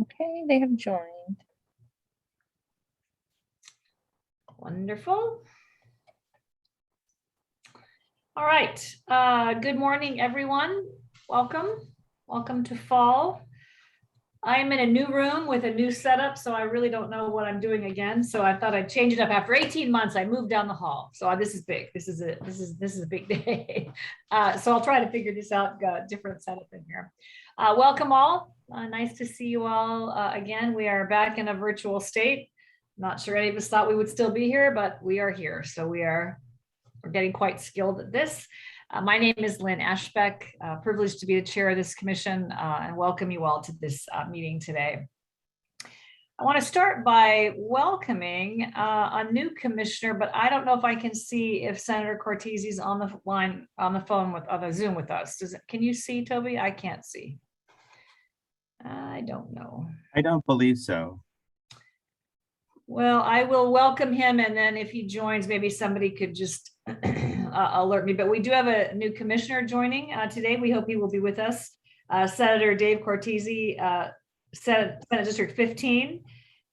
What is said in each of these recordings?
Okay, they have joined. Wonderful. All right. Good morning, everyone. Welcome to fall. I am in a new room with a new setup, so I really don't know what I'm doing again. So I thought I'd change it up. After 18 months, I moved down the hall. So this is big. This is a big day. So I'll try to figure this out. Got a different setup in here. Welcome all. Nice to see you all again. We are back in a virtual state. Not sure any of us thought we would still be here, but we are here. So we're getting quite skilled at this. My name is Lynn Ashbeck, privileged to be the chair of this commission, and welcome you all to this meeting today. I want to start by welcoming a new commissioner, but I don't know if I can see if Senator Cortese is on the line, on the phone with, on the Zoom with us. Can you see, Toby? I can't see. I don't know. I don't believe so. Well, I will welcome him, and then if he joins, maybe somebody could just alert me. But we do have a new commissioner joining today. We hope he will be with us. Senator Dave Cortese, Senate District 15,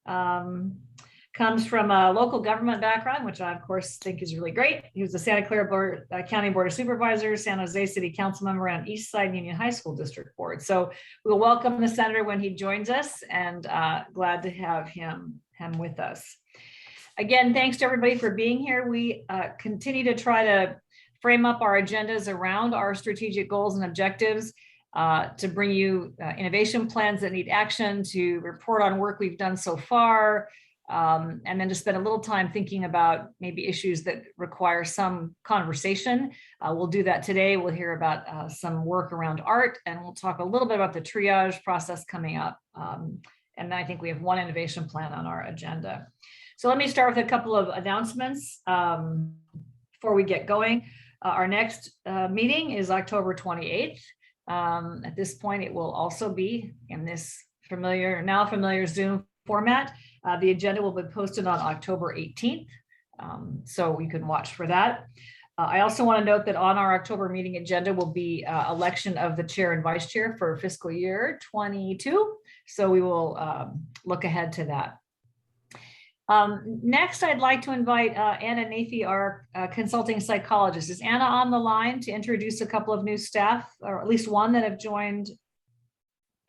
comes from a local government background, which I, of course, think is really great. He was the Santa Clara County Board of Supervisors, San Jose City Council member, and East Side Union High School District Board. So we'll welcome the senator when he joins us, and glad to have him with us. Again, thanks to everybody for being here. We continue to try to frame up our agendas around our strategic goals and objectives, to bring you innovation plans that need action, to report on work we've done so far, and then to spend a little time thinking about maybe issues that require some conversation. We'll do that today. We'll hear about some work around art, and we'll talk a little bit about the triage process coming up. And I think we have one innovation plan on our agenda. So let me start with a couple of announcements before we get going. Our next meeting is October 28th. At this point, it will also be in this now familiar Zoom format. The agenda will be posted on October 18th, so you can watch for that. I also want to note that on our October meeting agenda will be election of the chair and vice chair for fiscal year 22. So we will look ahead to that. Next, I'd like to invite Anna Nafee, our consulting psychologist. Is Anna on the line to introduce a couple of new staff, or at least one that have joined?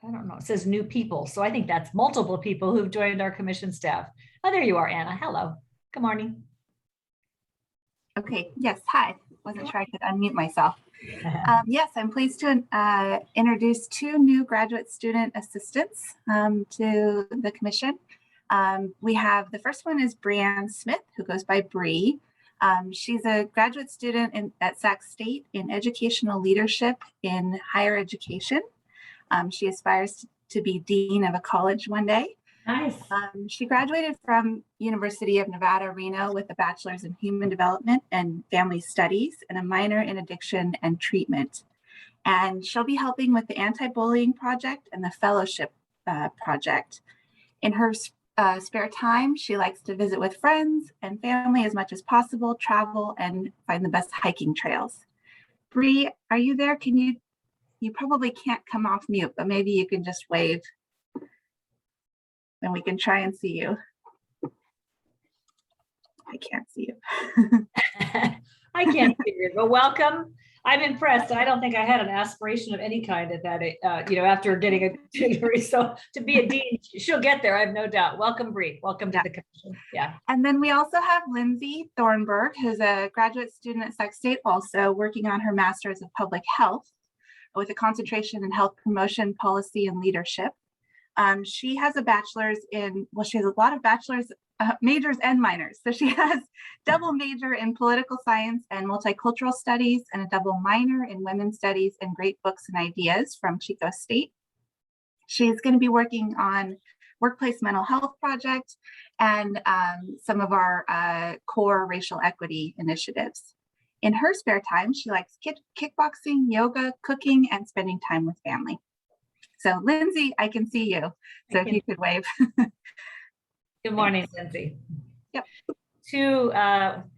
I don't know, it says new people. So I think that's multiple people who've joined our commission staff. Oh, there you are, Anna. Hello. Good morning. Okay, yes, hi. Wasn't sure I could unmute myself. Yes, I'm pleased to introduce two new graduate student assistants to the commission. We have, the first one is Brianne Smith, who goes by Bree. She's a graduate student at Sac State in educational leadership in higher education. She aspires to be dean of a college one day. Nice. She graduated from University of Nevada, Reno with a bachelor's in human development and family studies and a minor in addiction and treatment. And she'll be helping with the anti-bullying project and the fellowship project. In her spare time, she likes to visit with friends and family as much as possible, travel, and find the best hiking trails. Bree, are you there? Can you probably can't come off mute, but maybe you can just wave. And we can try and see you. I can't see you. I can't see you, but welcome. I'm impressed. I don't think I had an aspiration of any kind at that, after getting a degree. So to be a dean, she'll get there, I have no doubt. Welcome, Bree. Welcome to the commission. Yeah. And then we also have Lindsay Thornburg, who's a graduate student at Sac State, also working on her master's of public health with a concentration in health promotion, policy, and leadership. She has a bachelor's in, well, she has a lot of bachelor's majors and minors. So she has double major in political science and multicultural studies and a double minor in women's studies and great books and ideas from Chico State. She's going to be working on workplace mental health project and some of our core racial equity initiatives. In her spare time, she likes kickboxing, yoga, cooking, and spending time with family. So Lindsay, I can see you. So if you could wave. Good morning, Lindsay. Yep.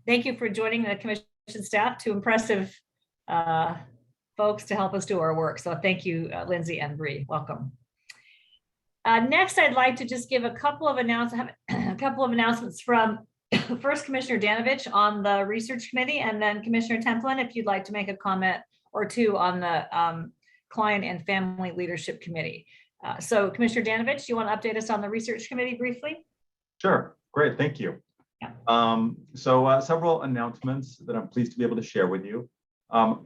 Thank you for joining the commission staff, two impressive folks to help us do our work. So thank you, Lindsay and Bree, welcome. Next, I'd like to just give a couple of announcements from first Commissioner Danovich on the research committee, and then Commissioner Templin, if you'd like to make a comment or two on the client and family leadership committee. So Commissioner Danovich, you want to update us on the research committee briefly? Sure, great, thank you. Yeah. Several announcements that I'm pleased to be able to share with you.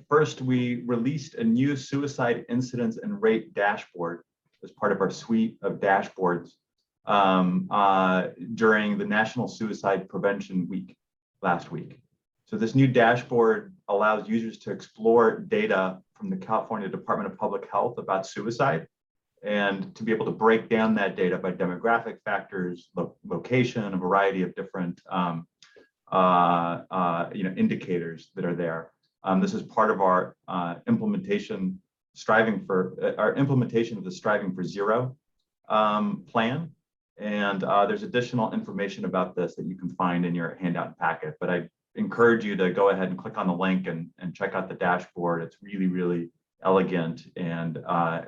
First, we released a new suicide incidence and rate dashboard as part of our suite of dashboards during the National Suicide Prevention Week last week. So this new dashboard allows users to explore data from the California Department of Public Health about suicide and to be able to break down that data by demographic factors, location, a variety of different indicators that are there. This is part of our implementation of the Striving for Zero plan. And there's additional information about this that you can find in your handout packet. But I encourage you to go ahead and click on the link and check out the dashboard. It's really, really elegant. And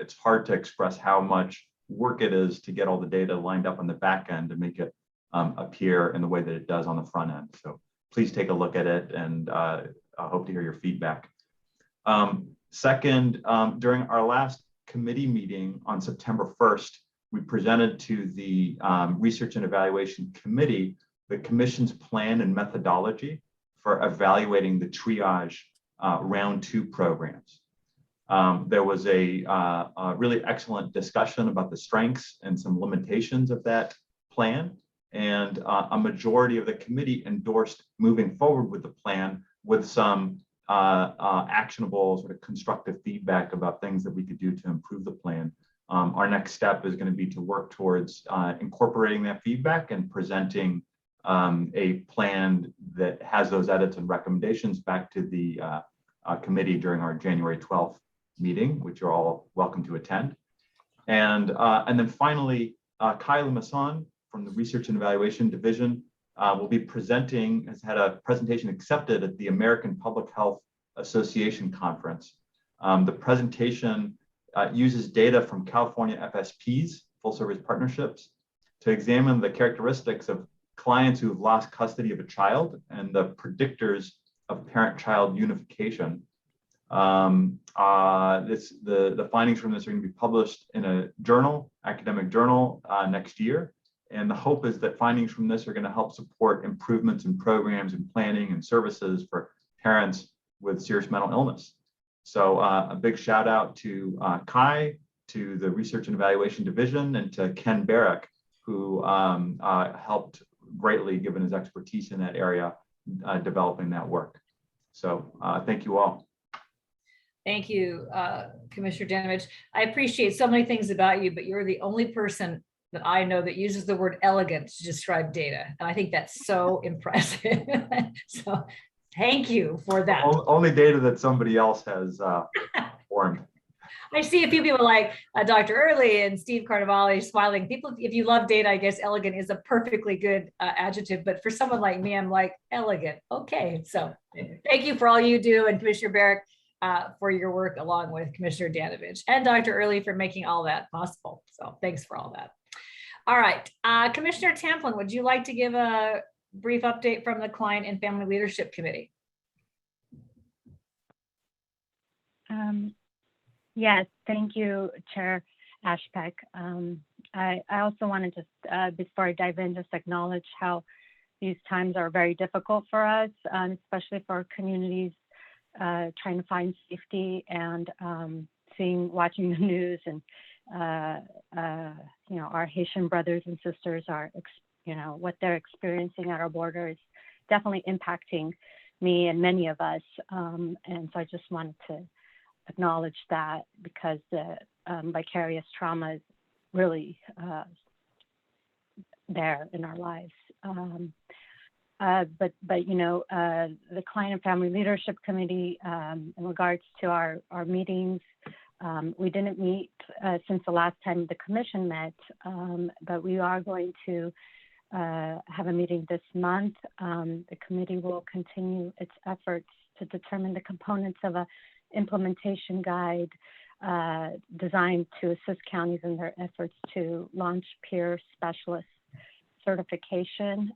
it's hard to express how much work it is to get all the data lined up on the back end to make it appear in the way that it does on the front end. So please take a look at it, and I hope to hear your feedback. Second, during our last committee meeting on September 1st, we presented to the Research and Evaluation Committee the Commission's plan and methodology for evaluating the triage round 2 programs. There was a really excellent discussion about the strengths and some limitations of that plan, and a majority of the committee endorsed moving forward with the plan with some actionable sort of constructive feedback about things that we could do to improve the plan. Our next step is going to be to work towards incorporating that feedback and presenting a plan that has those edits and recommendations back to the committee during our January 12th meeting, which you're all welcome to attend. And then finally, Kyle Masson from the Research and Evaluation Division will be presenting, has had a presentation accepted at the American Public Health Association conference. The presentation uses data from California FSPs, full service partnerships, to examine the characteristics of clients who have lost custody of a child and the predictors of parent-child unification. The findings from this are going to be published in a journal, academic journal, next year. And the hope is that findings from this are going to help support improvements in programs and planning and services for parents with serious mental illness. So a big shout out to Kai, to the Research and Evaluation Division, and to Ken Barrick, who helped greatly, given his expertise in that area, developing that work. So thank you all. Thank you, Commissioner Danovich. I appreciate so many things about you, but you're the only person that I know that uses the word elegant to describe data. And I think that's so impressive. So thank you for that. Only data that somebody else has formed. I see a few people like Dr. Early and Steve Carnevale smiling. People, if you love data, I guess elegant is a perfectly good adjective. But for someone like me, I'm like, elegant. Okay, so thank you for all you do, and Commissioner Barrick for your work, along with Commissioner Danovich and Dr. Early for making all that possible. So thanks for all that. All right, Commissioner Templin, would you like to give a brief update from the Client and Family Leadership Committee? Yes, thank you, Chair Ashpeck. I also wanted to, before I dive in, just acknowledge how these times are very difficult for us, especially for communities trying to find safety and watching the news, and our Haitian brothers and sisters are, what they're experiencing at our border is definitely impacting me and many of us. And so I just wanted to acknowledge that, because the vicarious trauma is really there in our lives. But the Client and Family Leadership Committee, in regards to our meetings, we didn't meet since the last time the commission met, but we are going to have a meeting this month. The committee will continue its efforts to determine the components of a implementation guide designed to assist counties in their efforts to launch peer specialist certification.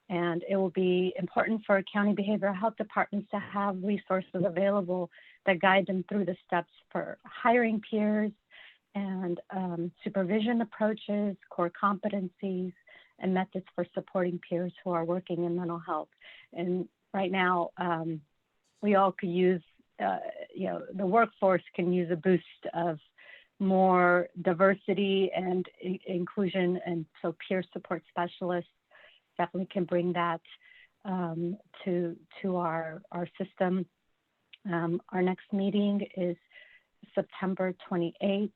And it will be important for county behavioral health departments to have resources available that guide them through the steps for hiring peers and supervision approaches, core competencies, and methods for supporting peers who are working in mental health. And right now, we all could use, the workforce can use a boost of more diversity and inclusion. And so peer support specialists definitely can bring that to our system. Our next meeting is September 28th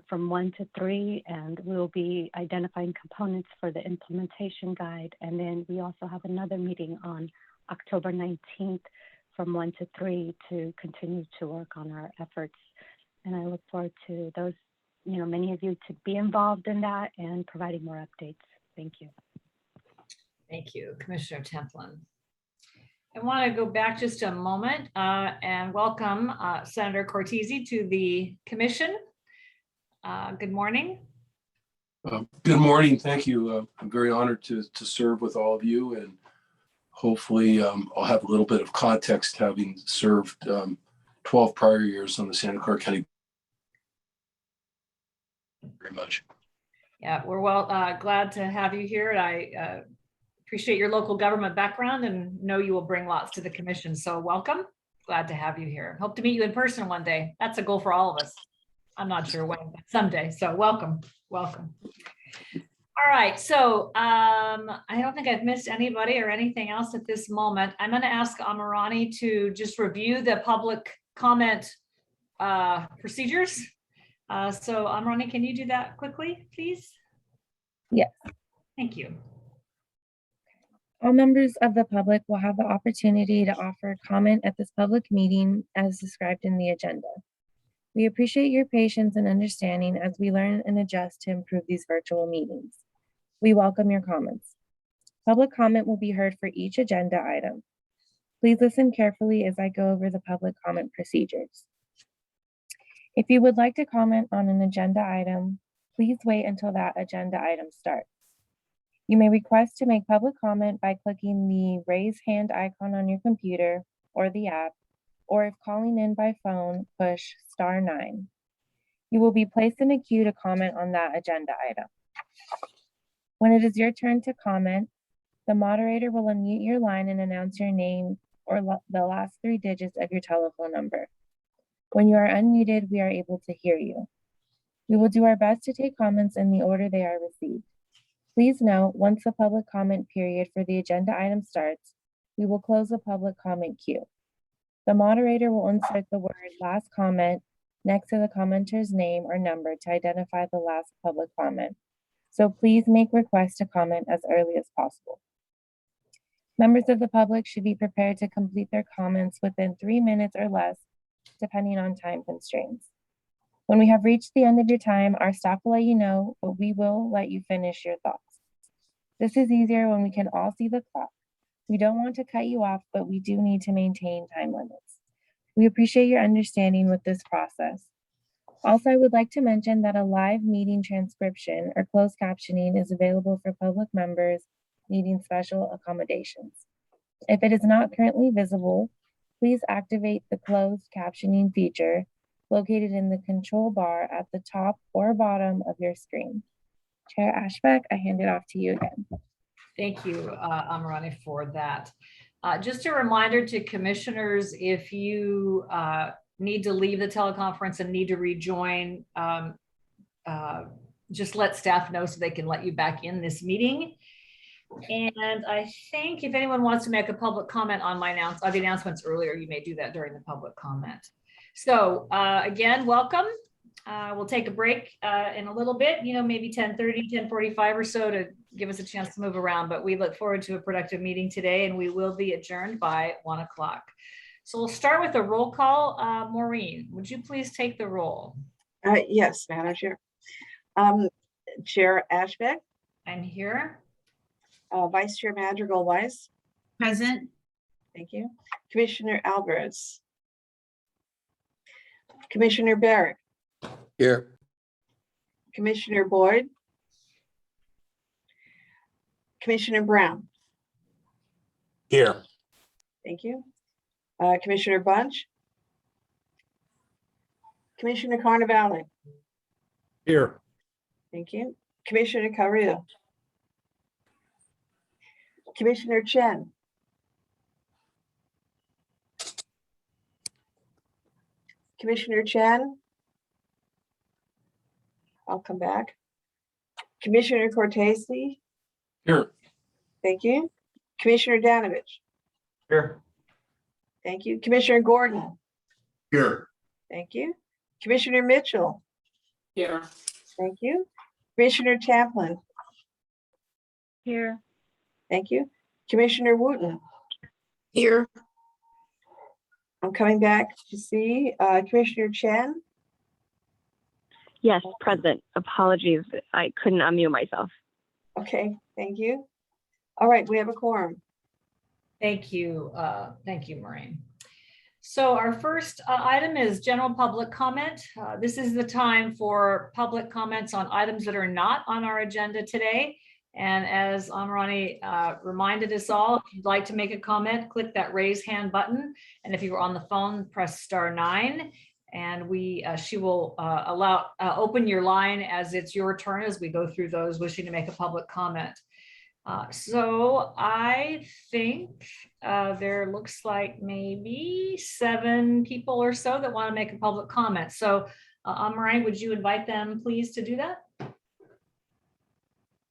from 1 to 3, and we'll be identifying components for the implementation guide. And then we also have another meeting on October 19th from 1 to 3 to continue to work on our efforts. And I look forward to those, many of you to be involved in that and providing more updates. Thank you. Thank you, Commissioner Templin. I want to go back just a moment and welcome Senator Cortese to the commission. Good morning. Good morning. Thank you. I'm very honored to serve with all of you, and hopefully I'll have a little bit of context, having served 12 prior years on the Santa Clara County. Very much. Yeah, we're glad to have you here. And I appreciate your local government background and know you will bring lots to the commission. So welcome. Glad to have you here. Hope to meet you in person one day. That's a goal for all of us. I'm not sure when, but someday. So welcome. Welcome. All right. So I don't think I've missed anybody or anything else at this moment. I'm going to ask Amirani to just review the public comment procedures. So Amirani, can you do that quickly, please? Yes. Thank you. All members of the public will have the opportunity to offer comment at this public meeting as described in the agenda. We appreciate your patience and understanding as we learn and adjust to improve these virtual meetings. We welcome your comments. Public comment will be heard for each agenda item. Please listen carefully as I go over the public comment procedures. If you would like to comment on an agenda item, please wait until that agenda item starts. You may request to make public comment by clicking the raise hand icon on your computer or the app, or if calling in by phone, push *9. You will be placed in a queue to comment on that agenda item. When it is your turn to comment, the moderator will unmute your line and announce your name or the last 3 digits of your telephone number. When you are unmuted, we are able to hear you. We will do our best to take comments in the order they are received. Please note, once the public comment period for the agenda item starts, we will close the public comment queue. The moderator will insert the word last comment next to the commenter's name or number to identify the last public comment. So please make requests to comment as early as possible. Members of the public should be prepared to complete their comments within 3 minutes or less, depending on time constraints. When we have reached the end of your time, our staff will let you know, but we will let you finish your thoughts. This is easier when we can all see the clock. We don't want to cut you off, but we do need to maintain time limits. We appreciate your understanding with this process. Also, I would like to mention that a live meeting transcription or closed captioning is available for public members needing special accommodations. If it is not currently visible, please activate the closed captioning feature located in the control bar at the top or bottom of your screen. Chair Ashbeck, I hand it off to you again. Thank you, Amirani, for that. Just a reminder to commissioners, if you need to leave the teleconference and need to rejoin, just let staff know so they can let you back in this meeting. And I think if anyone wants to make a public comment on the announcements earlier, you may do that during the public comment. So again, welcome. We'll take a break in a little bit, maybe 10:30, 10:45 or so to give us a chance to move around, but we look forward to a productive meeting today and we will be adjourned by 1 o'clock. So we'll start with a roll call. Maureen, would you please take the roll? Yes, Madam Chair. Chair Ashbeck. I'm here. Vice Chair Madrigal-Weiss. Present. Thank you. Commissioner Alvarez. Commissioner Barrett, Here. Commissioner Boyd, Commissioner Brown. Here. Thank you. Commissioner Bunch, Commissioner Carnavale. Here. Thank you. Commissioner Carrillo. Commissioner Chen. Commissioner Chen. I'll come back. Commissioner Cortese. Here. Thank you. Commissioner Danovich. Here. Thank you. Commissioner Gordon. Here. Thank you. Commissioner Mitchell. Here. Thank you. Commissioner Champlin. Here. Thank you. Commissioner Wooten. Here. I'm coming back to see Commissioner Chen. Yes, present. Apologies. I couldn't unmute myself. Okay, thank you. All right, we have a quorum. Thank you. Thank you, Maureen. So our first item is general public comment. This is the time for public comments on items that are not on our agenda today. And as Amarani reminded us all, if you'd like to make a comment, click that raise hand button. And if you were on the phone, press *9. And she will open your line as it's your turn as we go through those wishing to make a public comment. So I think there looks like maybe 7 people or so that want to make a public comment. So Amarai, would you invite them please to do that?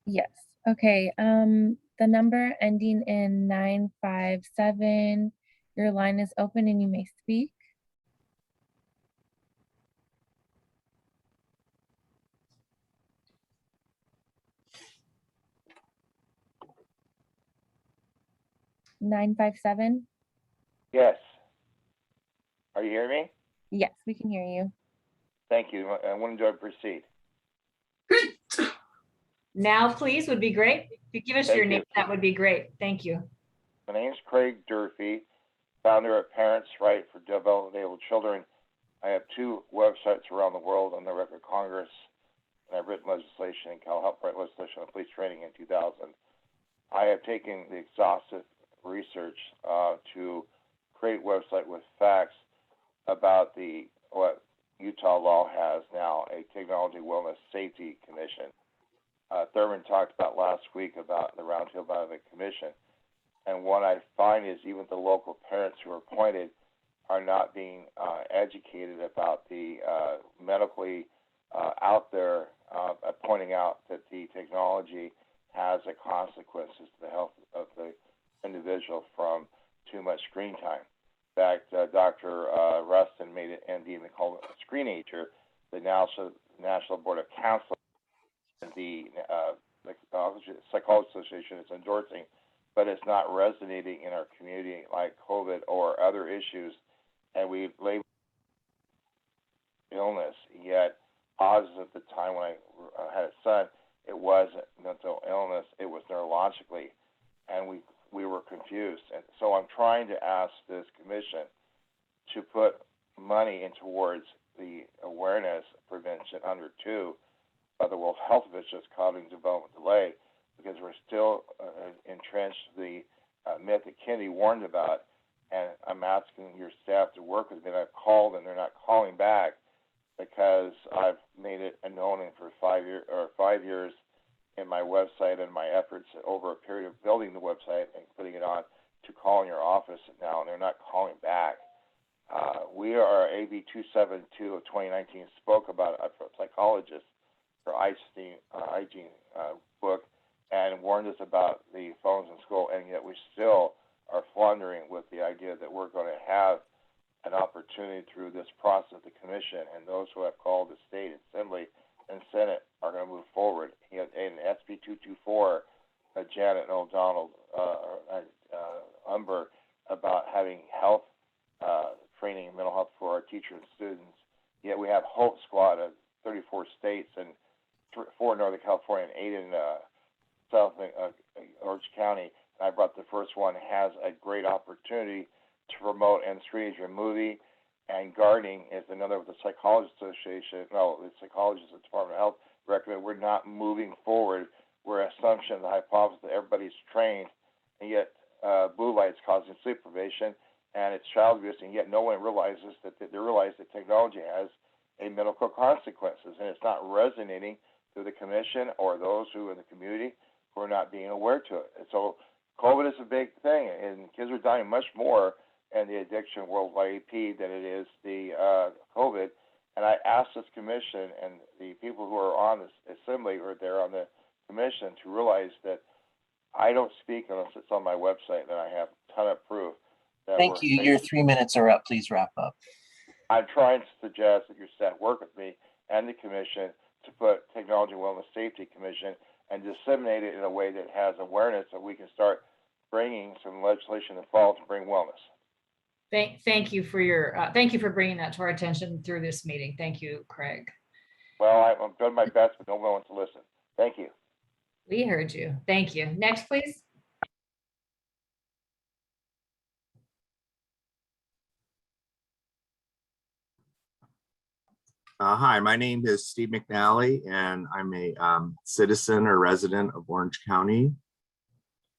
Yes. Okay. The number ending in 957, your line is open and you may speak. (957). Yes. Are you hearing me? Yes, we can hear you. Thank you. When do I proceed? Now, please, would be great. If you give us Thank your you. name, that would be great. Thank you. My name is Craig Durfee, founder of Parents Right for Developmentally Children. I have 2 websites around the world on the record Congress, and I've written legislation in Cal Help write legislation on police training in 2000. I have taken the exhaustive research to create a website with facts about what Utah law has now, a Technology Wellness Safety Commission. Thurman talked about last week about the Roundtable by the Commission. And what I find is even the local parents who are appointed are not being educated about the medically out there pointing out that the technology has a consequences to the health of the individual from too much screen time. In fact, Dr. Rustin made it ND and called it a screenager. The National Board of Counseling and the Psychology Association is endorsing, but it's not resonating in our community like COVID or other issues. And we label illness, yet odds at the time when I had a son, it wasn't mental illness, it was neurologically, and we were confused. And so I'm trying to ask this commission to put money in towards the awareness prevention under 2 of the World Health Officials causing development delay, because we're still entrenched the myth that Kennedy warned about. And I'm asking your staff to work with me. And I've called and they're not calling back because I've made it a known for 5 years in my website and my efforts over a period of building the website and putting it on to call in your office now, and they're not calling back. We are AB 272 of 2019 spoke about a psychologist for Einstein book and warned us about the phones in school, and yet we still are floundering with the idea that we're going to have an opportunity through this process of the commission, and those who have called the state assembly and Senate are going to move forward. In SB 224, Janet O'Donnell Umber about having health training and mental health for our teachers and students. Yet we have Hope Squad of 34 states and 4 in Northern California and 8 in South Orange County. And I brought the first one, has a great opportunity to promote and screen your movie And gardening is another. The Psychologists Association, no, the psychologists at the Department of Health recommend we're not moving forward. We're assumption, the hypothesis that everybody's trained, and yet blue light is causing sleep privation and it's child abuse, and yet no one realizes that they realize that technology has a medical consequences, and it's not resonating to the commission or those who in the community who are not being aware to it. And so COVID is a big thing, and kids are dying much more in the addiction worldwide AP than it is the COVID. And I asked this commission and the people who are on this assembly or they're on the commission to realize that I don't speak unless it's on my website, and I have a ton of proof. Thank you. Your 3 minutes are up. Please wrap up. I'm trying to suggest that your staff work with me and the commission to put Technology Wellness Safety Commission and disseminate it in a way that has awareness so we can start bringing some legislation in the fall to bring wellness. Thank you for your, thank you for bringing that to our attention through this meeting. Thank you, Craig. Well, I'm doing my best, but no one wants to listen. Thank you. We heard you. Thank you. Next, please. Hi, my name is Steve McNally, and I'm a citizen or resident of Orange County.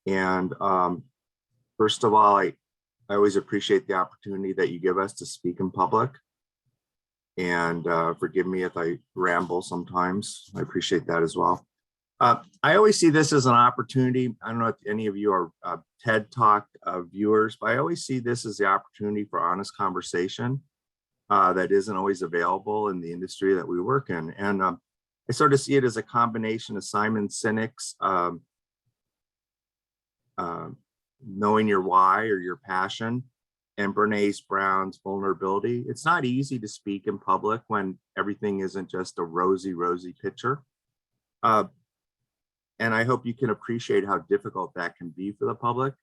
And first of all, I always appreciate the opportunity that you give us to speak in public. And forgive me if I ramble sometimes. I appreciate that as well. I always see this as an opportunity. I don't know if any of you are TED Talk viewers, but I always see this as the opportunity for honest conversation that isn't always available in the industry that we work in. And I sort of see it as a combination of Simon Sinek's knowing your why or your passion, and Brene Brown's vulnerability. It's not easy to speak in public when everything isn't just a rosy picture. And I hope you can appreciate how difficult that can be for the public,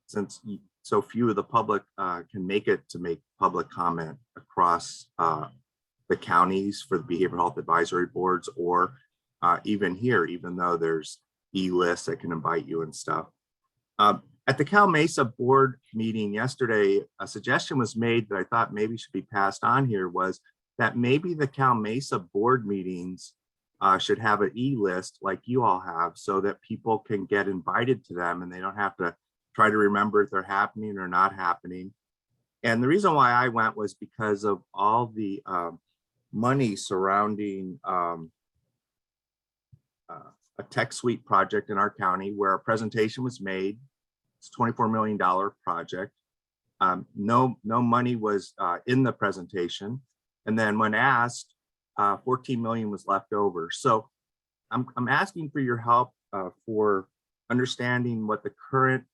since so few of the public can make it to make public comment across the counties for the behavioral health advisory boards, or even here, even though there's e-lists that can invite you and stuff. At the Cal Mesa board meeting yesterday, a suggestion was made that I thought maybe should be passed on here, was that maybe the Cal Mesa board meetings should have an e-list like you all have, so that people can get invited to them and they don't have to try to remember if they're happening or not happening. And the reason why I went was because of all the money surrounding a tech suite project in our county, where a presentation was made. It's a $24 million project. No money was in the presentation. And then when asked, 14 million was left over. So I'm asking for your help for understanding what the current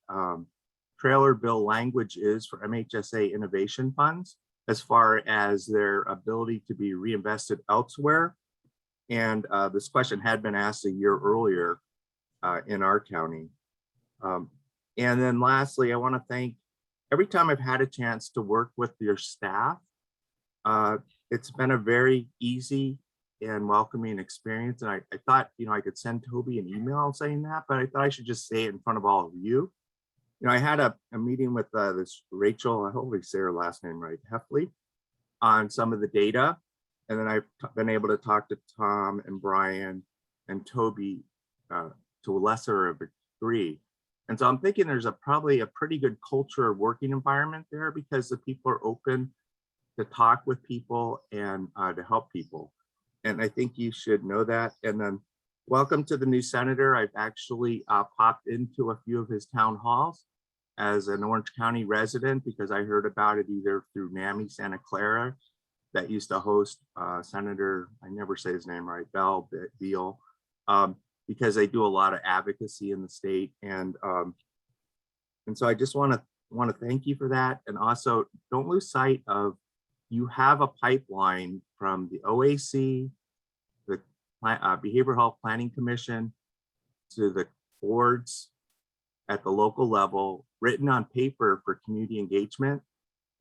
trailer bill language is for MHSA innovation funds, as far as their ability to be reinvested elsewhere. And this question had been asked a year earlier in our county. And then lastly, I want to thank, every time I've had a chance to work with your staff, it's been a very easy and welcoming experience. And I thought, I could send Toby an email saying that, but I thought I should just say it in front of all of you. I had a meeting with this Rachel, I hope I say her last name right, Heffley, on some of the data. And then I've been able to talk to Tom and Brian and Toby to a lesser of a degree. And so I'm thinking there's probably a pretty good culture of working environment there, because the people are open to talk with people and to help people. And I think you should know that. And then welcome to the new senator. I've actually popped into a few of his town halls as an Orange County resident, because I heard about it either through NAMI Santa Clara, that used to host Senator, I never say his name right, Beal, because they do a lot of advocacy in the state. And so I just want to thank you for that. And also, don't lose sight of, you have a pipeline from the OAC, the Behavioral Health Planning Commission, to the boards at the local level, written on paper for community engagement.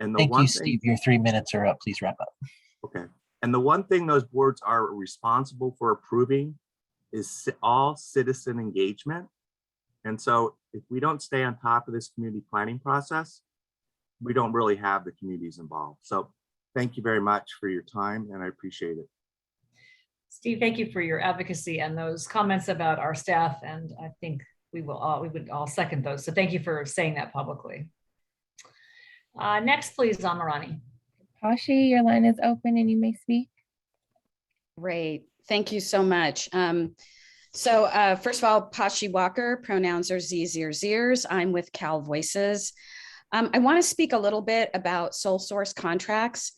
And the Thank one you, thing, Steve. Your 3 minutes are up. Please wrap up. okay. And the one thing those boards are responsible for approving is all citizen engagement. And so if we don't stay on top of this community planning process, we don't really have the communities involved. So thank you very much for your time, and I appreciate it. Steve, thank you for your advocacy and those comments about our staff. And I think we would all second those. So thank you for saying that publicly. Next, please, Amarani. Pashi, your line is open and you may speak. Great. Thank you so much. First of all, Pashi Walker, pronouns are Z, Zers. I'm with Cal Voices. I want to speak a little bit about sole source contracts.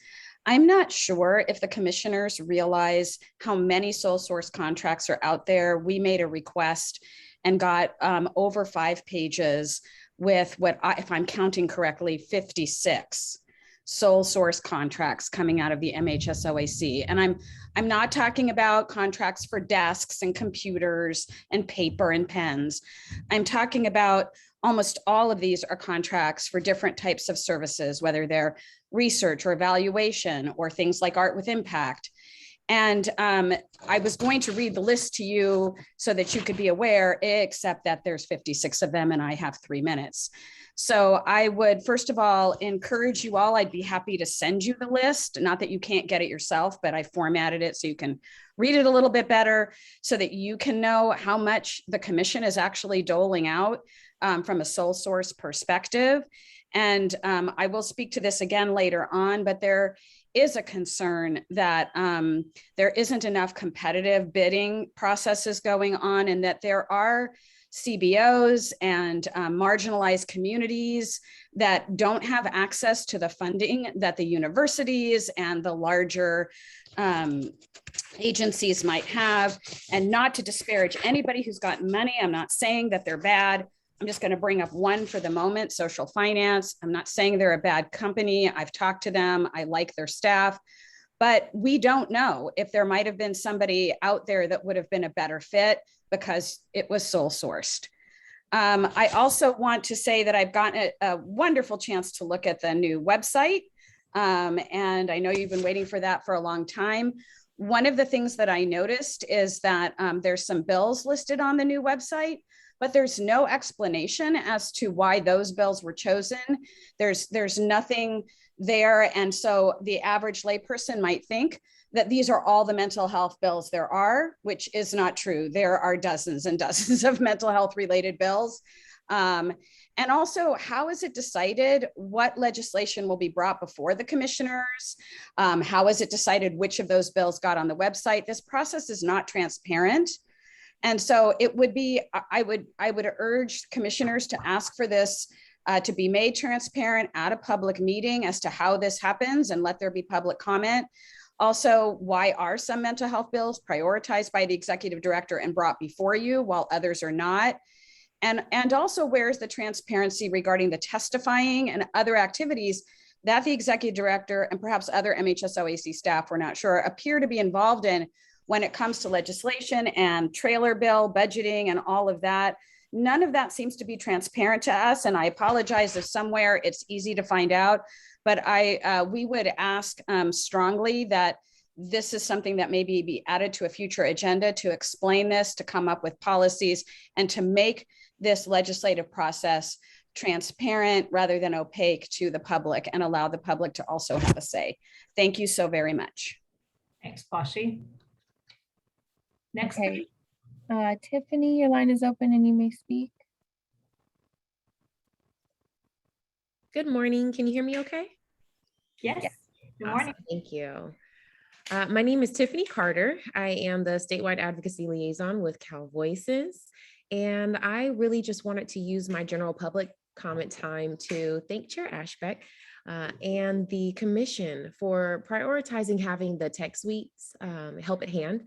I'm not sure if the commissioners realize how many sole source contracts are out there. We made a request and got over 5 pages with if I'm counting correctly, 56 sole source contracts coming out of the MHSOAC. And I'm not talking about contracts for desks and computers and paper and pens. I'm talking about almost all of these are contracts for different types of services, whether they're research or evaluation or things like Art with Impact. And I was going to read the list to you so that you could be aware, except that there's 56 of them and I have 3 minutes. So I would, first of all, encourage you all, I'd be happy to send you the list. Not that you can't get it yourself, but I formatted it so you can read it a little bit better so that you can know how much the commission is actually doling out from a sole source perspective. And I will speak to this again later on, but there is a concern that there isn't enough competitive bidding processes going on, and that there are CBOs and marginalized communities that don't have access to the funding that the universities and the larger agencies might have. And not to disparage anybody who's gotten money, I'm not saying that they're bad. I'm just going to bring up one for the moment, Social Finance. I'm not saying they're a bad company. I've talked to them. I like their staff, but we don't know if there might have been somebody out there that would have been a better fit because it was sole sourced. I also want to say that I've gotten a wonderful chance to look at the new website. And I know you've been waiting for that for a long time. One of the things that I noticed is that there's some bills listed on the new website, but there's no explanation as to why those bills were chosen. There's nothing there. And so the average layperson might think that these are all the mental health bills there are, which is not true. There are dozens and dozens of mental health related bills. And also, how is it decided what legislation will be brought before the commissioners? How is it decided which of those bills got on the website? This process is not transparent. And so it would be, I would urge commissioners to ask for this to be made transparent at a public meeting as to how this happens, and let there be public comment. Also, why are some mental health bills prioritized by the executive director and brought before you while others are not? And also, where's the transparency regarding the testifying and other activities that the executive director and perhaps other MHSOAC staff, we're not sure, appear to be involved in when it comes to legislation and trailer bill budgeting and all of that? None of that seems to be transparent to us. And I apologize if somewhere it's easy to find out, but we would ask strongly that this is something that maybe be added to a future agenda to explain this, to come up with policies, and to make this legislative process transparent rather than opaque to the public, and allow the public to also have a say. Thank you so very much. Thanks, Pashi. Next. Okay. Tiffany, your line is open and you may speak. Good morning. Can you hear me okay? Yes. Good morning. Awesome. Thank you. My name is Tiffany Carter. I am the statewide advocacy liaison with Cal Voices. And I really just wanted to use my general public comment time to thank Chair Ashbeck and the commission for prioritizing having the Tech Suites Help at Hand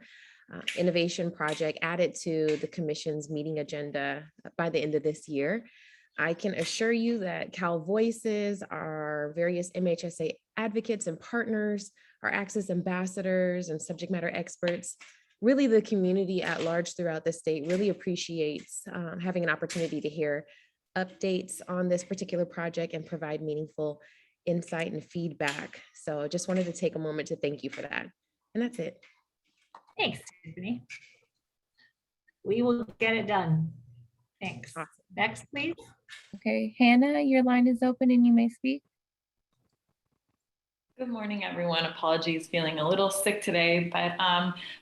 innovation project added to the commission's meeting agenda by the end of this year. I can assure you that Cal Voices, our various MHSA advocates and partners, our Access ambassadors and subject matter experts, really the community at large throughout the state really appreciates having an opportunity to hear updates on this particular project and provide meaningful insight and feedback. So I just wanted to take a moment to thank you for that. And that's it. Thanks, Tiffany. We will get it done. Thanks. Awesome. Next, please. Okay, Hannah, your line is open and you may speak. Good morning, everyone. Apologies, feeling a little sick today, but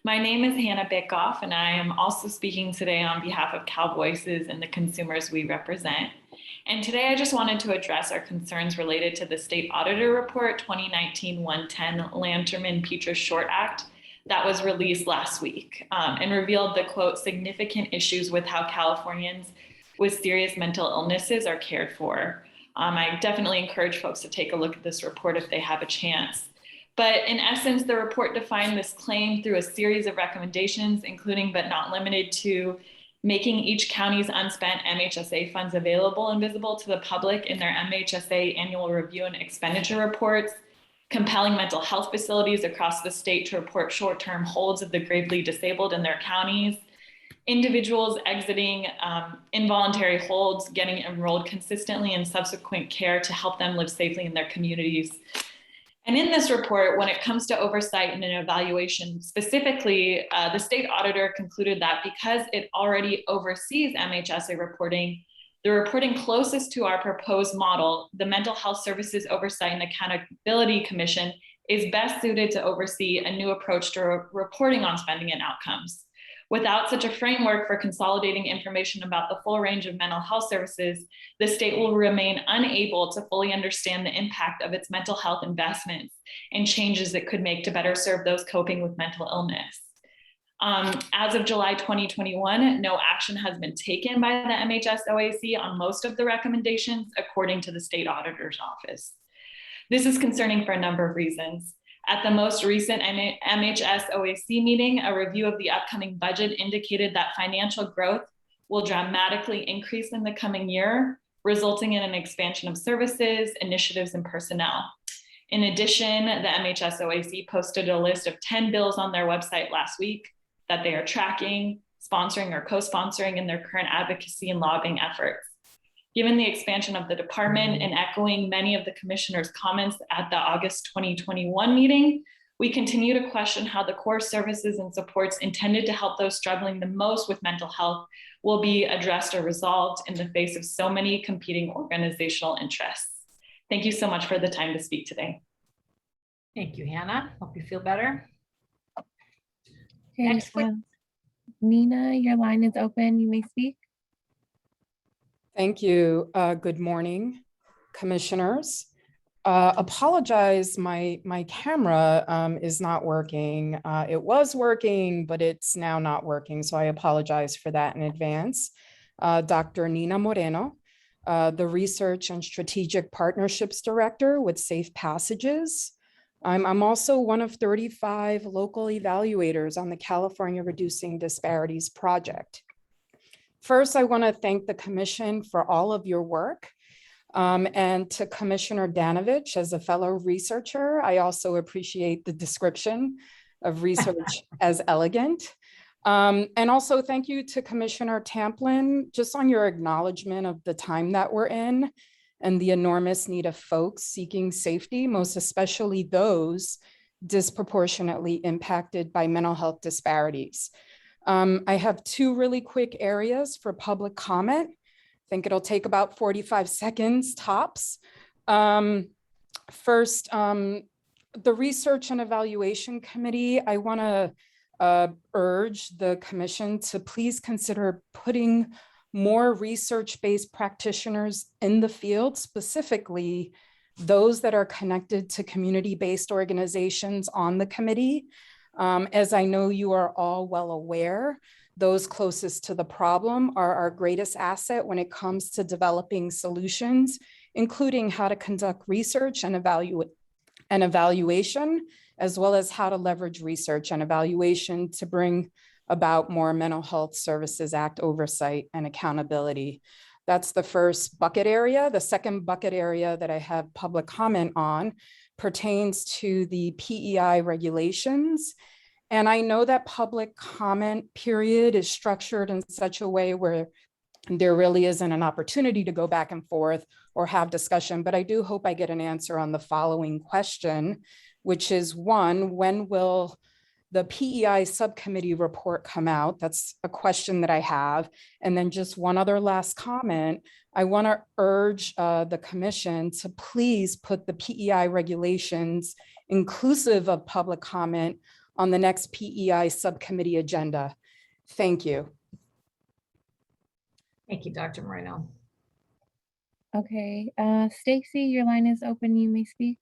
my name is Hannah Bickoff, and I am also speaking today on behalf of Cal Voices and the consumers we represent. And today I just wanted to address our concerns related to the State Auditor Report 2019-110 Lanterman-Petras Short Act that was released last week and revealed the, quote, significant issues with how Californians with serious mental illnesses are cared for. I definitely encourage folks to take a look at this report if they have a chance. But in essence, the report defined this claim through a series of recommendations, including but not limited to making each county's unspent MHSA funds available and visible to the public in their MHSA annual review and expenditure reports, compelling mental health facilities across the state to report short-term holds of the gravely disabled in their counties, individuals exiting involuntary holds, getting enrolled consistently in subsequent care to help them live safely in their communities. And in this report, when it comes to oversight and an evaluation, specifically, the state auditor concluded that because it already oversees MHSA reporting, the reporting closest to our proposed model, the Mental Health Services Oversight and Accountability Commission, is best suited to oversee a new approach to reporting on spending and outcomes. Without such a framework for consolidating information about the full range of mental health services, the state will remain unable to fully understand the impact of its mental health investments and changes it could make to better serve those coping with mental illness. As of July 2021, no action has been taken by the MHS OAC on most of the recommendations, according to the state auditor's office. This is concerning for a number of reasons. At the most recent MHS OAC meeting, a review of the upcoming budget indicated that financial growth will dramatically increase in the coming year, resulting in an expansion of services, initiatives, and personnel. In addition, the MHS OAC posted a list of 10 bills on their website last week that they are tracking, sponsoring, or co-sponsoring in their current advocacy and lobbying efforts. Given the expansion of the department and echoing many of the commissioner's comments at the August 2021 meeting, we continue to question how the core services and supports intended to help those struggling the most with mental health will be addressed or resolved in the face of so many competing organizational interests. Thank you so much for the time to speak today. Thank you, Hannah. Hope you feel better. Okay, Next, please. Nina, your line is open. You may speak. Thank you. Good morning, commissioners. Apologize, my camera is not working. It was working, but it's now not working. So I apologize for that in advance. Dr. Nina Moreno, the Research and Strategic Partnerships Director with Safe Passages. I'm also one of 35 local evaluators on the California Reducing Disparities Project. First, I want to thank the Commission for all of your work. And to Commissioner Danovich, as a fellow researcher, I also appreciate the description of research as elegant. And also thank you to Commissioner Tamplin, just on your acknowledgement of the time that we're in and the enormous need of folks seeking safety, most especially those disproportionately impacted by mental health disparities. I have two really quick areas for public comment. I think it'll take about 45 seconds tops. First, the Research and Evaluation Committee, I want to urge the Commission to please consider putting more research-based practitioners in the field, specifically those that are connected to community-based organizations on the committee. As I know you are all well aware, those closest to the problem are our greatest asset when it comes to developing solutions, including how to conduct research and evaluation, as well as how to leverage research and evaluation to bring about more Mental Health Services Act oversight and accountability. That's the first bucket area. The second bucket area that I have public comment on pertains to the PEI regulations. And I know that public comment period is structured in such a way where there really isn't an opportunity to go back and forth or have discussion, but I do hope I get an answer on the following question, which is one, when will the PEI subcommittee report come out? That's a question that I have. And then just one other last comment. I want to urge the commission to please put the PEI regulations inclusive of public comment on the next PEI subcommittee agenda. Thank you. Thank you, Dr. Moreno. Okay, Stacy, your line is open. You may speak.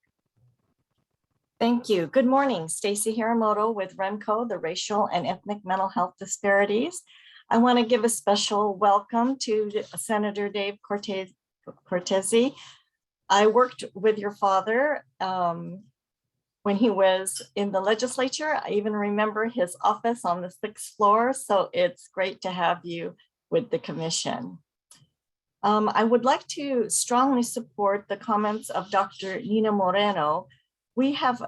Thank you. Good morning. Stacy Hiramoto with REMCO, the Racial and Ethnic Mental Health Disparities. I want to give a special welcome to Senator Dave Cortese. I worked with your father when he was in the legislature. I even remember his office on the 6th floor. So it's great to have you with the commission. I would like to strongly support the comments of Dr. Nina Moreno. We have,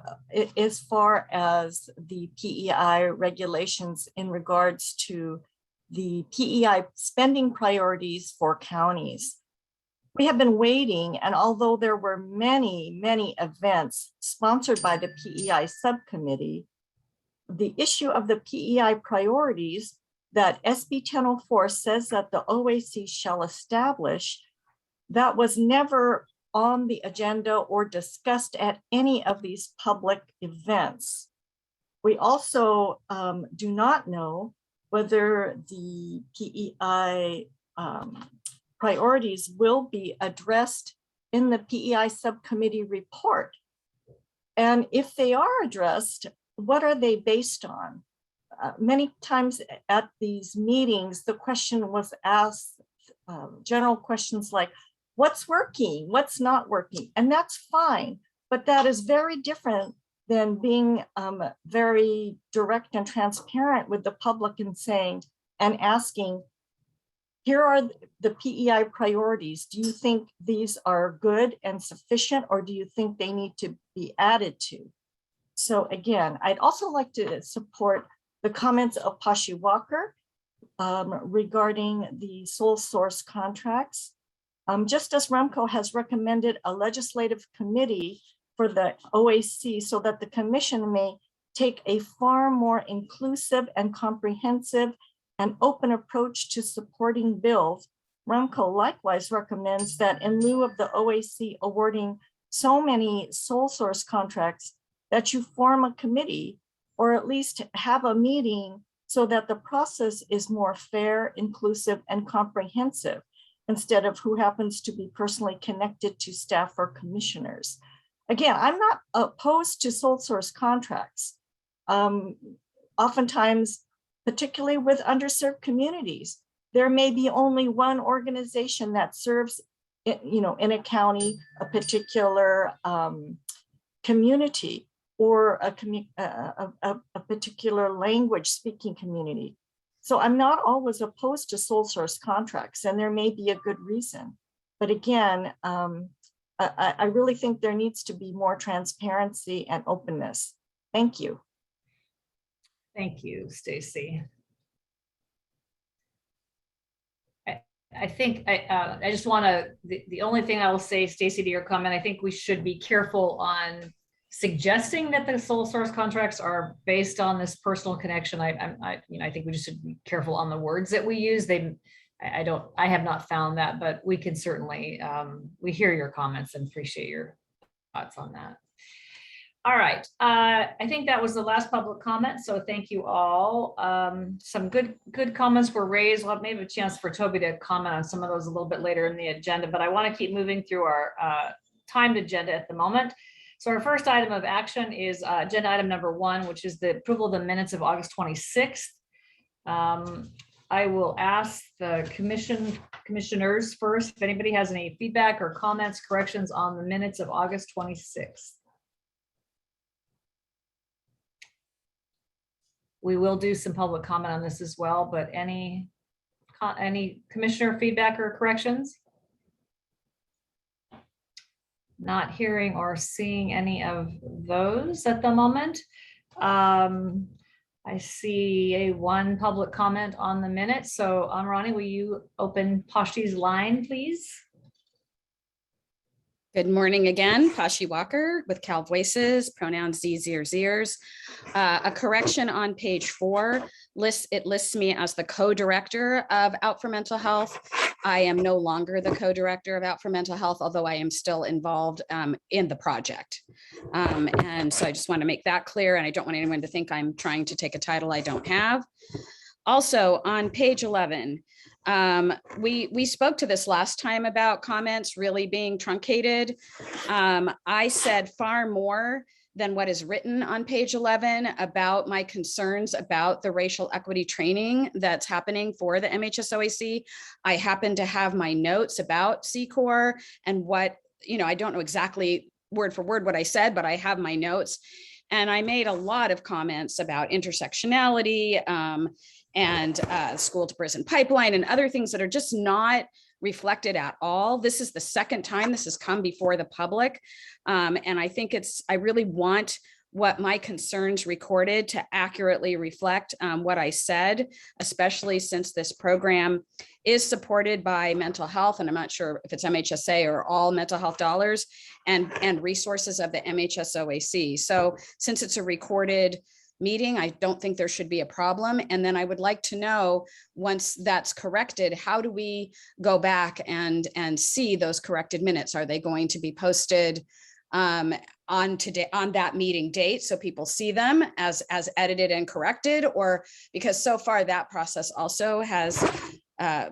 as far as the PEI regulations in regards to the PEI spending priorities for counties. We have been waiting, and although there were many events sponsored by the PEI subcommittee, the issue of the PEI priorities that SB 1004 says that the OAC shall establish, that was never on the agenda or discussed at any of these public events. We also do not know whether the PEI priorities will be addressed in the PEI subcommittee report. And if they are addressed, what are they based on? Many times at these meetings, the question was asked, general questions like, what's working, what's not working? And that's fine, but that is very different than being very direct and transparent with the public and saying, and asking, here are the PEI priorities. Do you think these are good and sufficient, or do you think they need to be added to? So again, I'd also like to support the comments of Pashi Walker regarding the sole source contracts. Just as REMCO has recommended a legislative committee for the OAC so that the commission may take a far more inclusive and comprehensive and open approach to supporting bills, REMCO likewise recommends that in lieu of the OAC awarding so many sole source contracts, that you form a committee or at least have a meeting so that the process is more fair, inclusive, and comprehensive, instead of who happens to be personally connected to staff or commissioners. Again, I'm not opposed to sole source contracts. Oftentimes, particularly with underserved communities, there may be only one organization that serves, in a county, a particular community, or a particular language speaking community. So I'm not always opposed to sole source contracts, and there may be a good reason. But again, I really think there needs to be more transparency and openness. Thank you. Thank you, Stacy. I think I just want to, the only thing I will say, Stacy, to your comment, I think we should be careful on suggesting that the sole source contracts are based on this personal connection. I think we just should be careful on the words that we use. I have not found that, but we can certainly, we hear your comments and appreciate your thoughts on that. All right, I think that was the last public comment, so thank you all. Some good comments were raised. We'll maybe have a chance for Toby to comment on some of those a little bit later in the agenda, but I want to keep moving through our timed agenda at the moment. So our first item of action is agenda item number 1, which is the approval of the minutes of August 26th. I will ask the commissioners first if anybody has any feedback or comments, corrections on the minutes of August 26th. We will do some public comment on this as well, but any commissioner feedback or corrections? Not hearing or seeing any of those at the moment. I see one public comment on the minute. So Amarani, will you open Pashi's line, please? Good morning again, Pashi Walker with Cal Voices, pronouns theirs. A correction on page 4, it lists me as the co-director of Out for Mental Health. I am no longer the co-director of Out for Mental Health, although I am still involved in the project. And so I just want to make that clear, and I don't want anyone to think I'm trying to take a title I don't have. Also, on page 11, we spoke to this last time about comments really being truncated. I said far more than what is written on page 11 about my concerns about the racial equity training that's happening for the MHSOAC. I happen to have my notes about CCOR and what, I don't know exactly word for word what I said, but I have my notes. And I made a lot of comments about intersectionality, and school to prison pipeline and other things that are just not reflected at all. This is the second time this has come before the public. And I think I really want what my concerns recorded to accurately reflect what I said, especially since this program is supported by mental health. And I'm not sure if it's MHSA or all mental health dollars and resources of the MHSOAC. So since it's a recorded meeting, I don't think there should be a problem. And then I would like to know, once that's corrected, how do we go back and see those corrected minutes? Are they going to be posted on that meeting date so people see them as edited and corrected? Or because so far that process also has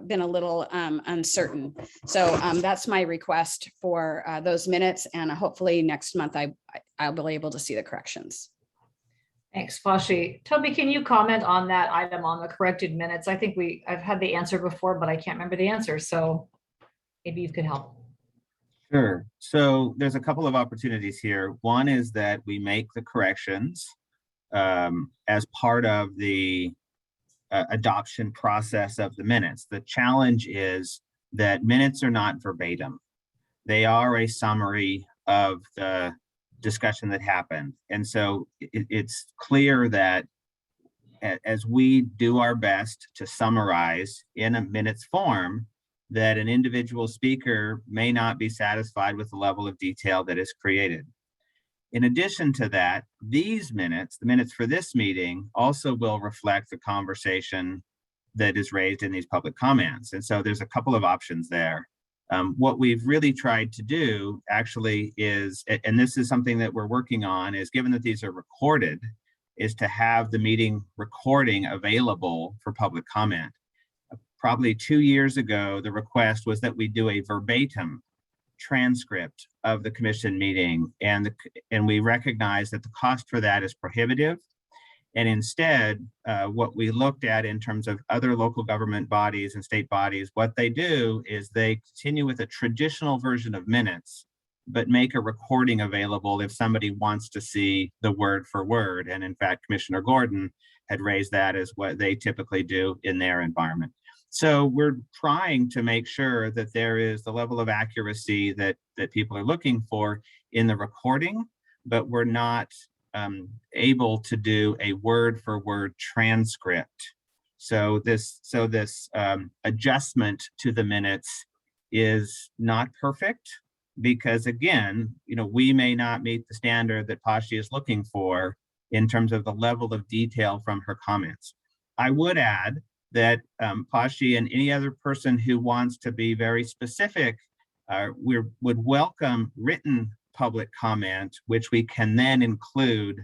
been a little uncertain. So that's my request for those minutes, and hopefully next month I'll be able to see the corrections. Thanks, Pashi. Toby, can you comment on that item on the corrected minutes? I think I've had the answer before, but I can't remember the answer. So maybe you could help. Sure. So there's a couple of opportunities here. One is that we make the corrections as part of the adoption process of the minutes. The challenge is that minutes are not verbatim. They are a summary of the discussion that happened. And so it's clear that as we do our best to summarize in a minutes form, that an individual speaker may not be satisfied with the level of detail that is created. In addition to that, these minutes, the minutes for this meeting, also will reflect the conversation that is raised in these public comments. And so there's a couple of options there. What we've really tried to do actually is, and this is something that we're working on, is given that these are recorded, is to have the meeting recording available for public comment. Probably 2 years ago, the request was that we do a verbatim transcript of the commission meeting, and we recognize that the cost for that is prohibitive. And instead, what we looked at in terms of other local government bodies and state bodies, what they do is they continue with a traditional version of minutes, but make a recording available if somebody wants to see the word for word. And in fact, Commissioner Gordon had raised that as what they typically do in their environment. So we're trying to make sure that there is the level of accuracy that people are looking for in the recording, but we're not able to do a word for word transcript. So this adjustment to the minutes is not perfect because, again, we may not meet the standard that Pashi is looking for in terms of the level of detail from her comments. I would add that Pashi and any other person who wants to be very specific, we would welcome written public comment, which we can then include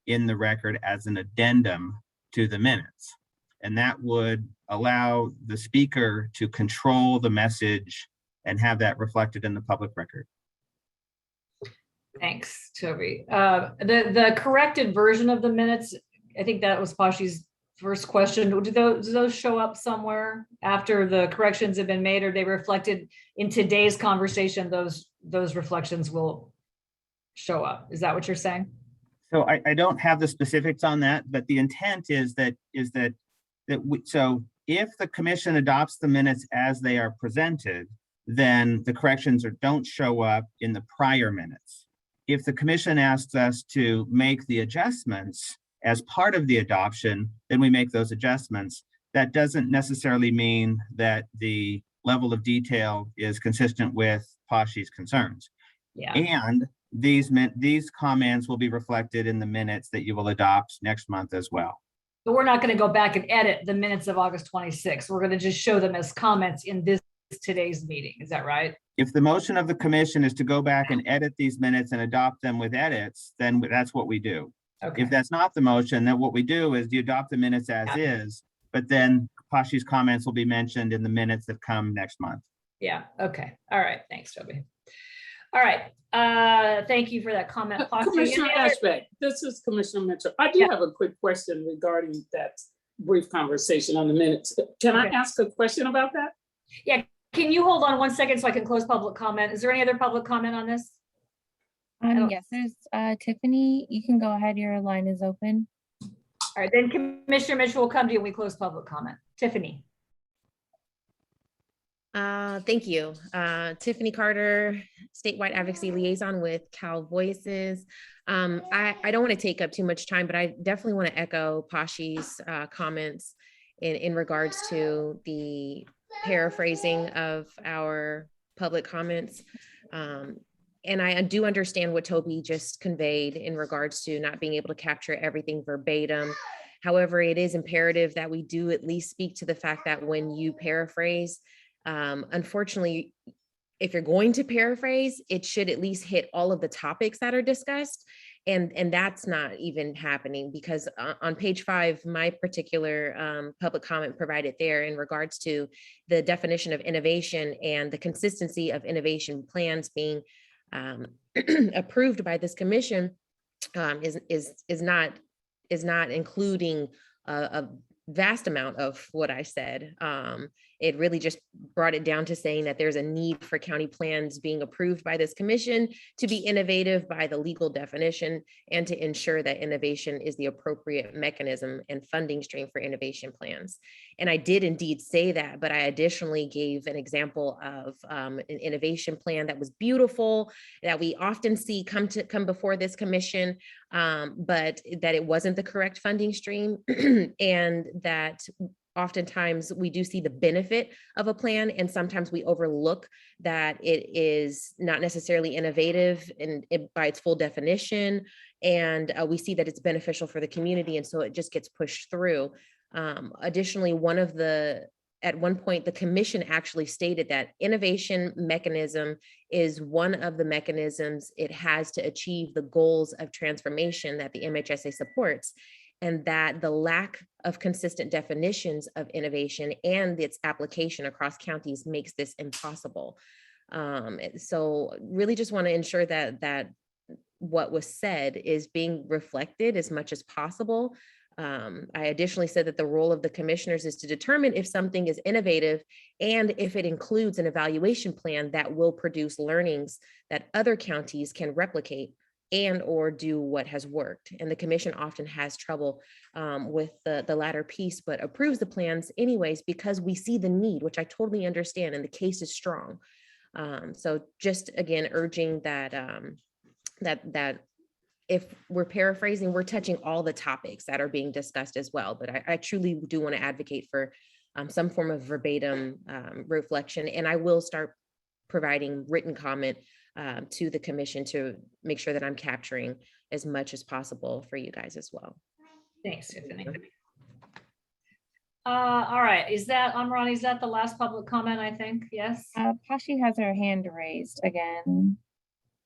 in the record as an addendum to the minutes. And that would allow the speaker to control the message and have that reflected in the public record. Thanks, Toby. The corrected version of the minutes, I think that was Pashi's first question. Do those show up somewhere after the corrections have been made, or they reflected in today's conversation? Those reflections will show up. Is that what you're saying? So I don't have the specifics on that, but the intent is that so if the commission adopts the minutes as they are presented, then the corrections don't show up in the prior minutes. If the commission asks us to make the adjustments as part of the adoption, then we make those adjustments. That doesn't necessarily mean that the level of detail is consistent with Pashi's concerns. Yeah. And these comments will be reflected in the minutes that you will adopt next month as well. But we're not going to go back and edit the minutes of August 26th. We're going to just show them as comments in today's meeting. Is that right? If the motion of the commission is to go back and edit these minutes and adopt them with edits, then that's what we do. Okay. If that's not the motion, then what we do is you adopt the minutes as is, but then Pashi's comments will be mentioned in the minutes that come next month. Yeah. Okay. All right. Thanks, Toby. All right. Thank you for that comment. Pashi. Commissioner Ashbeck, this is Commissioner Mitchell. I do have a quick question regarding that brief conversation on the minutes. Can I ask a question about that? Yeah. Can you hold on 1 second so I can close public comment? Is there any other public comment on this? Yes, there's Tiffany. You can go ahead. Your line is open. All right, then Commissioner Mitchell will come to you when we close public comment. Tiffany. Thank you. Tiffany Carter, Statewide Advocacy Liaison with Cal Voices. I don't want to take up too much time, but I definitely want to echo Pashi's comments in regards to the paraphrasing of our public comments. And I do understand what Toby just conveyed in regards to not being able to capture everything verbatim. However, it is imperative that we do at least speak to the fact that when you paraphrase, unfortunately, if you're going to paraphrase, it should at least hit all of the topics that are discussed. And that's not even happening because on page 5, my particular public comment provided there in regards to the definition of innovation and the consistency of innovation plans being approved by this commission is not including a vast amount of what I said. It really just brought it down to saying that there's a need for county plans being approved by this commission to be innovative by the legal definition and to ensure that innovation is the appropriate mechanism and funding stream for innovation plans. And I did indeed say that, but I additionally gave an example of an innovation plan that was beautiful, that we often see come before this commission, but that it wasn't the correct funding stream and that oftentimes we do see the benefit of a plan and sometimes we overlook that it is not necessarily innovative by its full definition. And we see that it's beneficial for the community. And so it just gets pushed through. Additionally, at one point, the commission actually stated that innovation mechanism is one of the mechanisms it has to achieve the goals of transformation that the MHSA supports, and that the lack of consistent definitions of innovation and its application across counties makes this impossible. So really just want to ensure that what was said is being reflected as much as possible. I additionally said that the role of the commissioners is to determine if something is innovative and if it includes an evaluation plan that will produce learnings that other counties can replicate and or do what has worked. And the commission often has trouble with the latter piece, but approves the plans anyways, because we see the need, which I totally understand, and the case is strong. So just again, urging that, that if we're paraphrasing, we're touching all the topics that are being discussed as well. But I truly do want to advocate for some form of verbatim reflection. And I will start providing written comment to the commission to make sure that I'm capturing as much as possible for you guys as well. Thanks, Tiffany. All right, is that Amrani? Is that the last public comment? I think yes. Pashi has her hand raised again.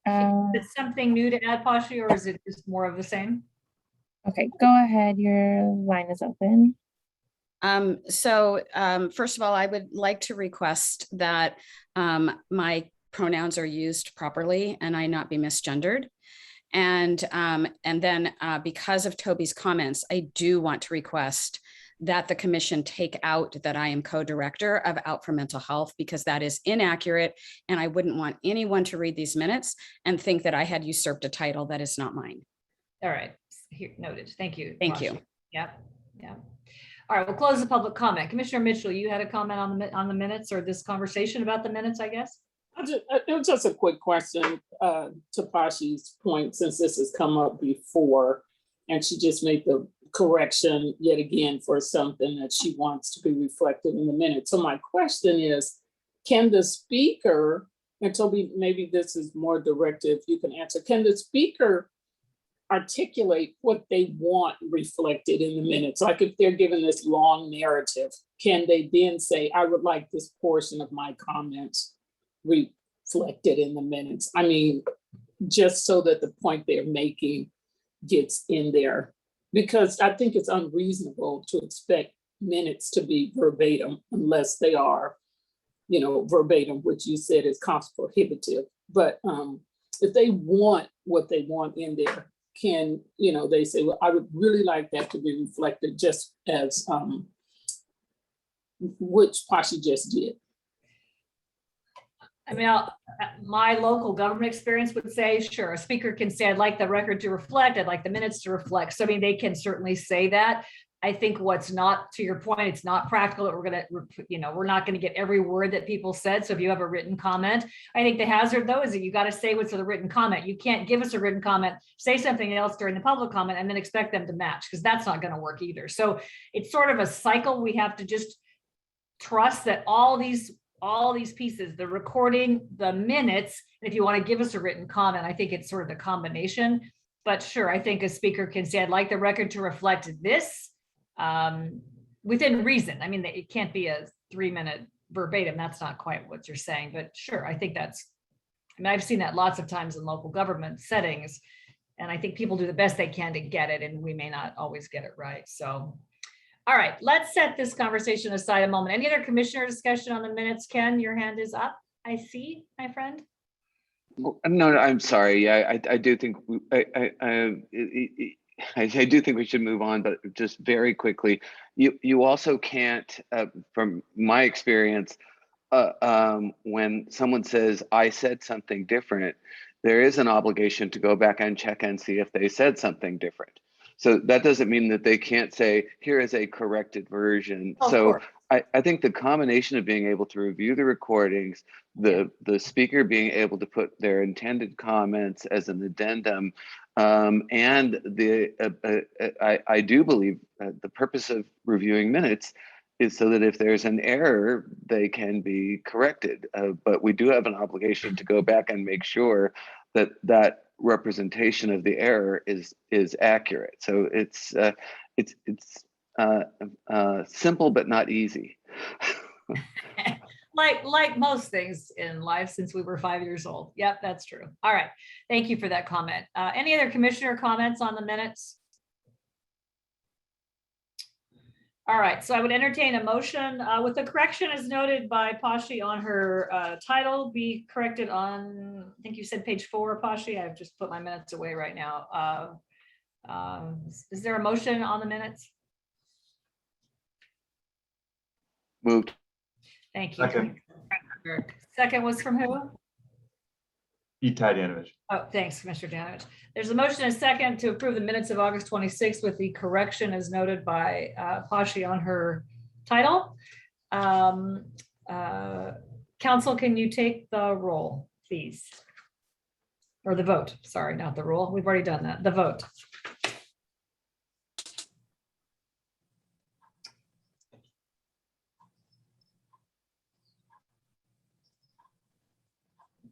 Is something new to add, Pashi, or is it just more of the same? Okay, go ahead. Your line is open. First of all, I would like to request that my pronouns are used properly and I not be misgendered. And then because of Toby's comments, I do want to request that the commission take out that I am co-director of Out for Mental Health, because that is inaccurate. And I wouldn't want anyone to read these minutes and think that I had usurped a title that is not mine. All right, here, noted. Thank you. Thank you. Yep. All right, we'll close the public comment. Commissioner Mitchell, you had a comment on the minutes or this conversation about the minutes, I guess? It was just a quick question to Pashi's point, since this has come up before, and she just made the correction yet again for something that she wants to be reflected in the minutes. So my question is, can the speaker and Toby, maybe this is more directive, you can answer. Can the speaker articulate what they want reflected in the minutes? Like if they're given this long narrative, can they then say, I would like this portion of my comments reflected in the minutes? I mean, just so that the point they're making gets in there. Because I think it's unreasonable to expect minutes to be verbatim unless they are, you know, verbatim, which you said is cost prohibitive. But if they want what they want in there, can, you know, they say, well, I would really like that to be reflected just as which Pashi just did. I mean, my local government experience would say, sure, a speaker can say, I'd like the record to reflect, I'd like the minutes to reflect. So I mean, they can certainly say that. I think what's not, to your point, it's not practical that we're gonna, you know, we're not gonna get every word that people said. So if you have a written comment, I think the hazard though is that you got to say what's in the written comment. You can't give us a written comment, say something else during the public comment and then expect them to match, because that's not gonna work either. So it's sort of a cycle. We have to just trust that all these pieces, the recording, the minutes, and if you want to give us a written comment, I think it's sort of the combination. But sure, I think a speaker can say, I'd like the record to reflect this within reason. I mean, it can't be a 3-minute verbatim. That's not quite what you're saying, but sure, I think that's, I mean, I've seen that lots of times in local government settings, and I think people do the best they can to get it, and we may not always get it right. So all right, let's set this conversation aside a moment. Any other commissioner discussion on the minutes? Ken, your hand is up. I see, my friend. No, I'm sorry. Yeah, I do think I do think we should move on, but just very quickly, you also can't, from my experience, when someone says I said something different, there is an obligation to go back and check and see if they said something different. So that doesn't mean that they can't say, here is a corrected version. So I think the combination of being able to review the recordings, the speaker being able to put their intended comments as an addendum, and I do believe the purpose of reviewing minutes is so that if there's an error, they can be corrected. But we do have an obligation to go back and make sure that that representation of the error is accurate. So it's simple but not easy. like most things in life since we were 5 years old. Yep, that's true. All right, thank you for that comment. Any other commissioner comments on the minutes? All right, so I would entertain a motion with the correction as noted by Pashi on her title be corrected on, I think you said page 4, Pashi. I've just put my minutes away right now. Is there a motion on the minutes? Moved. Thank you. Second. Second was from who? Itai Danovich. Oh, thanks, Mr. Danovich. There's a motion and a second to approve the minutes of August 26th with the correction as noted by Pashi on her title. Council, can you take the roll, please? Or the vote, sorry, not the roll. We've already done that. The vote.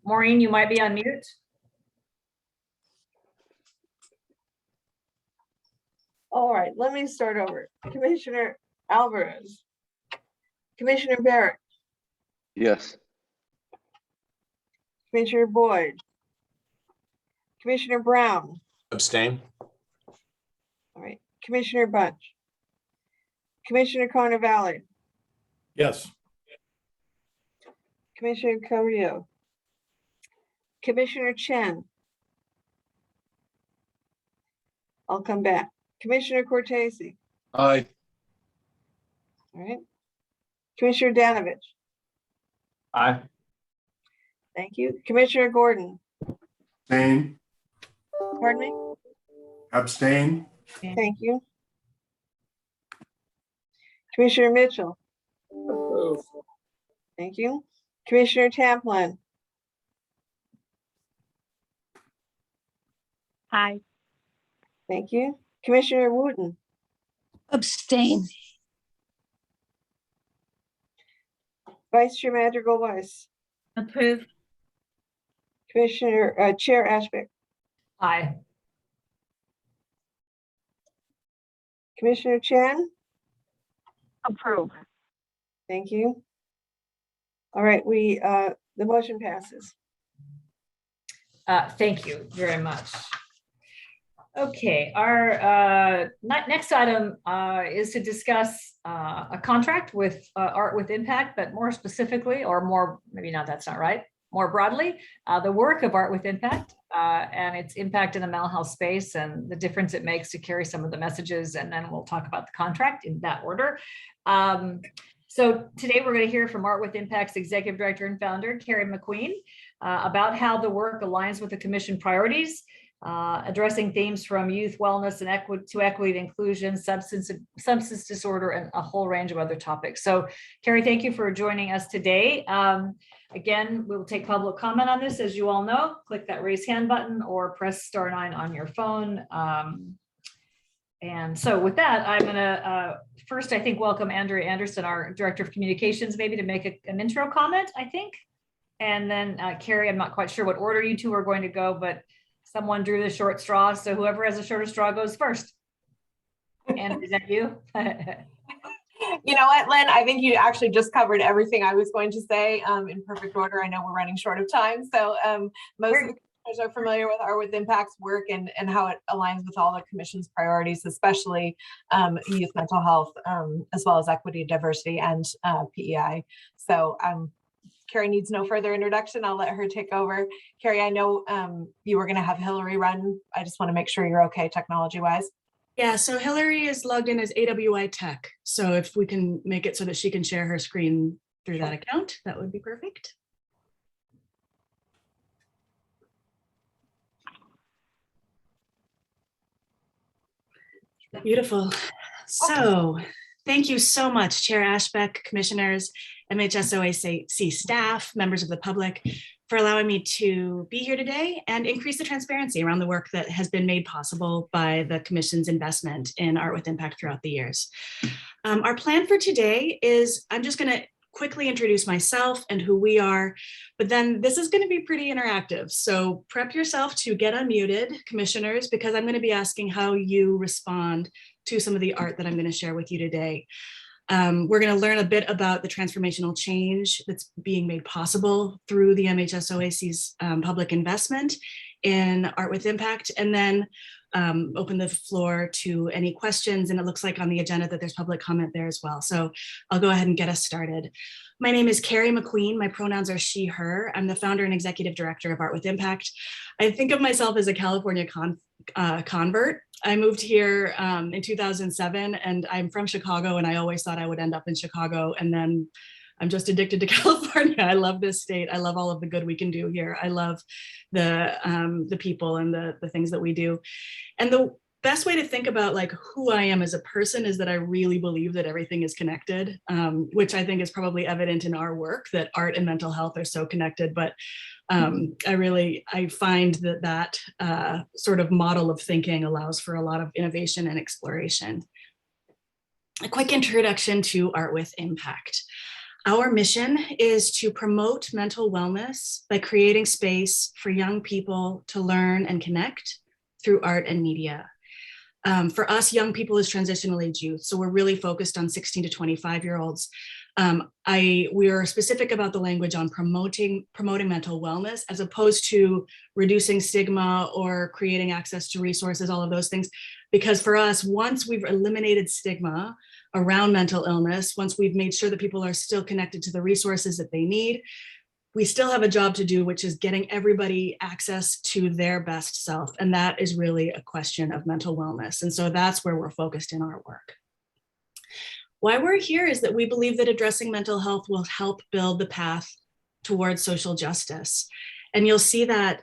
Maureen, you might be on mute. All right, let me start over. Commissioner Alvarez. Commissioner Barrett. Yes. Commissioner Boyd. Commissioner Brown. Abstain. All right, Commissioner Bunch. Commissioner Carnavale. Yes. Commissioner Carrillo. Commissioner Chen. I'll come back. Commissioner Cortese. Aye. All right. Commissioner Danovich. Aye. Thank you. Commissioner Gordon. Abstain. Pardon me? Abstain. Thank you. Commissioner Mitchell. Approve. Thank you. Commissioner Tamplin. Aye. Thank you. Commissioner Wooten. Abstain. Vice Chair Madrigal Weiss. Approve. Chair Ashbeck, Aye. Commissioner Chan, Approve. thank you. All right, the motion passes. Thank you very much. Okay, our next item is to discuss a contract with Art with Impact, but more specifically, or more, maybe not, that's not right, more broadly, the work of Art with Impact and its impact in the mental health space and the difference it makes to carry some of the messages, and then we'll talk about the contract in that order. So today we're going to hear from Art with Impact's Executive Director and Founder, Carrie McQueen, about how the work aligns with the Commission priorities, addressing themes from youth wellness and equity and inclusion, substance disorder, and a whole range of other topics. So Carrie, thank you for joining us today. Again, we will take public comment on this. As you all know, click that raise hand button or press *9 on your phone. And so with that, I'm gonna first, I think, welcome Andrea Anderson, our Director of Communications, maybe to make an intro comment, I think. And then Carrie, I'm not quite sure what order you two are going to go, but someone drew the short straw. So whoever has a shorter straw goes first. And is that you? You know what, Lynn? I think you actually just covered everything I was going to say in perfect order. I know we're running short of time. So most of the commissioners are familiar with Art with Impact's work and how it aligns with all the Commission's priorities, especially youth mental health, as well as equity, diversity, and PEI. So Carrie needs no further introduction. I'll let her take over. Carrie, I know you were going to have Hillary run. I just want to make sure you're okay technology-wise. Yeah, so Hillary is logged in as AWI Tech. So if we can make it so that she can share her screen through that account, that would be perfect. Beautiful. So thank you so much, Chair Ashbeck, commissioners, MHSOAC staff, members of the public, for allowing me to be here today and increase the transparency around the work that has been made possible by the Commission's investment in Art with Impact throughout the years. Our plan for today is, I'm just going to quickly introduce myself and who we are, but then this is going to be pretty interactive. So prep yourself to get unmuted, commissioners, because I'm going to be asking how you respond to some of the art that I'm going to share with you today. We're going to learn a bit about the transformational change that's being made possible through the MHSOAC's public investment in Art with Impact, and then open the floor to any questions. And it looks like on the agenda that there's public comment there as well. So I'll go ahead and get us started. My name is Carrie McQueen. My pronouns are she, her. I'm the founder and executive director of Art with Impact. I think of myself as a California convert. I moved here in 2007 and I'm from Chicago, and I always thought I would end up in Chicago, and then I'm just addicted to California. I love this state. I love all of the good we can do here. I love the people and the things that we do. And the best way to think about like who I am as a person is that I really believe that everything is connected, which I think is probably evident in our work, that art and mental health are so connected. But I find that sort of model of thinking allows for a lot of innovation and exploration. A quick introduction to Art with Impact. Our mission is to promote mental wellness by creating space for young people to learn and connect through art and media. For us, young people is transitional age youth, so we're really focused on 16 to 25-year-olds. We are specific about the language on promoting mental wellness as opposed to reducing stigma or creating access to resources, all of those things. Because for us, once we've eliminated stigma around mental illness, once we've made sure that people are still connected to the resources that they need, we still have a job to do, which is getting everybody access to their best self. And that is really a question of mental wellness. And so that's where we're focused in our work. Why we're here is that we believe that addressing mental health will help build the path towards social justice. And you'll see that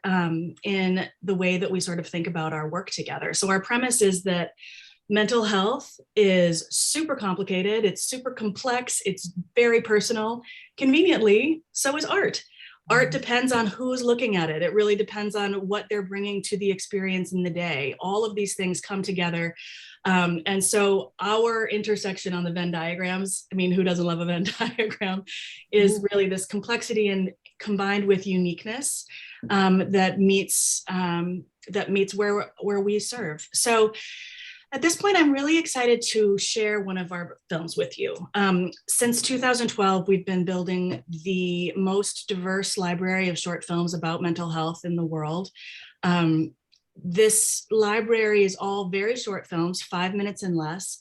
in the way that we sort of think about our work together. So our premise is that mental health is super complicated, it's super complex, it's very personal. Conveniently, so is art. Art depends on who's looking at it. It really depends on what they're bringing to the experience in the day. All of these things come together. And so our intersection on the Venn diagrams, I mean, who doesn't love a Venn diagram, is really this complexity and combined with uniqueness. that meets where we serve. So at this point, I'm really excited to share one of our films with you. Since 2012, we've been building the most diverse library of short films about mental health in the world. This library is all very short films, 5 minutes and less.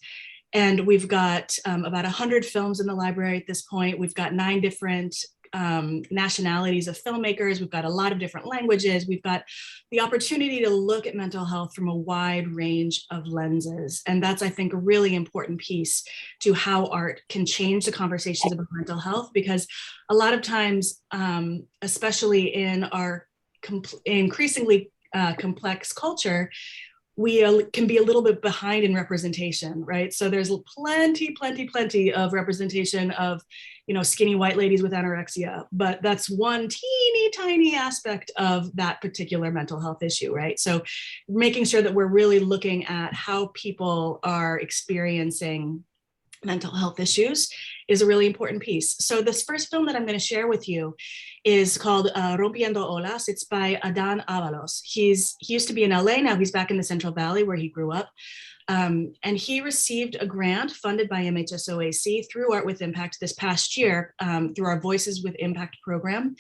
And we've got about 100 films in the library at this point. We've got 9 different nationalities of filmmakers. We've got a lot of different languages. We've got the opportunity to look at mental health from a wide range of lenses. And that's, I think, a really important piece to how art can change the conversations about mental health, because a lot of times, especially in our increasingly complex culture, we can be a little bit behind in representation, right? So there's plenty of representation of, skinny white ladies with anorexia, but that's one teeny tiny aspect of that particular mental health issue, right? So making sure that we're really looking at how people are experiencing mental health issues is a really important piece. So this first film that I'm going to share with you is called Rompiendo Olas. It's by Adan Avalos. He used to be in LA, now he's back in the Central Valley where he grew up. And he received a grant funded by MHSOAC through Art with Impact this past year through our Voices with Impact program.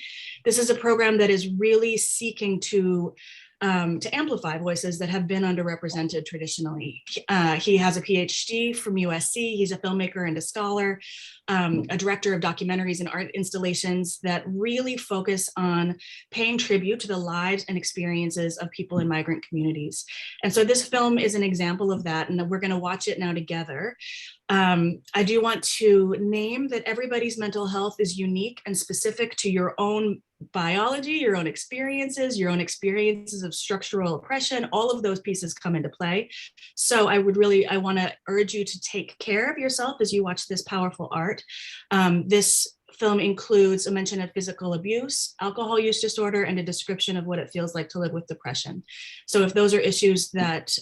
This is a program that is really seeking to amplify voices that have been underrepresented traditionally. He has a PhD from USC. He's a filmmaker and a scholar, a director of documentaries and art installations that really focus on paying tribute to the lives and experiences of people in migrant communities. And so this film is an example of that, and we're going to watch it now together. I do want to name that everybody's mental health is unique and specific to your own biology, your own experiences of structural oppression. All of those pieces come into play. So I want to urge you to take care of yourself as you watch this powerful art. This film includes a mention of physical abuse, alcohol use disorder, and a description of what it feels like to live with depression. So if those are issues that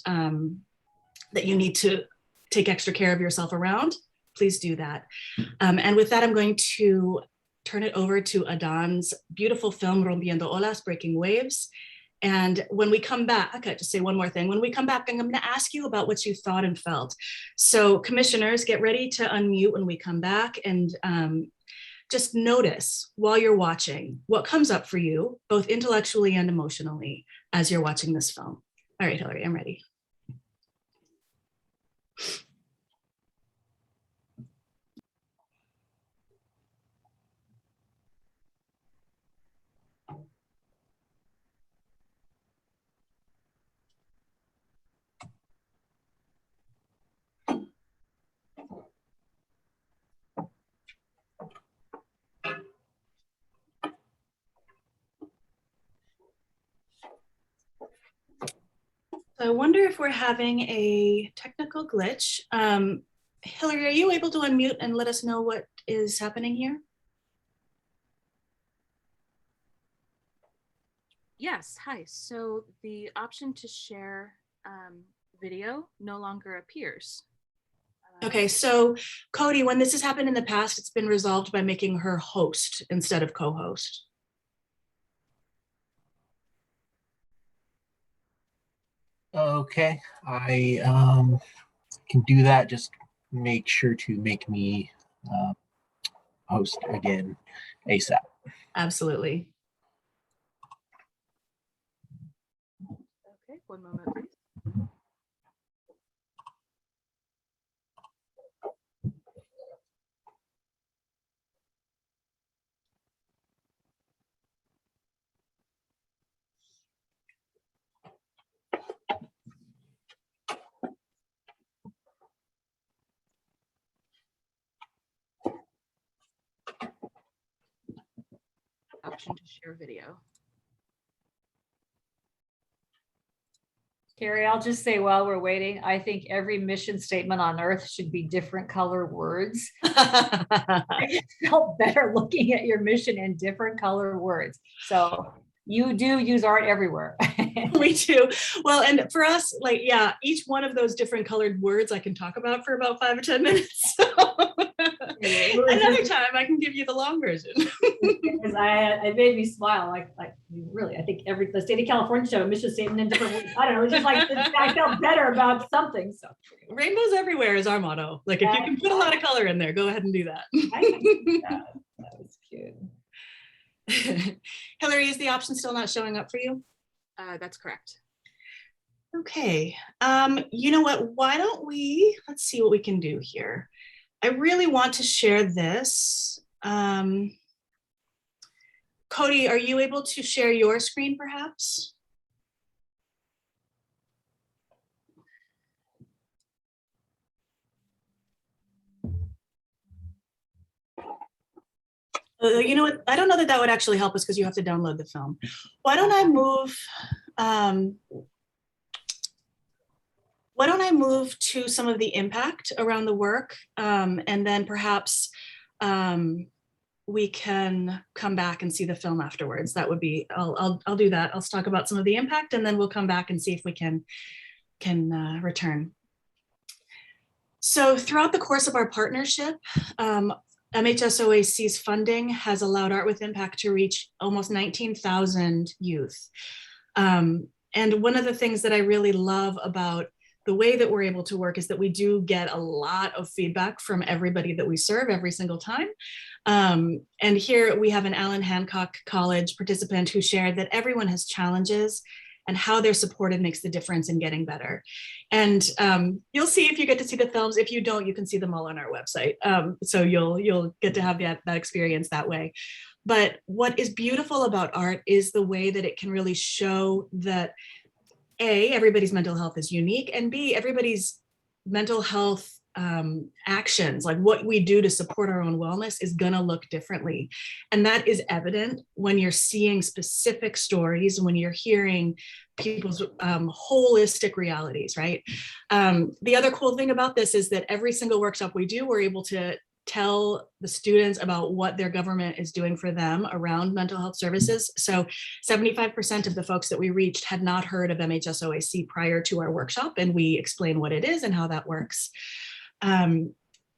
you need to take extra care of yourself around, please do that. And with that, I'm going to turn it over to Adan's beautiful film, Rompiendo Olas, Breaking Waves. And when we come back, okay, just say one more thing. When we come back, I'm going to ask you about what you thought and felt. So commissioners, get ready to unmute when we come back, and just notice while you're watching what comes up for you, both intellectually and emotionally, as you're watching this film. All right, Hillary, I'm ready. I wonder if we're having a technical glitch. Hillary, are you able to unmute and let us know what is happening here? Yes, hi. So the option to share video no longer appears. Okay, so Cody, when this has happened in the past, it's been resolved by making her host instead of co-host. Okay, I can do that. Just make sure to make me host again ASAP. Absolutely. Okay, one moment, please. Option to share video. Carrie, I'll just say while we're waiting, I think every mission statement on Earth should be different color words. I felt better looking at your mission in different color words. So you do use art everywhere. We do. Well, and for us, like, yeah, each one of those different colored words I can talk about for about 5 or 10 minutes. So another time I can give you the long version. Because it made me smile. Like really, I think the state of California should have a mission statement in different ways. I don't know. It's just like I felt better about something. So rainbows everywhere is our motto. Like if you can put a lot of color in there, go ahead and do that. That was cute. Hillary, is the option still not showing up for you? That's correct. Okay. You know what? Why don't let's see what we can do here. I really want to share this. Cody, are you able to share your screen perhaps? You know what? I don't know that would actually help us because you have to download the film. Why don't I move to some of the impact around the work, and then perhaps we can come back and see the film afterwards. That would be, I'll do that. I'll talk about some of the impact and then we'll come back and see if we can return. So throughout the course of our partnership, MHSOAC's funding has allowed Art with Impact to reach almost 19,000 youth. And one of the things that I really love about the way that we're able to work is that we do get a lot of feedback from everybody that we serve every single time. And here we have an Allen Hancock College participant who shared that everyone has challenges and how they're supported makes the difference in getting better. And you'll see if you get to see the films. If you don't, you can see them all on our website. So you'll get to have that experience that way. But what is beautiful about art is the way that it can really show that A, everybody's mental health is unique, and B, everybody's mental health actions, like what we do to support our own wellness, is gonna look differently. And that is evident when you're seeing specific stories, when you're hearing people's holistic realities, right? The other cool thing about this is that every single workshop we do, we're able to tell the students about what their government is doing for them around mental health services. So 75% of the folks that we reached had not heard of MHSOAC prior to our workshop, and we explain what it is and how that works.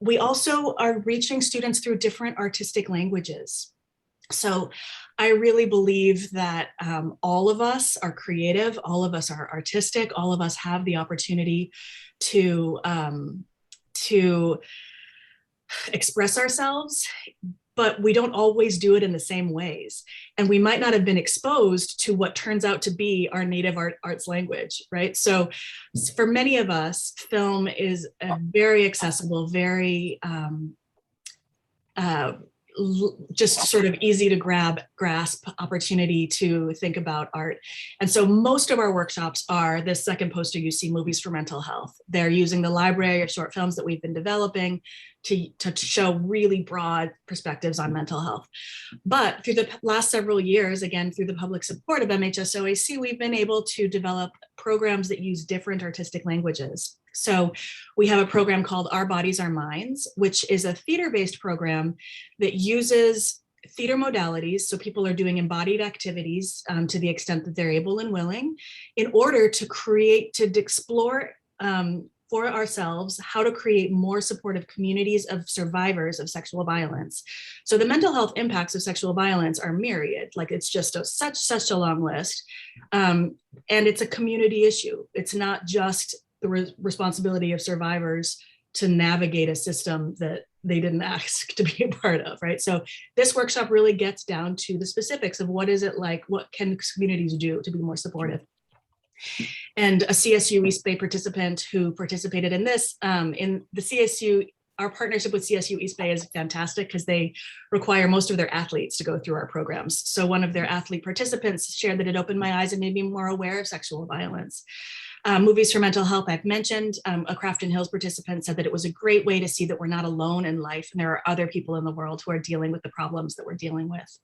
We also are reaching students through different artistic languages. So I really believe that all of us are creative, all of us are artistic, all of us have the opportunity to express ourselves, but we don't always do it in the same ways. And we might not have been exposed to what turns out to be our native arts language, right? So for many of us, film is a very accessible, very just sort of easy to grasp opportunity to think about art. And so most of our workshops are this second poster you see, Movies for Mental Health. They're using the library of short films that we've been developing to show really broad perspectives on mental health. But through the last several years, again, through the public support of MHSOAC, we've been able to develop programs that use different artistic languages. So we have a program called Our Bodies, Our Minds, which is a theater-based program that uses theater modalities. So people are doing embodied activities to the extent that they're able and willing, in order to explore for ourselves how to create more supportive communities of survivors of sexual violence. So the mental health impacts of sexual violence are myriad, like it's just such a long list. And it's a community issue. It's not just the responsibility of survivors to navigate a system that they didn't ask to be a part of, right? So this workshop really gets down to the specifics of what is it like, what can communities do to be more supportive. And a CSU East Bay participant who participated in this, in the CSU, our partnership with CSU East Bay is fantastic because they require most of their athletes to go through our programs. So one of their athlete participants shared that it opened my eyes and made me more aware of sexual violence. Movies for Mental Health, I've mentioned. A Crafton Hills participant said that it was a great way to see that we're not alone in life and there are other people in the world who are dealing with the problems that we're dealing with.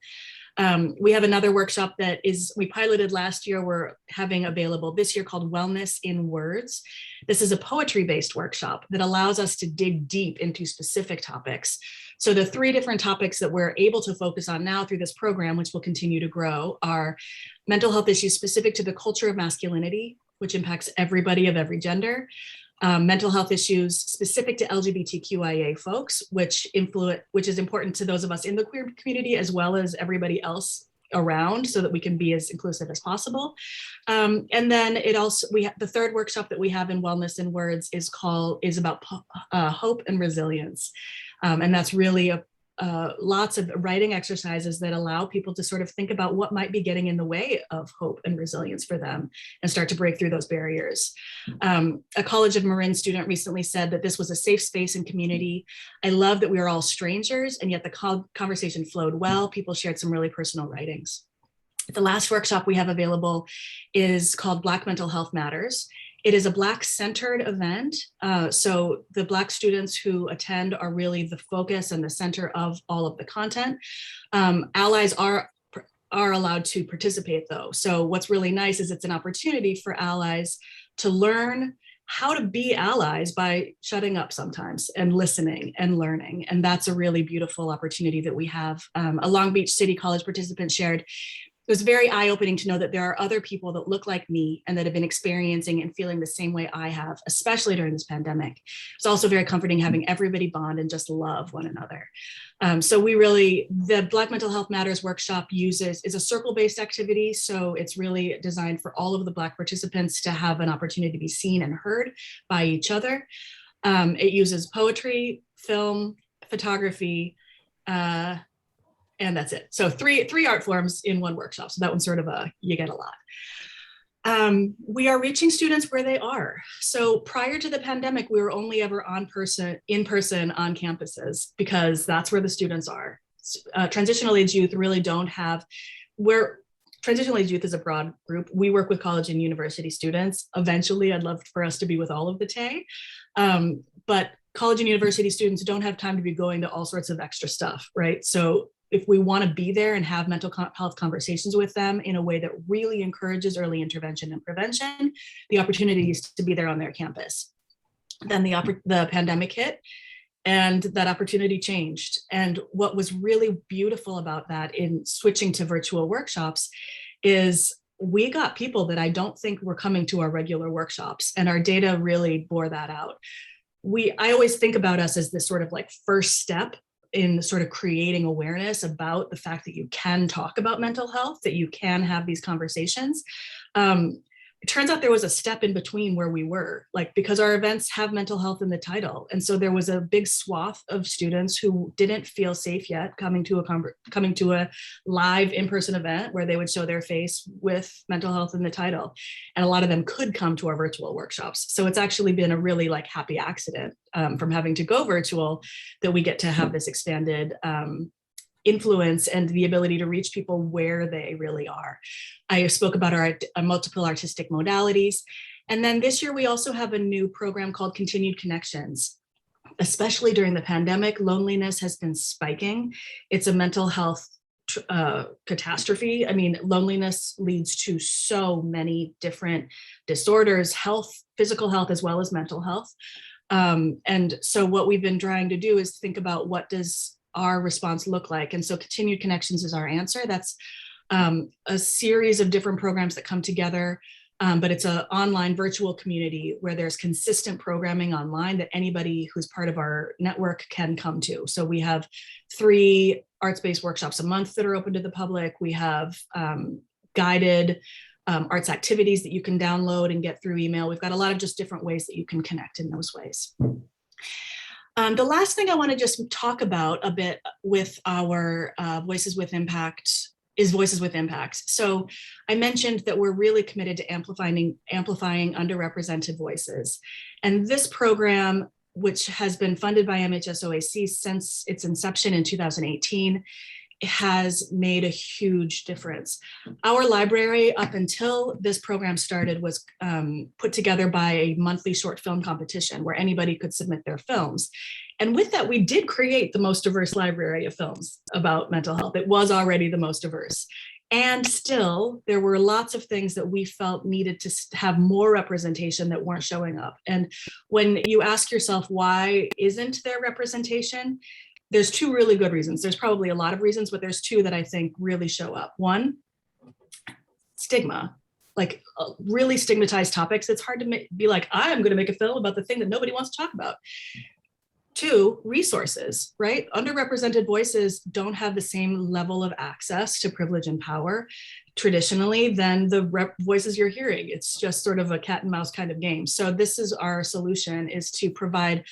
We have another workshop that we piloted last year, we're having available this year, called Wellness in Words. This is a poetry-based workshop that allows us to dig deep into specific topics. So the 3 different topics that we're able to focus on now through this program, which will continue to grow, are mental health issues specific to the culture of masculinity, which impacts everybody of every gender. Mental health issues specific to LGBTQIA folks, which is important to those of us in the queer community as well as everybody else around, so that we can be as inclusive as possible. And then the 3rd workshop that we have in Wellness in Words is about hope and resilience. And that's really lots of writing exercises that allow people to sort of think about what might be getting in the way of hope and resilience for them and start to break through those barriers. A College of Marin student recently said that this was a safe space and community. I love that we are all strangers, and yet the conversation flowed well. People shared some really personal writings. The last workshop we have available is called Black Mental Health Matters. It is a Black-centered event. So the Black students who attend are really the focus and the center of all of the content. Allies are allowed to participate though. So what's really nice is it's an opportunity for allies to learn how to be allies by shutting up sometimes and listening and learning. And that's a really beautiful opportunity that we have. A Long Beach City College participant shared, it was very eye-opening to know that there are other people that look like me and that have been experiencing and feeling the same way I have, especially during this pandemic. It's also very comforting having everybody bond and just love one another. So the Black Mental Health Matters workshop is a circle-based activity. So it's really designed for all of the Black participants to have an opportunity to be seen and heard by each other. It uses poetry, film, photography, and that's it. So three art forms in one workshop. So that one's sort of you get a lot. We are reaching students where they are. So prior to the pandemic, we were only ever in person on campuses because that's where the students are. Transitional age youth really don't have, transitional age youth is a broad group. We work with college and university students. Eventually, I'd love for us to be with all of the TAE. But college and university students don't have time to be going to all sorts of extra stuff, right? So if we want to be there and have mental health conversations with them in a way that really encourages early intervention and prevention, the opportunity is to be there on their campus. Then the pandemic hit and that opportunity changed. And what was really beautiful about that in switching to virtual workshops is we got people that I don't think were coming to our regular workshops, and our data really bore that out. I always think about us as this sort of like first step in sort of creating awareness about the fact that you can talk about mental health, that you can have these conversations. It turns out there was a step in between where we were, like, because our events have mental health in the title. And so there was a big swath of students who didn't feel safe yet coming to a live in-person event where they would show their face with mental health in the title. And a lot of them could come to our virtual workshops. So it's actually been a really like happy accident from having to go virtual that we get to have this expanded influence and the ability to reach people where they really are. I spoke about our multiple artistic modalities. And then this year, we also have a new program called Continued Connections. Especially during the pandemic, loneliness has been spiking. It's a mental health catastrophe. I mean, loneliness leads to so many different disorders, physical health, as well as mental health. And so what we've been trying to do is think about what does our response look like? And so Continued Connections is our answer. That's a series of different programs that come together, but it's an online virtual community where there's consistent programming online that anybody who's part of our network can come to. So we have 3 arts-based workshops a month that are open to the public. We have guided arts activities that you can download and get through email. We've got a lot of just different ways that you can connect in those ways. The last thing I want to just talk about a bit with our Voices with Impact is Voices with Impact. So I mentioned that we're really committed to amplifying underrepresented voices. And this program, which has been funded by MHSOAC since its inception in 2018, has made a huge difference. Our library, up until this program started, was put together by a monthly short film competition where anybody could submit their films. And with that, we did create the most diverse library of films about mental health. It was already the most diverse. And still, there were lots of things that we felt needed to have more representation that weren't showing up. And when you ask yourself, why isn't there representation? There's two really good reasons. There's probably a lot of reasons, but there's two that I think really show up. One, stigma, like really stigmatized topics. It's hard to be like, I'm going to make a film about the thing that nobody wants to talk about. Two, resources, right? Underrepresented voices don't have the same level of access to privilege and power traditionally than the voices you're hearing. It's just sort of a cat and mouse kind of game. So this is our solution, is to provide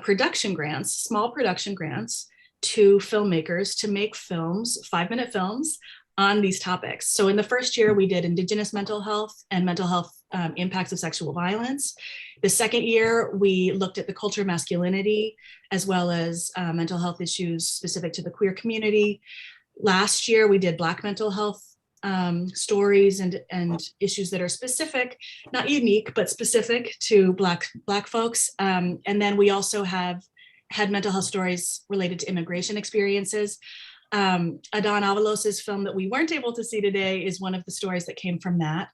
production grants, small production grants to filmmakers to make films, 5-minute films on these topics. So in the first year, we did Indigenous mental health and mental health impacts of sexual violence. The second year, we looked at the culture of masculinity, as well as mental health issues specific to the queer community. Last year, we did Black mental health stories and issues that are specific, not unique, but specific to Black folks. And then we also have had mental health stories related to immigration experiences. Adan Avalos's film that we weren't able to see today is one of the stories that came from that.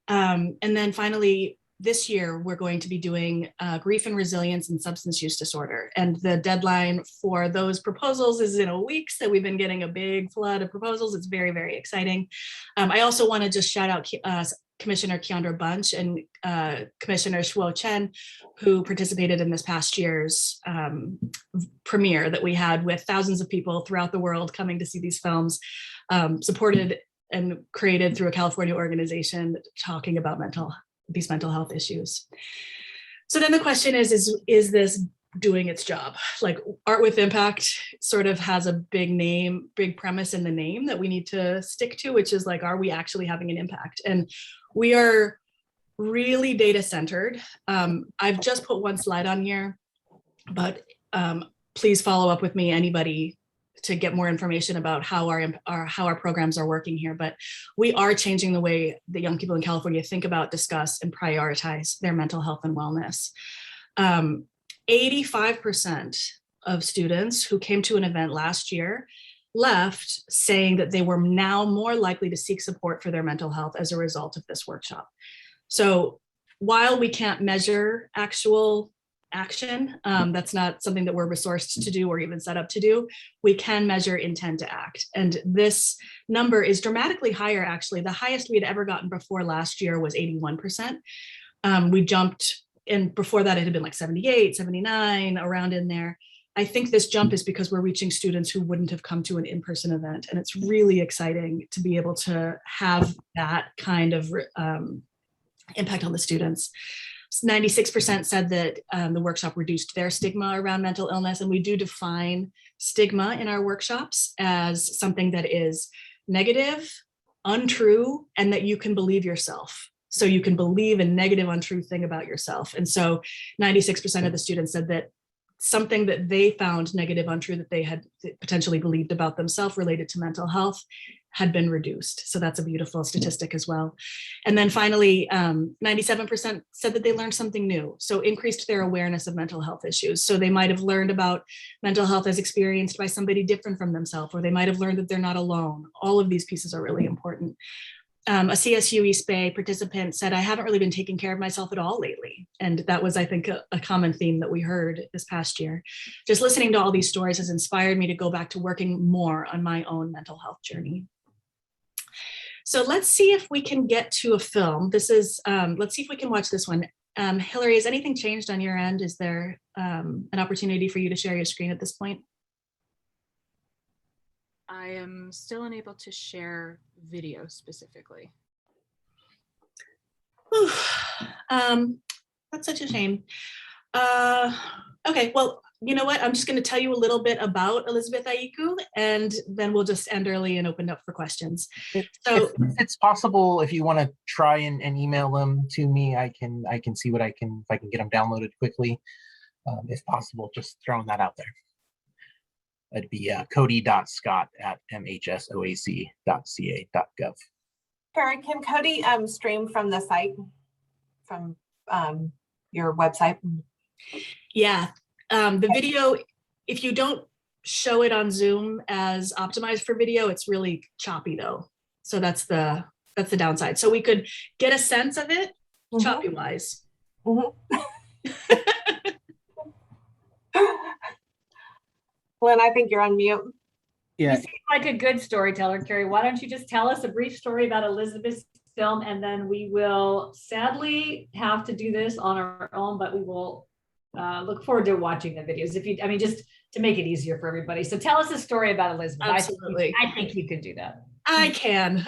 And then finally, this year, we're going to be doing grief and resilience and substance use disorder. And the deadline for those proposals is in a week. So we've been getting a big flood of proposals. It's very, very exciting. I also want to just shout out Commissioner Keandra Bunch and Commissioner Shuo Chen, who participated in this past year's premiere that we had with thousands of people throughout the world coming to see these films, supported and created through a California organization talking about these mental health issues. So then the question is this doing its job? Like, Art with Impact sort of has a big premise in the name that we need to stick to, which is like, are we actually having an impact? And we are really data centered. I've just put one slide on here, but please follow up with me, anybody, to get more information about how our programs are working here. But we are changing the way the young people in California think about, discuss, and prioritize their mental health and wellness. 85% of students who came to an event last year left saying that they were now more likely to seek support for their mental health as a result of this workshop. So while we can't measure actual action, that's not something that we're resourced to do or even set up to do, we can measure intent to act. And this number is dramatically higher, actually. The highest we had ever gotten before last year was 81%. We jumped, and before that it had been like 78, 79, around in there. I think this jump is because we're reaching students who wouldn't have come to an in-person event. And it's really exciting to be able to have that kind of impact on the students. 96% said that the workshop reduced their stigma around mental illness. And we do define stigma in our workshops as something that is negative, untrue, and that you can believe yourself. So you can believe a negative, untrue thing about yourself. And so 96% of the students said that something that they found negative, untrue, that they had potentially believed about themselves related to mental health had been reduced. So that's a beautiful statistic as well. And then finally, 97% said that they learned something new. So increased their awareness of mental health issues. So they might have learned about mental health as experienced by somebody different from themselves, or they might have learned that they're not alone. All of these pieces are really important. A CSU East Bay participant said, I haven't really been taking care of myself at all lately. And that was, I think, a common theme that we heard this past year. Just listening to all these stories has inspired me to go back to working more on my own mental health journey. So let's see if we can get to a film. This is, let's see if we can watch this one. Hillary, has anything changed on your end? Is there an opportunity for you to share your screen at this point? I am still unable to share video specifically. That's such a shame. Okay, well, you know what? I'm just going to tell you a little bit about Elizabeth Aiku, and then we'll just end early and open up for questions. So if it's possible, if you want to try and email them to me, I can see what if I can get them downloaded quickly, if possible. Just throwing that out there. That'd be cody.scott@mhsoac.ca.gov. Carrie, can Cody stream from the site, from your website? Yeah, the video, if you don't show it on Zoom as optimized for video, it's really choppy though. So that's the downside. So we could get a sense of it choppy wise. Lynn, I think you're on mute. You seem like a good storyteller, Carrie. Why don't you just tell us a brief story about Elizabeth's film, and then we will sadly have to do this on our own, but we will look forward to watching the videos. Just to make it easier for everybody. So tell us a story about Elizabeth. Absolutely. I think you could do that. I can,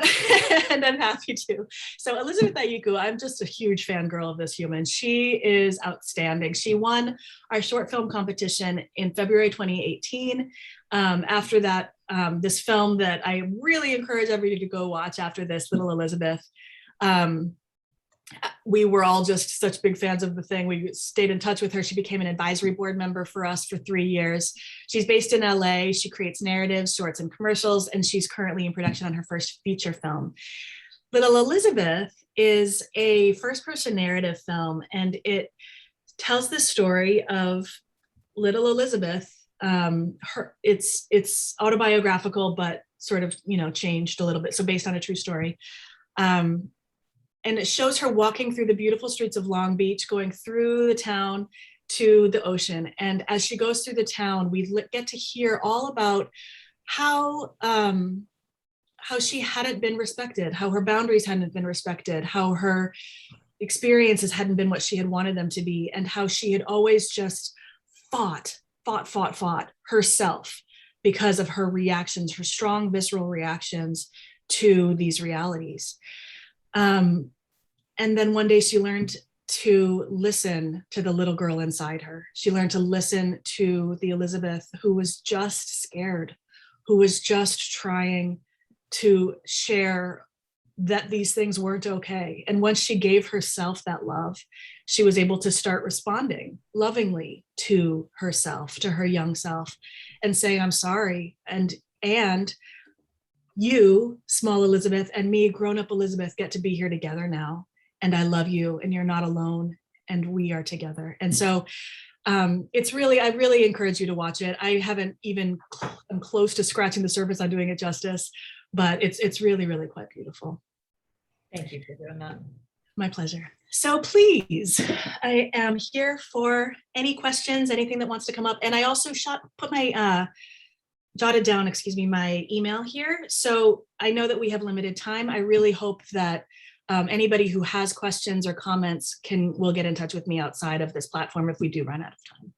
and I'm happy to. So Elizabeth Ayuku, I'm just a huge fangirl of this human. She is outstanding. She won our short film competition in February 2018. After that, this film that I really encourage everybody to go watch after this, Little Elizabeth. We were all just such big fans of the thing. We stayed in touch with her. She became an advisory board member for us for 3 years. She's based in LA. She creates narratives, shorts, and commercials, and she's currently in production on her first feature film. Little Elizabeth is a first-person narrative film, and it tells the story of little Elizabeth. It's autobiographical, but sort of, changed a little bit. So based on a true story. And it shows her walking through the beautiful streets of Long Beach, going through the town to the ocean. And as she goes through the town, we get to hear all about how she hadn't been respected, how her boundaries hadn't been respected, how her experiences hadn't been what she had wanted them to be, and how she had always just fought herself because of her reactions, her strong visceral reactions to these realities. And then one day she learned to listen to the little girl inside her. She learned to listen to the Elizabeth who was just scared, who was just trying to share that these things weren't okay. And once she gave herself that love, she was able to start responding lovingly to herself, to her young self, and say, I'm sorry. And you, small Elizabeth, and me, grown-up Elizabeth, get to be here together now. And I love you, and you're not alone, and we are together. And so I really encourage you to watch it. I haven't even come close to scratching the surface on doing it justice, but it's really, really quite beautiful. Thank you for doing that. My pleasure. So please, I am here for any questions, anything that wants to come up. And I also put my jotted down, my email here. So I know that we have limited time. I really hope that anybody who has questions or comments will get in touch with me outside of this platform if we do run out of time.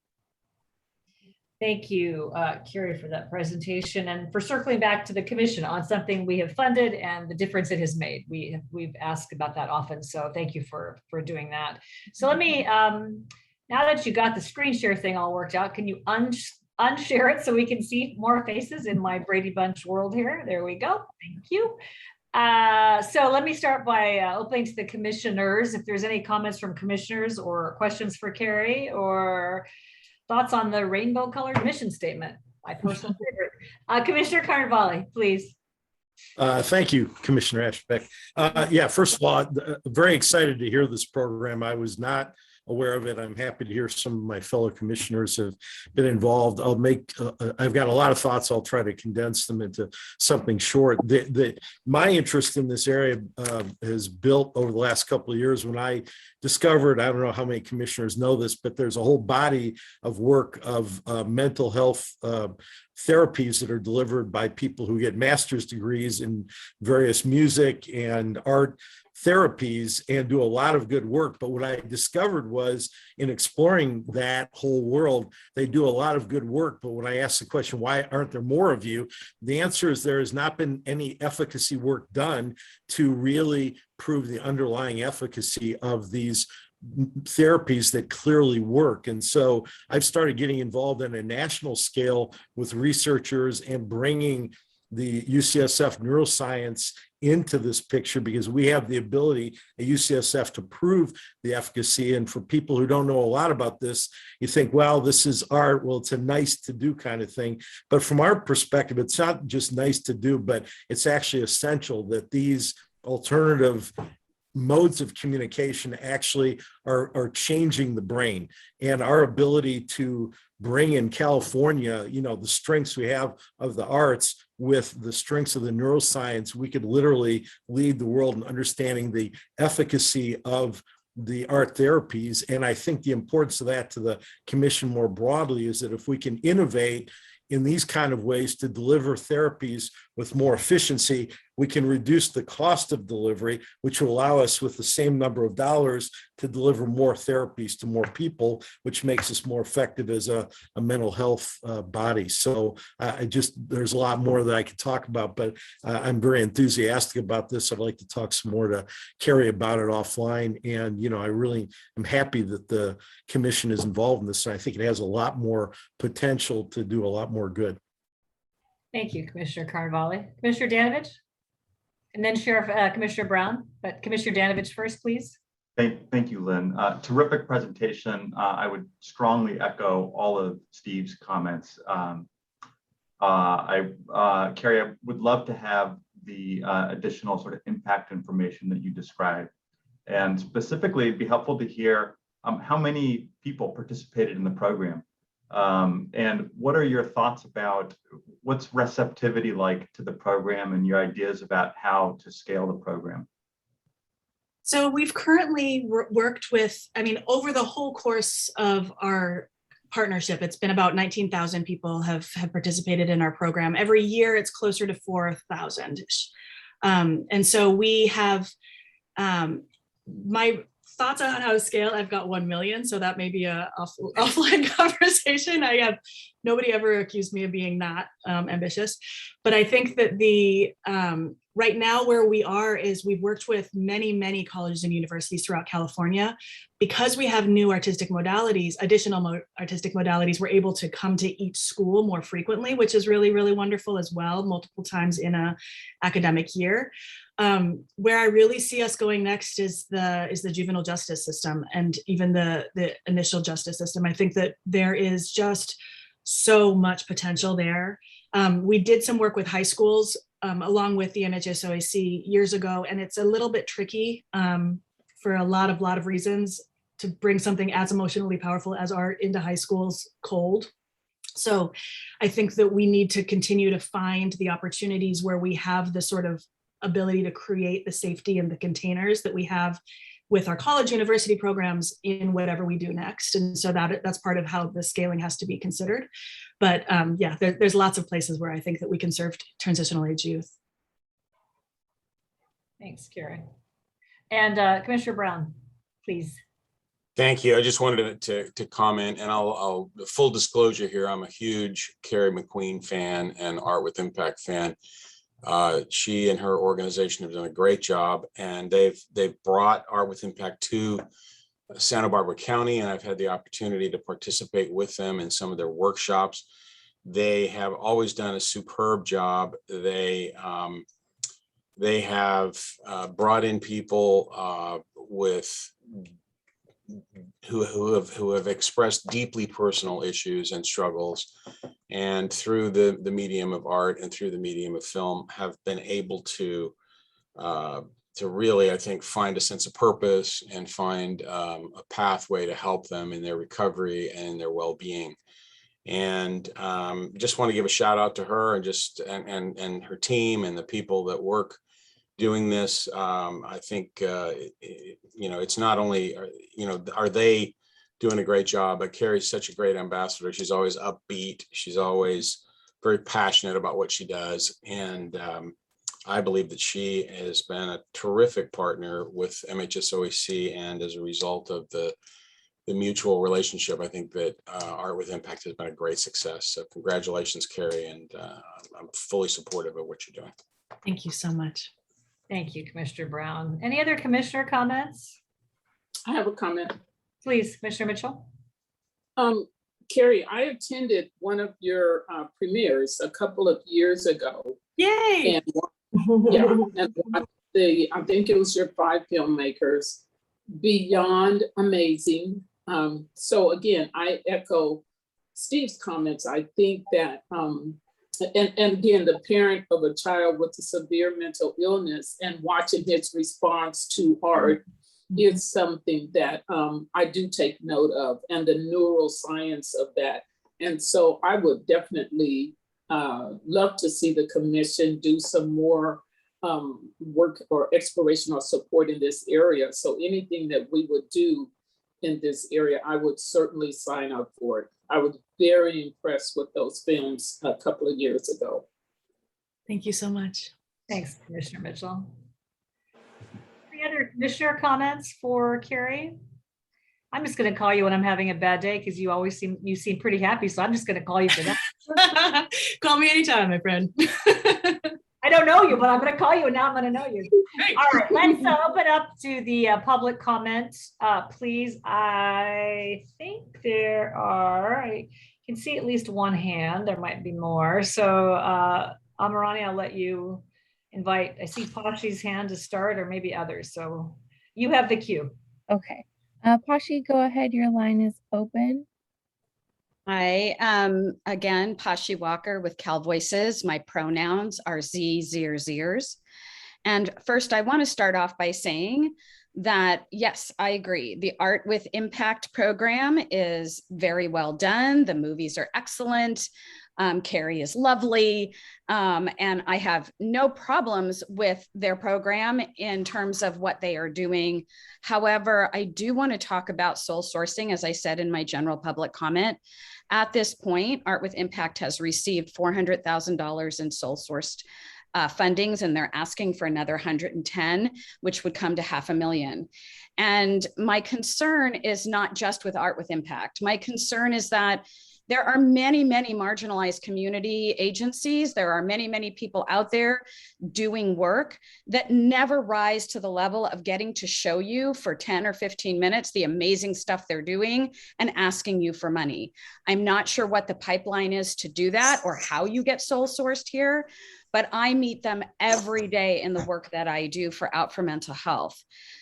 Thank you, Carrie, for that presentation and for circling back to the commission on something we have funded and the difference it has made. We've asked about that often, so thank you for doing that. So let me, now that you got the screen share thing all worked out, can you unshare it so we can see more faces in my Brady Bunch world here? There we go. Thank you. So let me start by opening to the commissioners. If there's any comments from commissioners or questions for Carrie or thoughts on the rainbow colored mission statement, my personal favorite. Commissioner Carnevale, please. Thank you, Commissioner Ashbeck. Yeah, first of all, very excited to hear this program. I was not aware of it. I'm happy to hear some of my fellow commissioners have been involved. I've got a lot of thoughts. I'll try to condense them into something short. My interest in this area has built over the last couple of years when I discovered, I don't know how many commissioners know this, but there's a whole body of work of mental health therapies that are delivered by people who get master's degrees in various music and art therapies and do a lot of good work. But what I discovered was in exploring that whole world, they do a lot of good work. But when I asked the question, why aren't there more of you? The answer is there has not been any efficacy work done to really prove the underlying efficacy of these therapies that clearly work. And so I've started getting involved on a national scale with researchers and bringing the UCSF neuroscience into this picture, because we have the ability at UCSF to prove the efficacy. And for people who don't know a lot about this, you think, well, this is art. Well, it's a nice to do kind of thing. But from our perspective, it's not just nice to do, but it's actually essential that these alternative modes of communication actually are changing the brain. And our ability to bring in California, the strengths we have of the arts with the strengths of the neuroscience, we could literally lead the world in understanding the efficacy of the art therapies. And I think the importance of that to the commission more broadly is that if we can innovate in these kind of ways to deliver therapies with more efficiency, we can reduce the cost of delivery, which will allow us with the same number of dollars to deliver more therapies to more people, which makes us more effective as a mental health body. So there's a lot more that I could talk about, but I'm very enthusiastic about this. I'd like to talk some more to Carrie about it offline. And, I really am happy that the commission is involved in this. And I think it has a lot more potential to do a lot more good. Thank you, Commissioner Carnevale. Commissioner Danovich? And then Commissioner Brown, but Commissioner Danovich first, please. Thank you, Lynn. Terrific presentation. I would strongly echo all of Steve's comments. Carrie, I would love to have the additional sort of impact information that you described. And specifically, it'd be helpful to hear how many people participated in the program. And what are your thoughts about what's receptivity like to the program and your ideas about how to scale the program? So we've currently worked with, over the whole course of our partnership, it's been about 19,000 people have participated in our program. Every year it's closer to 4,000. And so we have, my thoughts on how to scale, I've got 1 million, so that may be a offline conversation. Nobody ever accused me of being not ambitious, but I think that the right now where we are is we've worked with many colleges and universities throughout California. Because we have new artistic modalities, additional artistic modalities, we're able to come to each school more frequently, which is really wonderful as well, multiple times in a academic year. Where I really see us going next is the juvenile justice system and even the initial justice system. I think that there is just so much potential there. We did some work with high schools along with the MHSOAC years ago, and it's a little bit tricky for a lot of reasons to bring something as emotionally powerful as art into high schools cold. So I think that we need to continue to find the opportunities where we have the sort of ability to create the safety and the containers that we have with our college university programs in whatever we do next. And so that's part of how the scaling has to be considered. But yeah, there's lots of places where I think that we can serve transitional age youth. Thanks, Carrie. And Commissioner Brown, please. Thank you. I just wanted to comment, and I'll full disclosure here, I'm a huge Carrie McQueen fan and Art with Impact fan. She and her organization have done a great job, and they've brought Art with Impact to Santa Barbara County, and I've had the opportunity to participate with them in some of their workshops. They have always done a superb job. They have brought in people who have expressed deeply personal issues and struggles, and through the medium of art and through the medium of film have been able to really, I think, find a sense of purpose and find a pathway to help them in their recovery and their well-being. And just want to give a shout out to her and her team and the people that work doing this. I think, it's not only, are they doing a great job, but Carrie's such a great ambassador. She's always upbeat. She's always very passionate about what she does. And I believe that she has been a terrific partner with MHSOAC. And as a result of the mutual relationship, I think that Art with Impact has been a great success. So congratulations, Carrie. And I'm fully supportive of what you're doing. Thank you so much. Thank you, Commissioner Brown. Any other commissioner comments? I have a comment. Please, Commissioner Mitchell. Carrie, I attended one of your premieres a couple of years ago, Yay! And yeah, and I think it was your 5 filmmakers, beyond amazing. So again, I echo Steve's comments. I think that, and again, the parent of a child with a severe mental illness and watching his response to art is something that I do take note of, and the neuroscience of that. And so I would definitely love to see the commission do some more work or exploration or support in this area. So anything that we would do in this area, I would certainly sign up for it. I was very impressed with those films a couple of years ago. Thank you so much. Thanks, Commissioner Mitchell. Any other commissioner comments for Carrie? I'm just going to call you when I'm having a bad day because you seem pretty happy. So I'm just going to call you for that. Call me anytime, my friend. I don't know you, but I'm going to call you and now I'm going to know you. All right, let's open up to the public comment, please. I think I can see at least one hand. There might be more. So Amarani, I'll let you invite. I see Pashi's hand to start, or maybe others. So you have the cue. Okay. Pashi, go ahead. Your line is open. Hi, again, Pashi Walker with Cal Voices. My pronouns are Z, Zers, Zers. And first, I want to start off by saying that, yes, I agree. The Art with Impact program is very well done. The movies are excellent. Carrie is lovely. And I have no problems with their program in terms of what they are doing. However, I do want to talk about soul sourcing, as I said in my general public comment. At this point, Art with Impact has received $400,000 in soul sourced fundings, and they're asking for another 110, which would come to $500,000. And my concern is not just with Art with Impact. My concern is that there are many, many marginalized community agencies. There are many, many people out there doing work that never rise to the level of getting to show you for 10 or 15 minutes the amazing stuff they're doing and asking you for money. I'm not sure what the pipeline is to do that or how you get soul sourced here, but I meet them every day in the work that I do for Out for Mental Health.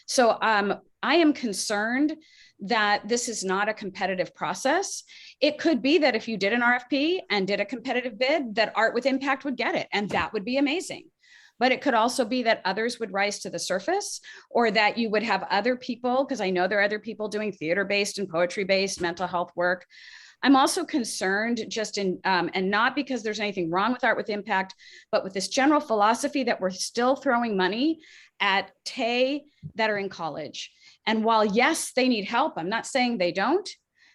So I am concerned that this is not a competitive process. It could be that if you did an RFP and did a competitive bid, that Art with Impact would get it, and that would be amazing. But it could also be that others would rise to the surface, or that you would have other people, because I know there are other people doing theater-based and poetry-based mental health work. I'm also concerned just and not because there's anything wrong with Art with Impact, but with this general philosophy that we're still throwing money at TAE that are in college. And while, yes, they need help, I'm not saying they don't,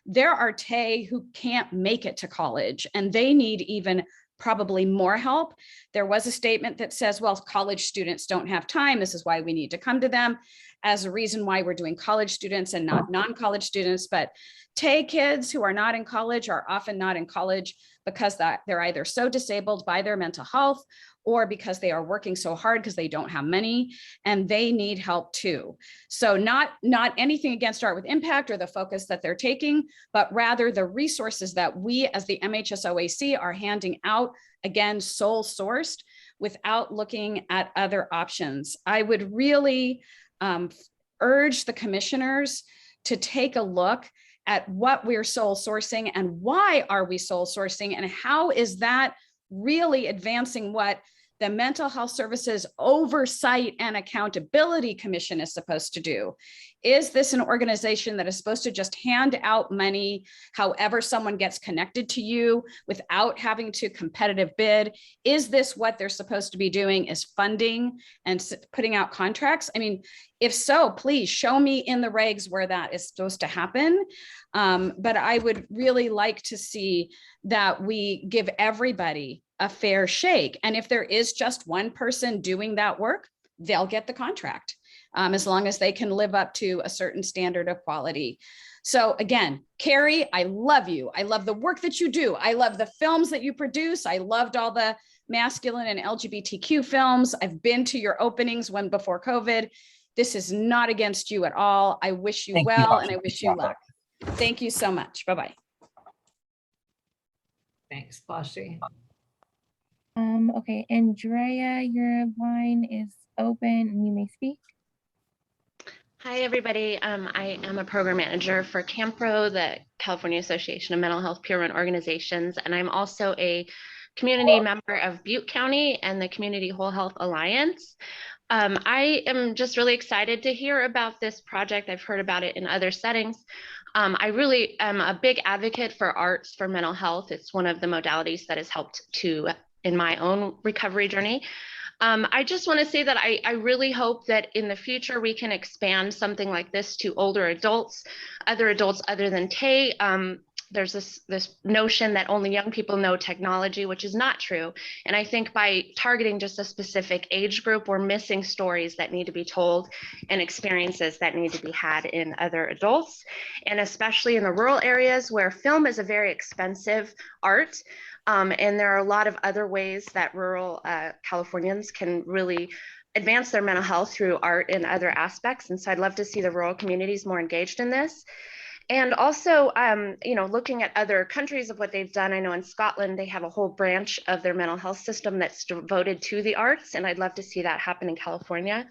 there are TAE who can't make it to college, and they need even probably more help. There was a statement that says, well, college students don't have time. This is why we need to come to them as a reason why we're doing college students and not non-college students. But TAE kids who are not in college are often not in college because they're either so disabled by their mental health or because they are working so hard because they don't have money, and they need help too. So not anything against Art with Impact or the focus that they're taking, but rather the resources that we as the MHSOAC are handing out, again, soul sourced, without looking at other options. I would really urge the commissioners to take a look at what we're soul sourcing and why are we soul sourcing, and how is that really advancing what the Mental Health Services Oversight and Accountability Commission is supposed to do. Is this an organization that is supposed to just hand out money however someone gets connected to you without having to competitive bid? Is this what they're supposed to be doing, is funding and putting out contracts? I mean, if so, please show me in the regs where that is supposed to happen. But I would really like to see that we give everybody a fair shake. And if there is just one person doing that work, they'll get the contract, as long as they can live up to a certain standard of quality. So again, Carrie, I love you. I love the work that you do. I love the films that you produce. I loved all the masculine and LGBTQ films. I've been to your openings when before COVID. This is not against you at all. I wish you well, and I wish you luck. Thank you so much. Bye-bye. Thanks, Pashi. Okay, Andrea, your line is open and you may speak. Hi, everybody. I am a program manager for CAMPRO, the California Association of Mental Health Peer-run Organizations, and I'm also a community member of Butte County and the Community Whole Health Alliance. I am just really excited to hear about this project. I've heard about it in other settings. I really am a big advocate for arts for mental health. It's one of the modalities that has helped in my own recovery journey. I just want to say that I really hope that in the future we can expand something like this to older adults other than Tay. There's this notion that only young people know technology, which is not true. And I think by targeting just a specific age group, we're missing stories that need to be told and experiences that need to be had in other adults. And especially in the rural areas where film is a very expensive art. And there are a lot of other ways that rural Californians can really advance their mental health through art and other aspects. And so I'd love to see the rural communities more engaged in this. And also, looking at other countries of what they've done, I know in Scotland, they have a whole branch of their mental health system that's devoted to the arts. And I'd love to see that happen in California.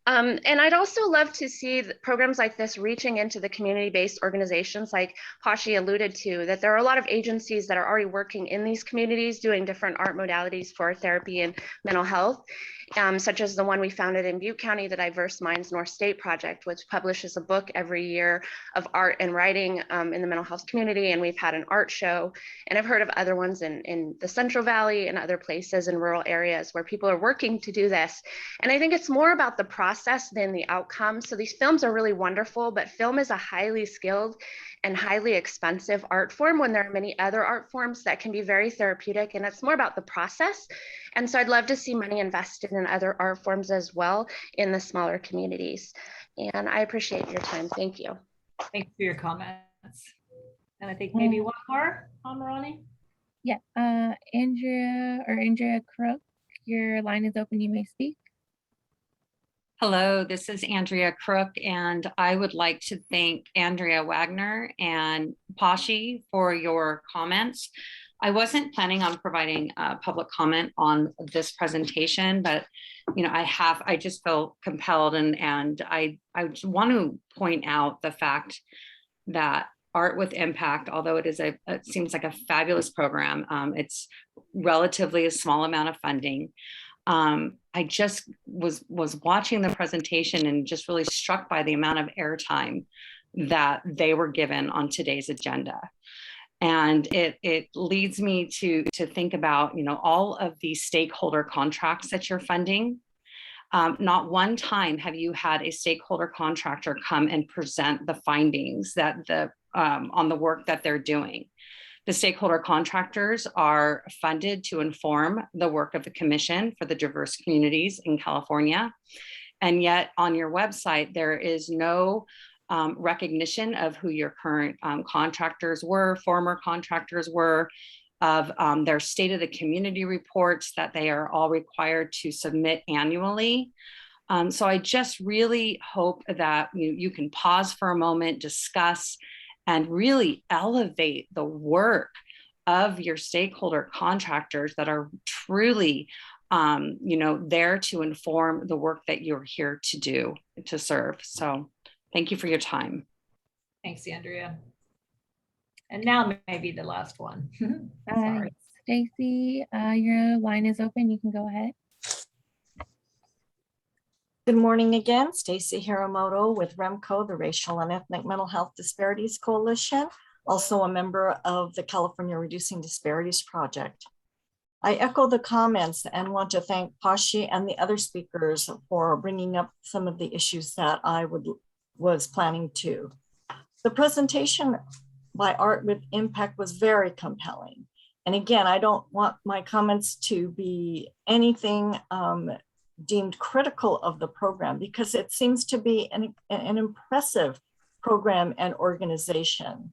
And I'd also love to see programs like this reaching into the community-based organizations like Pashi alluded to, that there are a lot of agencies that are already working in these communities doing different art modalities for therapy and mental health, such as the one we founded in Butte County, the Diverse Minds North State Project, which publishes a book every year of art and writing in the mental health community. And we've had an art show. And I've heard of other ones in the Central Valley and other places in rural areas where people are working to do this. And I think it's more about the process than the outcome. So these films are really wonderful, but film is a highly skilled and highly expensive art form when there are many other art forms that can be very therapeutic, and it's more about the process. And so I'd love to see money invested in other art forms as well in the smaller communities. And I appreciate your time. Thank you. Thanks for your comments. And I think maybe one more, Ronnie. Yeah, Andrea Crook, your line is open, you may speak. Hello, this is Andrea Crook, and I would like to thank Andrea Wagner and Pashi for your comments. I wasn't planning on providing a public comment on this presentation, but I just felt compelled, and I want to point out the fact that Art with Impact, although it seems like a fabulous program, it's relatively a small amount of funding. I just was watching the presentation and just really struck by the amount of airtime that they were given on today's agenda. And it leads me to think about, all of these stakeholder contracts that you're funding. Not one time have you had a stakeholder contractor come and present the findings that on the work that they're doing. The stakeholder contractors are funded to inform the work of the Commission for the Diverse Communities in California. And yet on your website, there is no recognition of who your current contractors were, former contractors were, of their state of the community reports that they are all required to submit annually. So I just really hope that you can pause for a moment, discuss, and really elevate the work of your stakeholder contractors that are truly, there to inform the work that you're here to do, to serve. So thank you for your time. Thanks, Andrea. And now maybe the last one. Sorry. Stacy, your line is open. You can go ahead. Good morning again, Stacy Hiramoto with REMCO, the Racial and Ethnic Mental Health Disparities Coalition, also a member of the California Reducing Disparities Project. I echo the comments and want to thank Pashi and the other speakers for bringing up some of the issues that I was planning to. The presentation by Art with Impact was very compelling. And again, I don't want my comments to be anything deemed critical of the program, because it seems to be an impressive program and organization.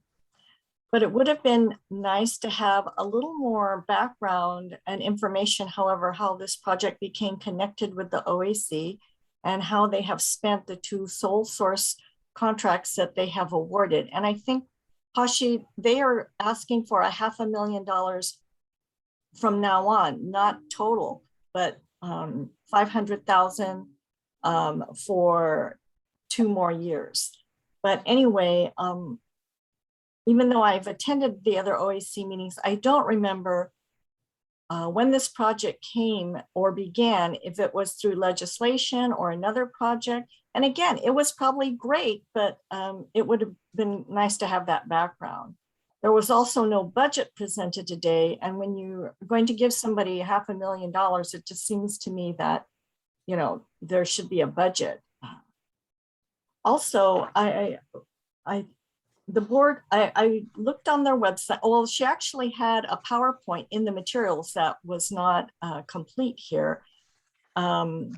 But it would have been nice to have a little more background and information, however, how this project became connected with the OAC and how they have spent the 2 sole source contracts that they have awarded. And I think, Pashi, they are asking for $500,000 from now on, not total, but 500,000 for 2 more years. But anyway, even though I've attended the other OAC meetings, I don't remember when this project came or began, if it was through legislation or another project. And again, it was probably great, but it would have been nice to have that background. There was also no budget presented today. And when you're going to give somebody $500,000, it just seems to me that, you know, there should be a budget. Also, the board, I looked on their website. Well, she actually had a PowerPoint in the materials that was not complete here. And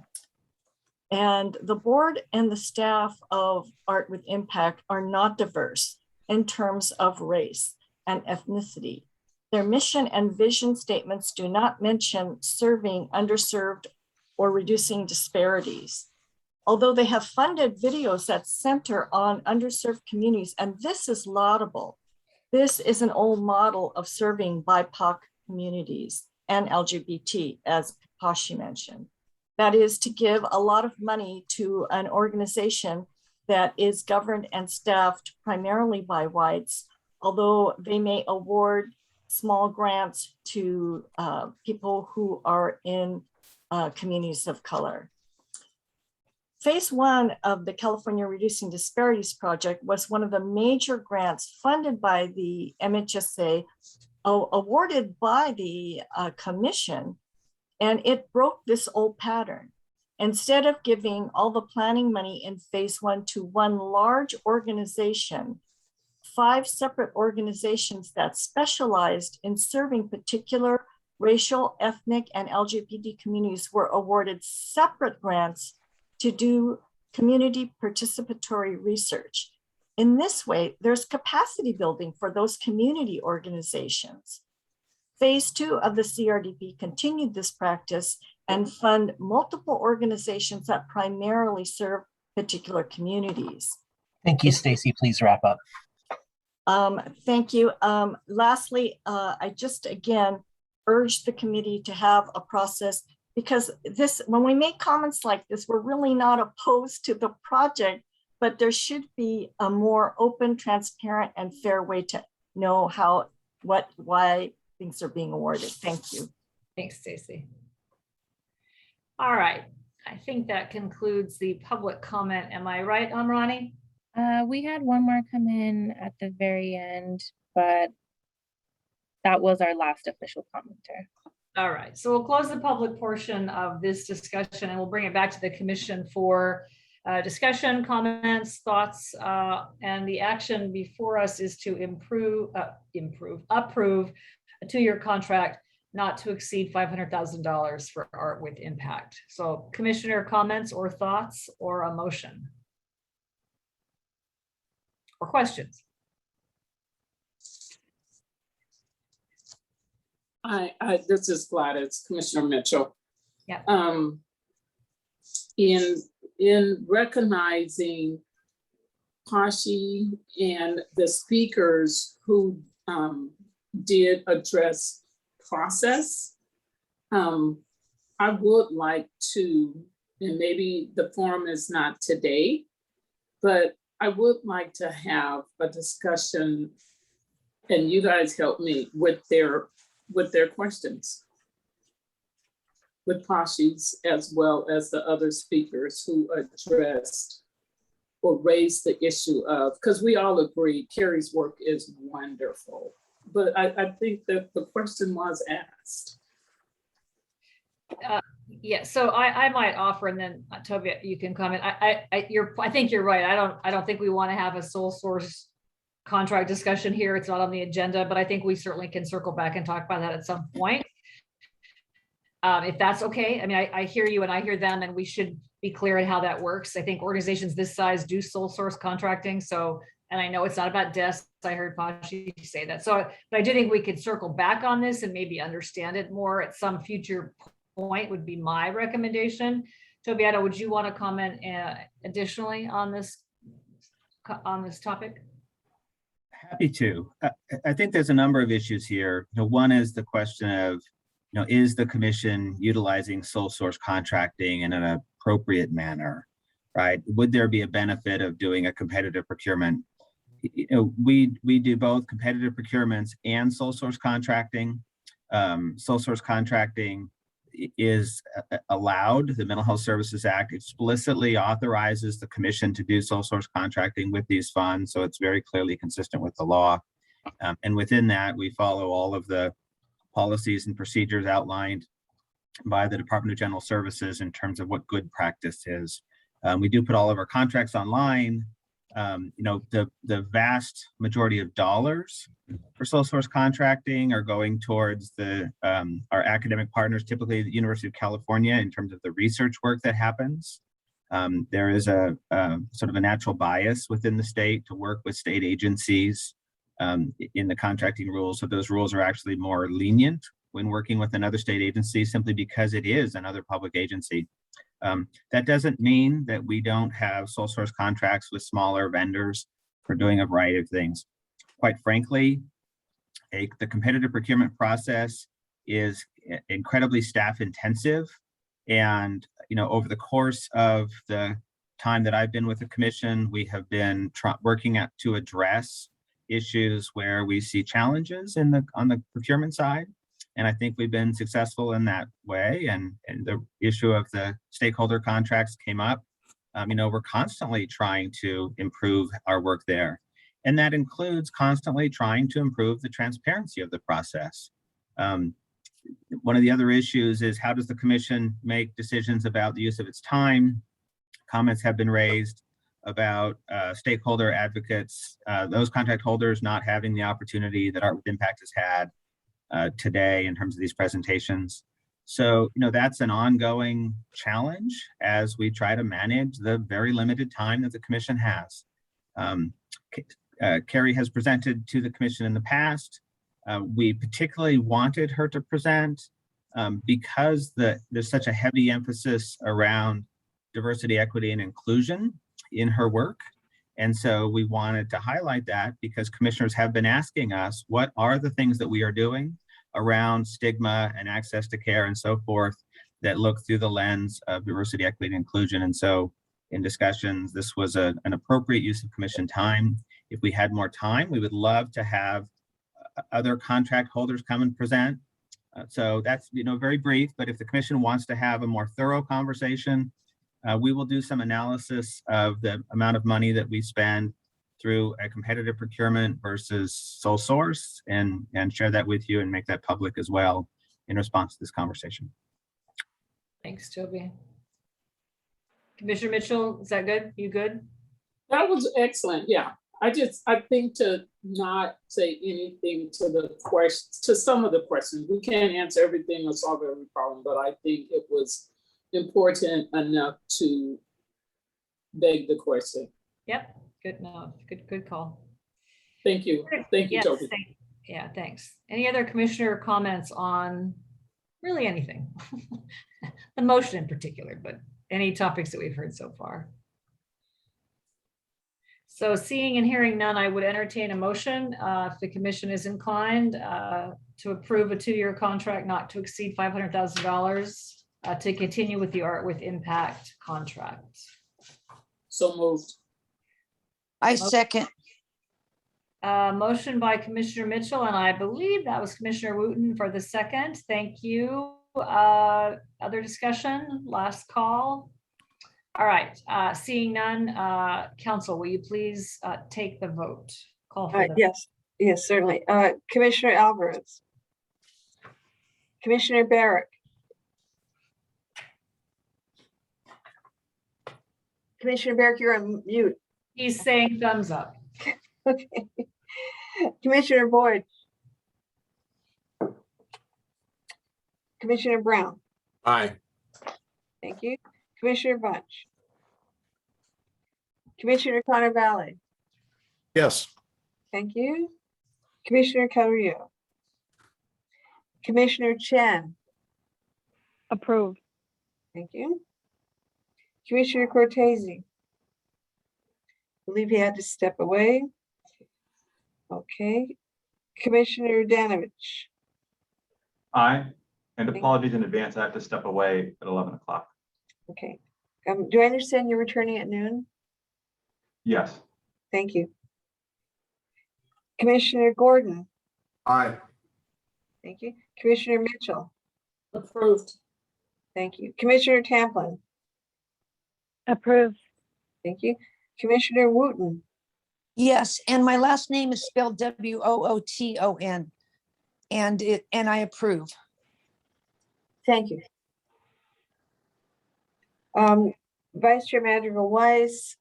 the board and the staff of Art with Impact are not diverse in terms of race and ethnicity. Their mission and vision statements do not mention serving underserved or reducing disparities. Although they have funded videos that center on underserved communities, and this is laudable. This is an old model of serving BIPOC communities and LGBT, as Pashi mentioned. That is to give a lot of money to an organization that is governed and staffed primarily by whites, although they may award small grants to people who are in communities of color. Phase 1 of the California Reducing Disparities Project was one of the major grants funded by the MHSA, awarded by the commission, and it broke this old pattern. Instead of giving all the planning money in phase 1 to one large organization, 5 separate organizations that specialized in serving particular racial, ethnic, and LGBT communities were awarded separate grants to do community participatory research. In this way, there's capacity building for those community organizations. Phase 2 of the CRDP continued this practice and fund multiple organizations that primarily serve particular communities. Thank you, Stacy. Please wrap up. Thank you. Lastly, I just again urge the committee to have a process, because this, when we make comments like this, we're really not opposed to the project, but there should be a more open, transparent, and fair way to know how, why things are being awarded. Thank you. Thanks, Stacy. All right, I think that concludes the public comment. Am I right, Amrani? We had one more come in at the very end, but that was our last official commenter. All right, so we'll close the public portion of this discussion and we'll bring it back to the commission for discussion, comments, thoughts, and the action before us is to approve a 2-year contract not to exceed $500,000 for Art with Impact. So commissioner comments or thoughts or a motion or questions? This is Gladys, Commissioner Mitchell. Yeah. In recognizing Pashi and the speakers who did address process, I would like to, and maybe the forum is not today, but I would like to have a discussion, and you guys help me with their questions, with Pashi's as well as the other speakers who addressed or raised the issue of, because we all agree Carrie's work is wonderful, but I think that the question was asked. Yeah, so I might offer, and then Toby, you can comment. I think you're right. I don't think we want to have a sole source contract discussion here. It's not on the agenda, but I think we certainly can circle back and talk about that at some point. If that's okay. I mean, I hear you and I hear them, and we should be clear on how that works. I think organizations this size do sole source contracting. So, and I know it's not about desks. I heard Pashi say that. So, but I do think we could circle back on this and maybe understand it more at some future point would be my recommendation. Tobietta, would you want to comment additionally on this topic? Happy to. I think there's a number of issues here. One is the question of is the commission utilizing sole source contracting in an appropriate manner, right? Would there be a benefit of doing a competitive procurement? We do both competitive procurements and sole source contracting. Sole source contracting is allowed. The Mental Health Services Act explicitly authorizes the commission to do sole source contracting with these funds. So it's very clearly consistent with the law. And within that, we follow all of the policies and procedures outlined by the Department of General Services in terms of what good practice is. We do put all of our contracts online. The vast majority of dollars for sole source contracting are going towards our academic partners, typically the University of California, in terms of the research work that happens. There is a sort of a natural bias within the state to work with state agencies in the contracting rules. So those rules are actually more lenient when working with another state agency, simply because it is another public agency. That doesn't mean that we don't have sole source contracts with smaller vendors for doing a variety of things. Quite frankly, the competitive procurement process is incredibly staff intensive. And, over the course of the time that I've been with the commission, we have been working to address issues where we see challenges on the procurement side. And I think we've been successful in that way. And the issue of the stakeholder contracts came up. We're constantly trying to improve our work there. And that includes constantly trying to improve the transparency of the process. One of the other issues is, how does the commission make decisions about the use of its time? Comments have been raised about stakeholder advocates, those contract holders not having the opportunity that Art with Impact has had today in terms of these presentations. So, that's an ongoing challenge as we try to manage the very limited time that the commission has. Carrie has presented to the commission in the past. We particularly wanted her to present because there's such a heavy emphasis around diversity, equity, and inclusion in her work. And so we wanted to highlight that because commissioners have been asking us, what are the things that we are doing around stigma and access to care and so forth that look through the lens of diversity, equity, and inclusion. And so in discussions, this was an appropriate use of commission time. If we had more time, we would love to have other contract holders come and present. So that's very brief, but if the commission wants to have a more thorough conversation, we will do some analysis of the amount of money that we spend through a competitive procurement versus sole source and share that with you and make that public as well in response to this conversation. Thanks, Toby. Commissioner Mitchell, is that good? You good? That was excellent. Yeah. I think to not say anything to some of the questions. We can't answer everything or solve every problem, but I think it was important enough to beg the question. Yep. Good. No, good call. Thank you. Thank you, Yes, Toby. yeah, thanks. Any other commissioner comments on really anything? The motion in particular, but any topics that we've heard so far? So seeing and hearing none, I would entertain a motion if the commission is inclined to approve a 2-year contract not to exceed $500,000 to continue with the Art with Impact contract. So moved. I second. Motion by Commissioner Mitchell, and I believe that was Commissioner Wooten for the second. Thank you. Other discussion, last call. All right, seeing none, Council, will you please take the vote? Call for the Yes, certainly. Commissioner Alvarez. Commissioner Barrick. Commissioner Barrick, you're on mute. He's saying thumbs up. Okay. Commissioner Boyd. Commissioner Brown. Aye. Thank you. Commissioner Bunch. Commissioner Connor Valley. Yes. Thank you. Commissioner Carrillo. Commissioner Chen. Approved. Thank you. Commissioner Cortese. Believe he had to step away. Okay. Commissioner Danovich. Aye. And apologies in advance, I have to step away at 11 o'clock. Okay. Do I understand you're returning at noon? Yes. Thank you. Commissioner Gordon. Aye. Thank you. Commissioner Mitchell. Approved. Thank you. Commissioner Tamplin. Approved. Thank you. Commissioner Wooten. Yes, and my last name is spelled W-O-O-T-O-N. And I approve. Thank you. Vice Chair Madrigal-Weiss,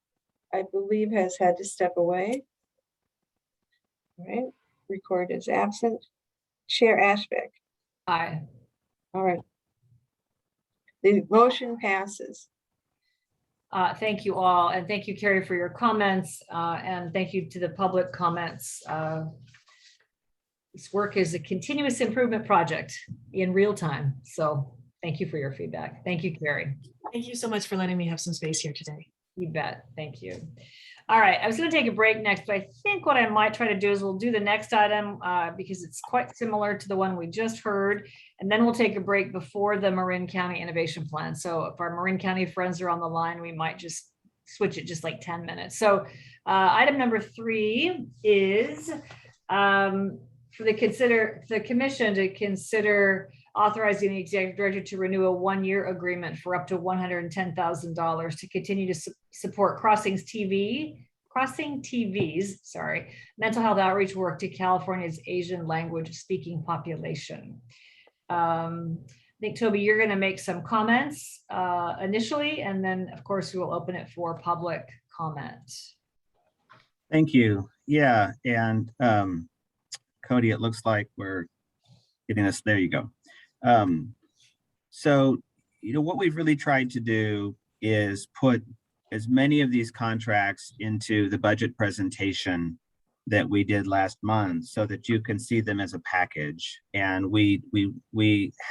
I believe, has had to step away. All right, record as absent. Chair Ashbeck. Aye. All right. The motion passes. Thank you all, and thank you, Carrie, for your comments, and thank you to the public comments. This work is a continuous improvement project in real time, so thank you for your feedback. Thank you, Carrie. Thank you so much for letting me have some space here today. You bet. Thank you. All right, I was going to take a break next, but I think what I might try to do is we'll do the next item because it's quite similar to the one we just heard, and then we'll take a break before the Marin County Innovation Plan. So if our Marin County friends are on the line, we might just switch it just like 10 minutes. So item number 3 is for the commission to consider authorizing the executive director to renew a 1-year agreement for up to $110,000 to continue to support Crossing TV's mental health outreach work to California's Asian language speaking population. I think, Toby, you're going to make some comments initially, and then of course we will open it for public comment. Thank you. Yeah, and Cody, it looks like we're getting us, there you go. So, what we've really tried to do is put as many of these contracts into the budget presentation that we did last month so that you can see them as a package. And we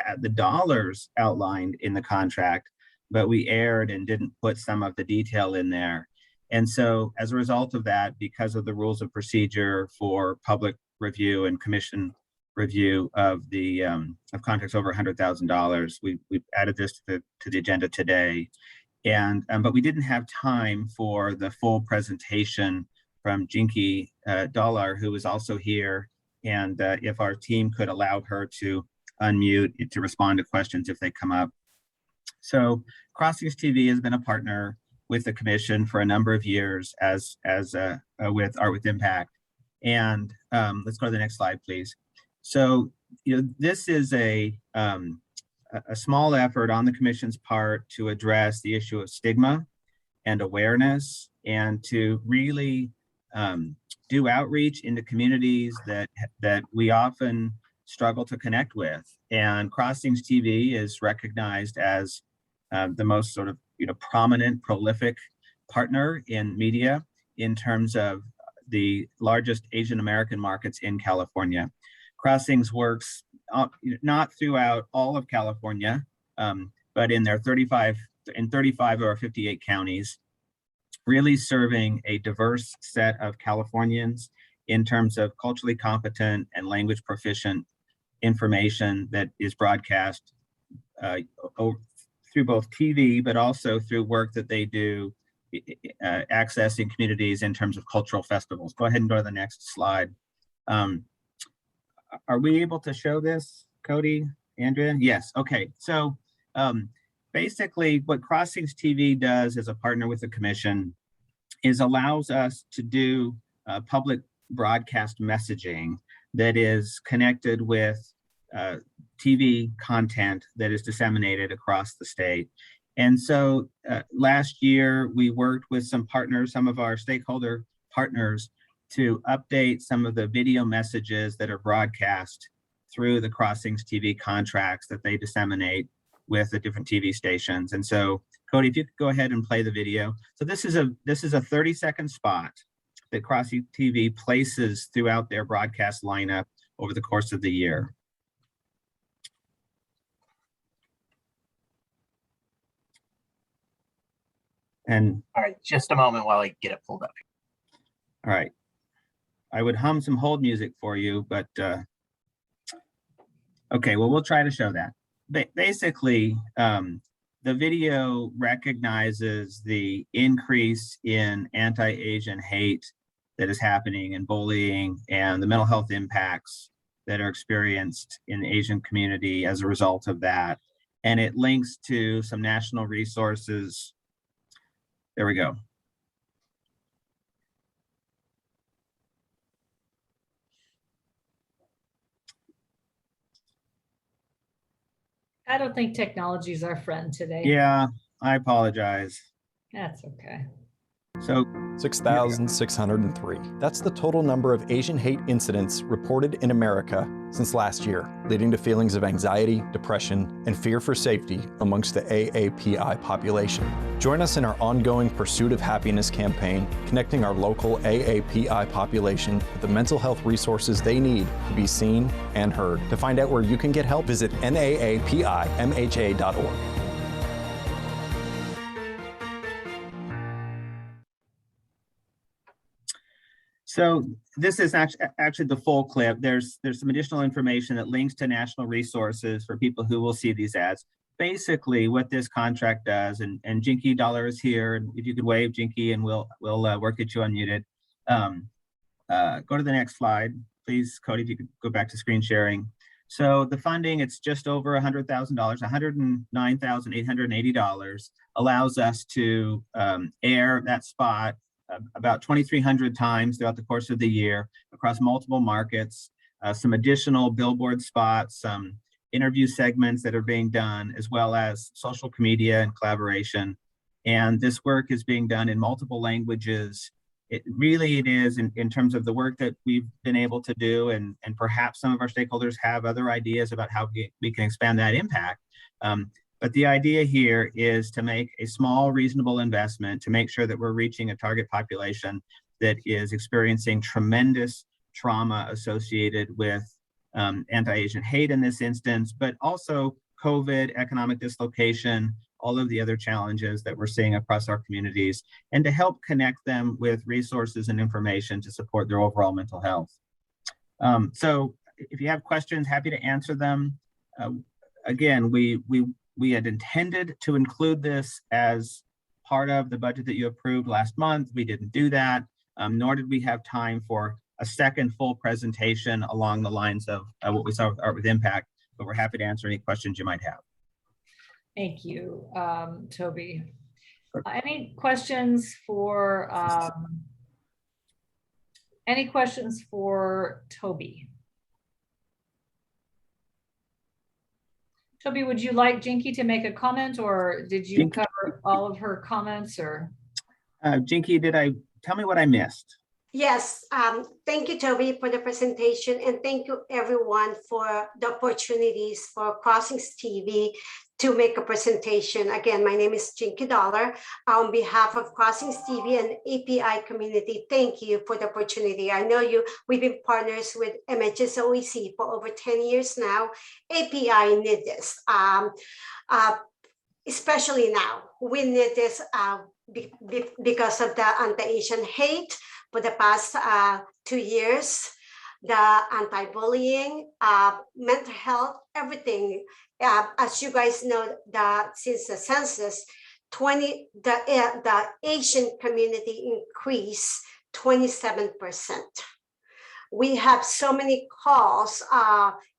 had the dollars outlined in the contract, but we erred and didn't put some of the detail in there. And so as a result of that, because of the rules of procedure for public review and commission review of the of contracts over $100,000, we added this to the agenda today. And but we didn't have time for the full presentation from Jinky Dollar, who is also here. And if our team could allow her to unmute to respond to questions if they come up. So Crossings TV has been a partner with the commission for a number of years as with Art with Impact. And let's go to the next slide, please. So this is a small effort on the commission's part to address the issue of stigma and awareness, and to really do outreach into communities that we often struggle to connect with. And Crossings TV is recognized as the most sort of prominent, prolific partner in media in terms of the largest Asian American markets in California. Crossings works not throughout all of California, but in their 35 of our 58 counties, really serving a diverse set of Californians in terms of culturally competent and language proficient information that is broadcast through both TV, but also through work that they do accessing communities in terms of cultural festivals. Go ahead and go to the next slide. Are we able to show this, Cody, Andrea? Yes, okay. So basically what Crossings TV does as a partner with the commission is allows us to do public broadcast messaging that is connected with TV content that is disseminated across the state. And so last year we worked with some partners, some of our stakeholder partners, to update some of the video messages that are broadcast through the Crossings TV contracts that they disseminate with the different TV stations. And so, Cody, if you could go ahead and play the video. So this is a 30-second spot that Crossings TV places throughout their broadcast lineup over the course of the year. And all right, just a moment while I get it pulled up. All right. I would hum some hold music for you, but okay, well, we'll try to show that. basically, the video recognizes the increase in anti-Asian hate that is happening and bullying and the mental health impacts that are experienced in the Asian community as a result of that. And it links to some national resources. There we go. I don't think technology is our friend today. Yeah, I apologize. That's okay. So 6,603. That's the total number of Asian hate incidents reported in America since last year, leading to feelings of anxiety, depression, and fear for safety amongst the AAPI population. Join us in our ongoing Pursuit of Happiness campaign, connecting our local AAPI population with the mental health resources they need to be seen and heard. To find out where you can get help, visit naapimha.org. So this is actually the full clip. There's some additional information that links to national resources for people who will see these ads. Basically, what this contract does, and Jinky Dollar is here, and if you could wave, Jinky, and we'll work get you unmuted. Go to the next slide, please, Cody. If you could go back to screen sharing. So the funding, it's just over $100,000, $109,880, allows us to air that spot about 2,300 times throughout the course of the year across multiple markets, some additional billboard spots, some interview segments that are being done, as well as social media and collaboration. And this work is being done in multiple languages. It is in terms of the work that we've been able to do, and perhaps some of our stakeholders have other ideas about how we can expand that impact. But the idea here is to make a small, reasonable investment to make sure that we're reaching a target population that is experiencing tremendous trauma associated with anti-Asian hate in this instance, but also COVID, economic dislocation, all of the other challenges that we're seeing across our communities, and to help connect them with resources and information to support their overall mental health. So if you have questions, happy to answer them. Again, we had intended to include this as part of the budget that you approved last month. We didn't do that, nor did we have time for a second full presentation along the lines of what we saw with Art with Impact, but we're happy to answer any questions you might have. Thank you, Toby. Any questions for Toby? Toby, would you like Jinky to make a comment, or did you cover all of her comments? Or Jinky, tell me what I missed? Yes, thank you, Toby, for the presentation, and thank you everyone for the opportunities for Crossings TV to make a presentation. Again, my name is Jinky Dollar. On behalf of Crossings TV and API community, thank you for the opportunity. I know we've been partners with MHSOEC for over 10 years now. API need this, especially now. We need this because of the anti-Asian hate for the past 2 years, the anti-bullying, mental health, everything. As you guys know, since the census, the Asian community increased 27%. We have so many calls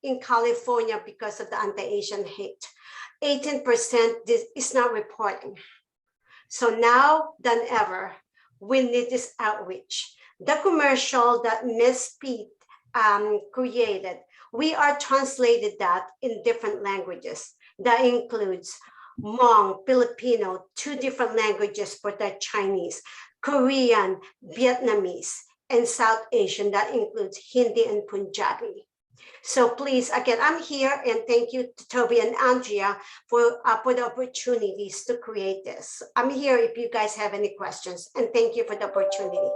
in California because of the anti-Asian hate. 18% is not reporting. So now than ever, we need this outreach. The commercial that Ms. Pete created, we are translated that in different languages. That includes Hmong, Filipino, 2 different languages for the Chinese, Korean, Vietnamese, and South Asian. That includes Hindi and Punjabi. So please, again, I'm here, and thank you to Toby and Andrea for the opportunities to create this. I'm here if you guys have any questions, and thank you for the opportunity.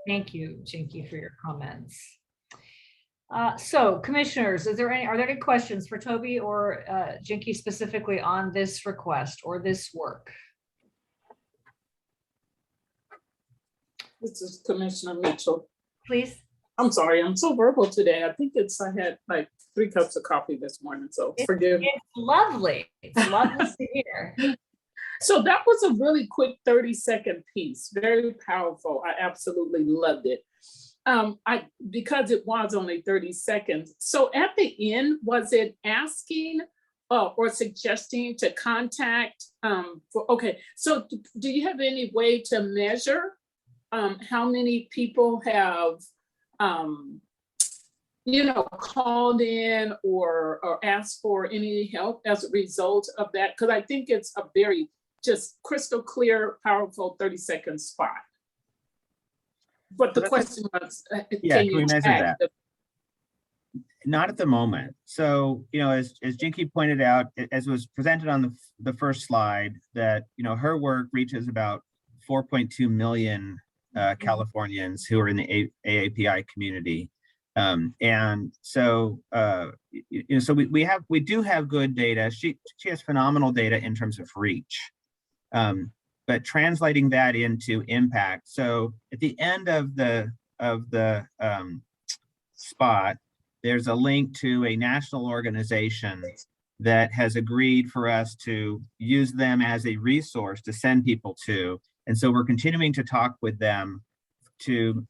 Thank you, Jinky, for your comments. So commissioners, are there any questions for Toby or Jinky specifically on this request or this work? This is Commissioner Mitchell. Please. I'm sorry, I'm so verbal today. I think I had like 3 cups of coffee this morning, so forgive me. It's lovely. It's lovely to hear. So that was a really quick 30-second piece, very powerful. I absolutely loved it. Because it was only 30 seconds. So at the end, was it asking or suggesting to contact so do you have any way to measure how many people have called in or asked for any help as a result of that? Because I think it's a very just crystal clear, powerful 30-second spot. But the question was, can we measure that? Not at the moment. So, as Jinky pointed out, as was presented on the first slide, that, her work reaches about 4.2 million Californians who are in the AAPI community. And so, so we do have good data. She has phenomenal data in terms of reach. But translating that into impact. So at the end of the spot, there's a link to a national organization that has agreed for us to use them as a resource to send people to. And so we're continuing to talk with them to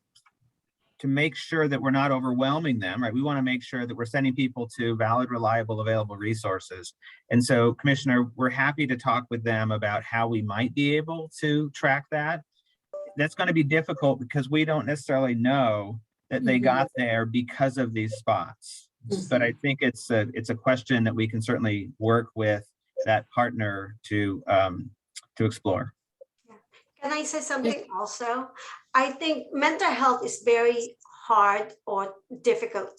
make sure that we're not overwhelming them, right? We want to make sure that we're sending people to valid, reliable, available resources. And so, Commissioner, we're happy to talk with them about how we might be able to track that. That's going to be difficult because we don't necessarily know that they got there because of these spots. But I think it's a question that we can certainly work with that partner to explore. Can I say something also? I think mental health is very hard or difficult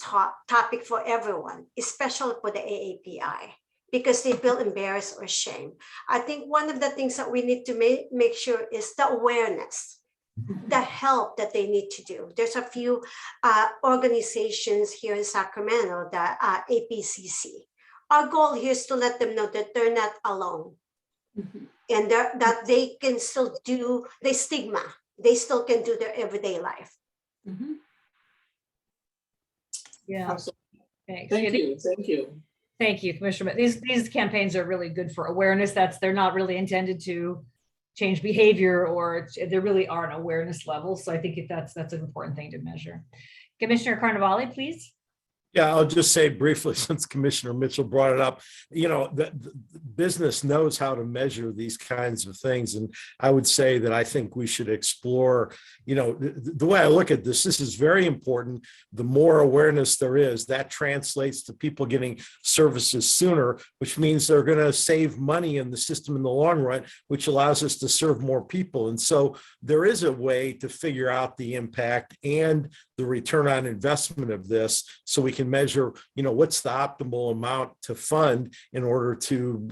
topic for everyone, especially for the AAPI, because they feel embarrassed or shame. I think one of the things that we need to make sure is the awareness, the help that they need to do. There's a few organizations here in Sacramento, the APCC. Our goal here is to let them know that they're not alone. And that they can still do the stigma. They still can do their everyday life. Yeah. Thank you. Thank you, Commissioner. These campaigns are really good for awareness. They're not really intended to change behavior, or they really are an awareness level. So I think that's an important thing to measure. Commissioner Carnevale, please. Yeah, I'll just say briefly, since Commissioner Mitchell brought it up, the business knows how to measure these kinds of things. And I would say that I think we should explore, the way I look at this is very important. The more awareness there is, that translates to people getting services sooner, which means they're going to save money in the system in the long run, which allows us to serve more people. And so there is a way to figure out the impact and the return on investment of this, so we can measure, what's the optimal amount to fund in order to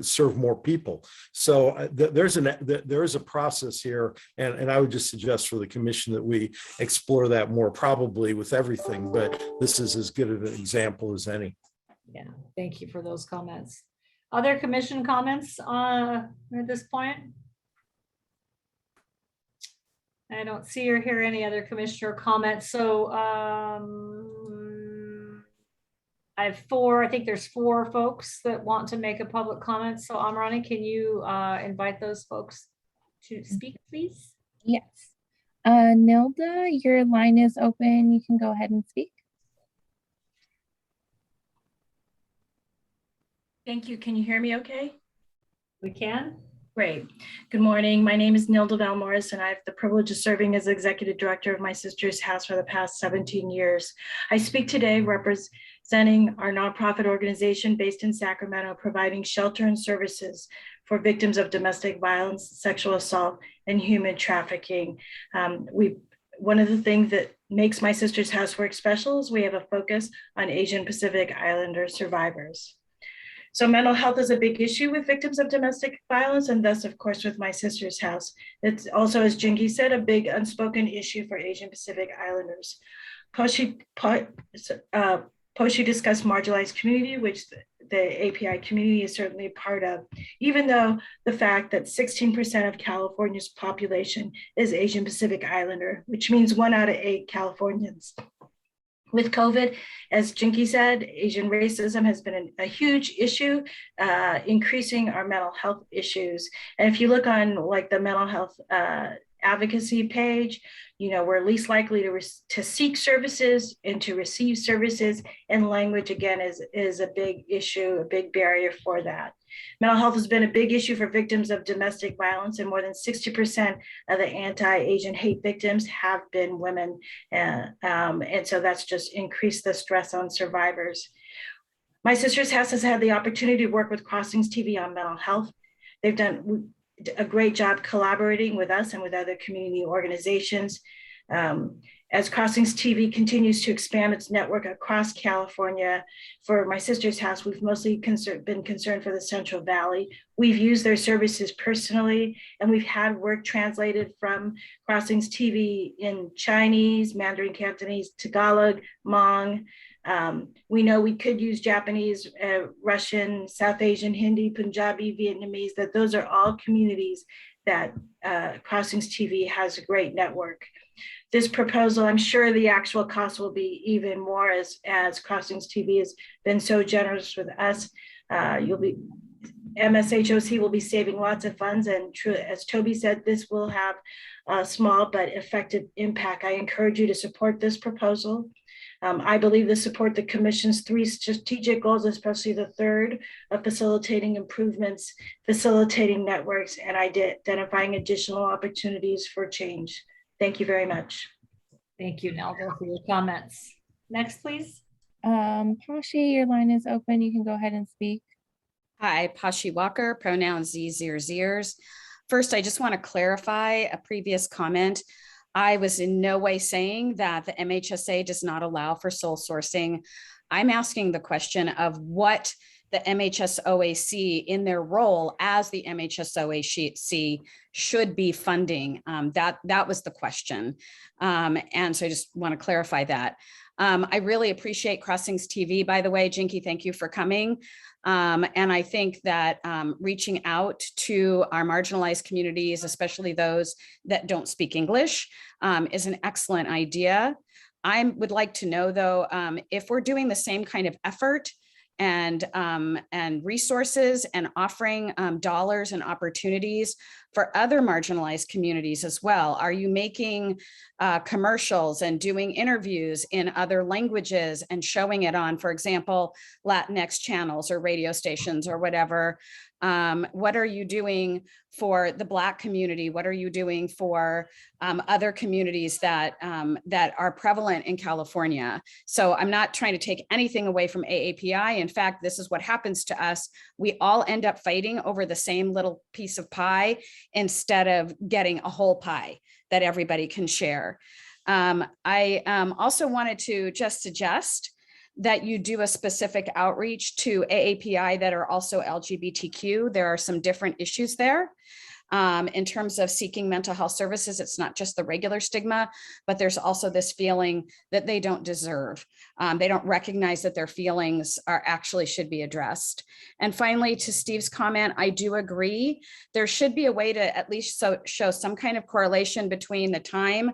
serve more people. So there is a process here, and I would just suggest for the commission that we explore that more, probably with everything, but this is as good an example as any. Yeah, thank you for those comments. Other commission comments at this point? I don't see or hear any other commissioner comments. So I think there's 4 folks that want to make a public comment. So Amarani, can you invite those folks to speak, please? Yes. Nilda, your line is open. You can go ahead and speak. Thank you. Can you hear me okay? We can. Great. Good morning. My name is Nilda Valmorris, and I have the privilege of serving as Executive Director of My Sister's House for the past 17 years. I speak today representing our nonprofit organization based in Sacramento, providing shelter and services for victims of domestic violence, sexual assault, and human trafficking. One of the things that makes My Sister's House work special is we have a focus on Asian Pacific Islander survivors. So mental health is a big issue with victims of domestic violence, and thus, of course, with My Sister's House. It's also, as Jinky said, a big unspoken issue for Asian Pacific Islanders. Poshi discussed marginalized community, which the API community is certainly a part of, even though the fact that 16% of California's population is Asian Pacific Islander, which means 1 out of 8 Californians. With COVID, as Jinky said, Asian racism has been a huge issue, increasing our mental health issues. And if you look on like the mental health advocacy page, you know, we're least likely to seek services and to receive services, and language again is a big issue, a big barrier for that. Mental health has been a big issue for victims of domestic violence, and more than 60% of the anti-Asian hate victims have been women. And so that's just increased the stress on survivors. My Sister's House has had the opportunity to work with Crossings TV on mental health. They've done a great job collaborating with us and with other community organizations. As Crossings TV continues to expand its network across California, for My Sister's House, we've mostly been concerned for the Central Valley. We've used their services personally, and we've had work translated from Crossings TV in Chinese, Mandarin Cantonese, Tagalog, Hmong. We know we could use Japanese, Russian, South Asian, Hindi, Punjabi, Vietnamese, that those are all communities that Crossings TV has a great network. This proposal, I'm sure the actual cost will be even more as Crossings TV has been so generous with us. MSHOC will be saving lots of funds, and as Toby said, this will have a small but effective impact. I encourage you to support this proposal. I believe to support the Commission's 3 strategic goals, especially the third of facilitating improvements, facilitating networks, and identifying additional opportunities for change. Thank you very much. Thank you, Nelda, for your comments. Next, please. Pashi, your line is open. You can go ahead and speak. Hi, Pashi Walker, pronouns zers. First, I just want to clarify a previous comment. I was in no way saying that the MHSA does not allow for sole sourcing. I'm asking the question of what the MHSOAC in their role as the MHSOAC should be funding. That was the question. And so I just want to clarify that. I really appreciate Crossings TV, by the way. Jinky, thank you for coming. And I think that reaching out to our marginalized communities, especially those that don't speak English, is an excellent idea. I would like to know, though, if we're doing the same kind of effort and resources and offering dollars and opportunities for other marginalized communities as well. Are you making commercials and doing interviews in other languages and showing it on, for example, Latinx channels or radio stations or whatever? What are you doing for the Black community? What are you doing for other communities that are prevalent in California? So I'm not trying to take anything away from AAPI. In fact, this is what happens to us. We all end up fighting over the same little piece of pie instead of getting a whole pie that everybody can share. I also wanted to just suggest that you do a specific outreach to AAPI that are also LGBTQ. There are some different issues there. In terms of seeking mental health services, it's not just the regular stigma, but there's also this feeling that they don't deserve. They don't recognize that their feelings are actually should be addressed. And finally, to Steve's comment, I do agree. There should be a way to at least show some kind of correlation between the time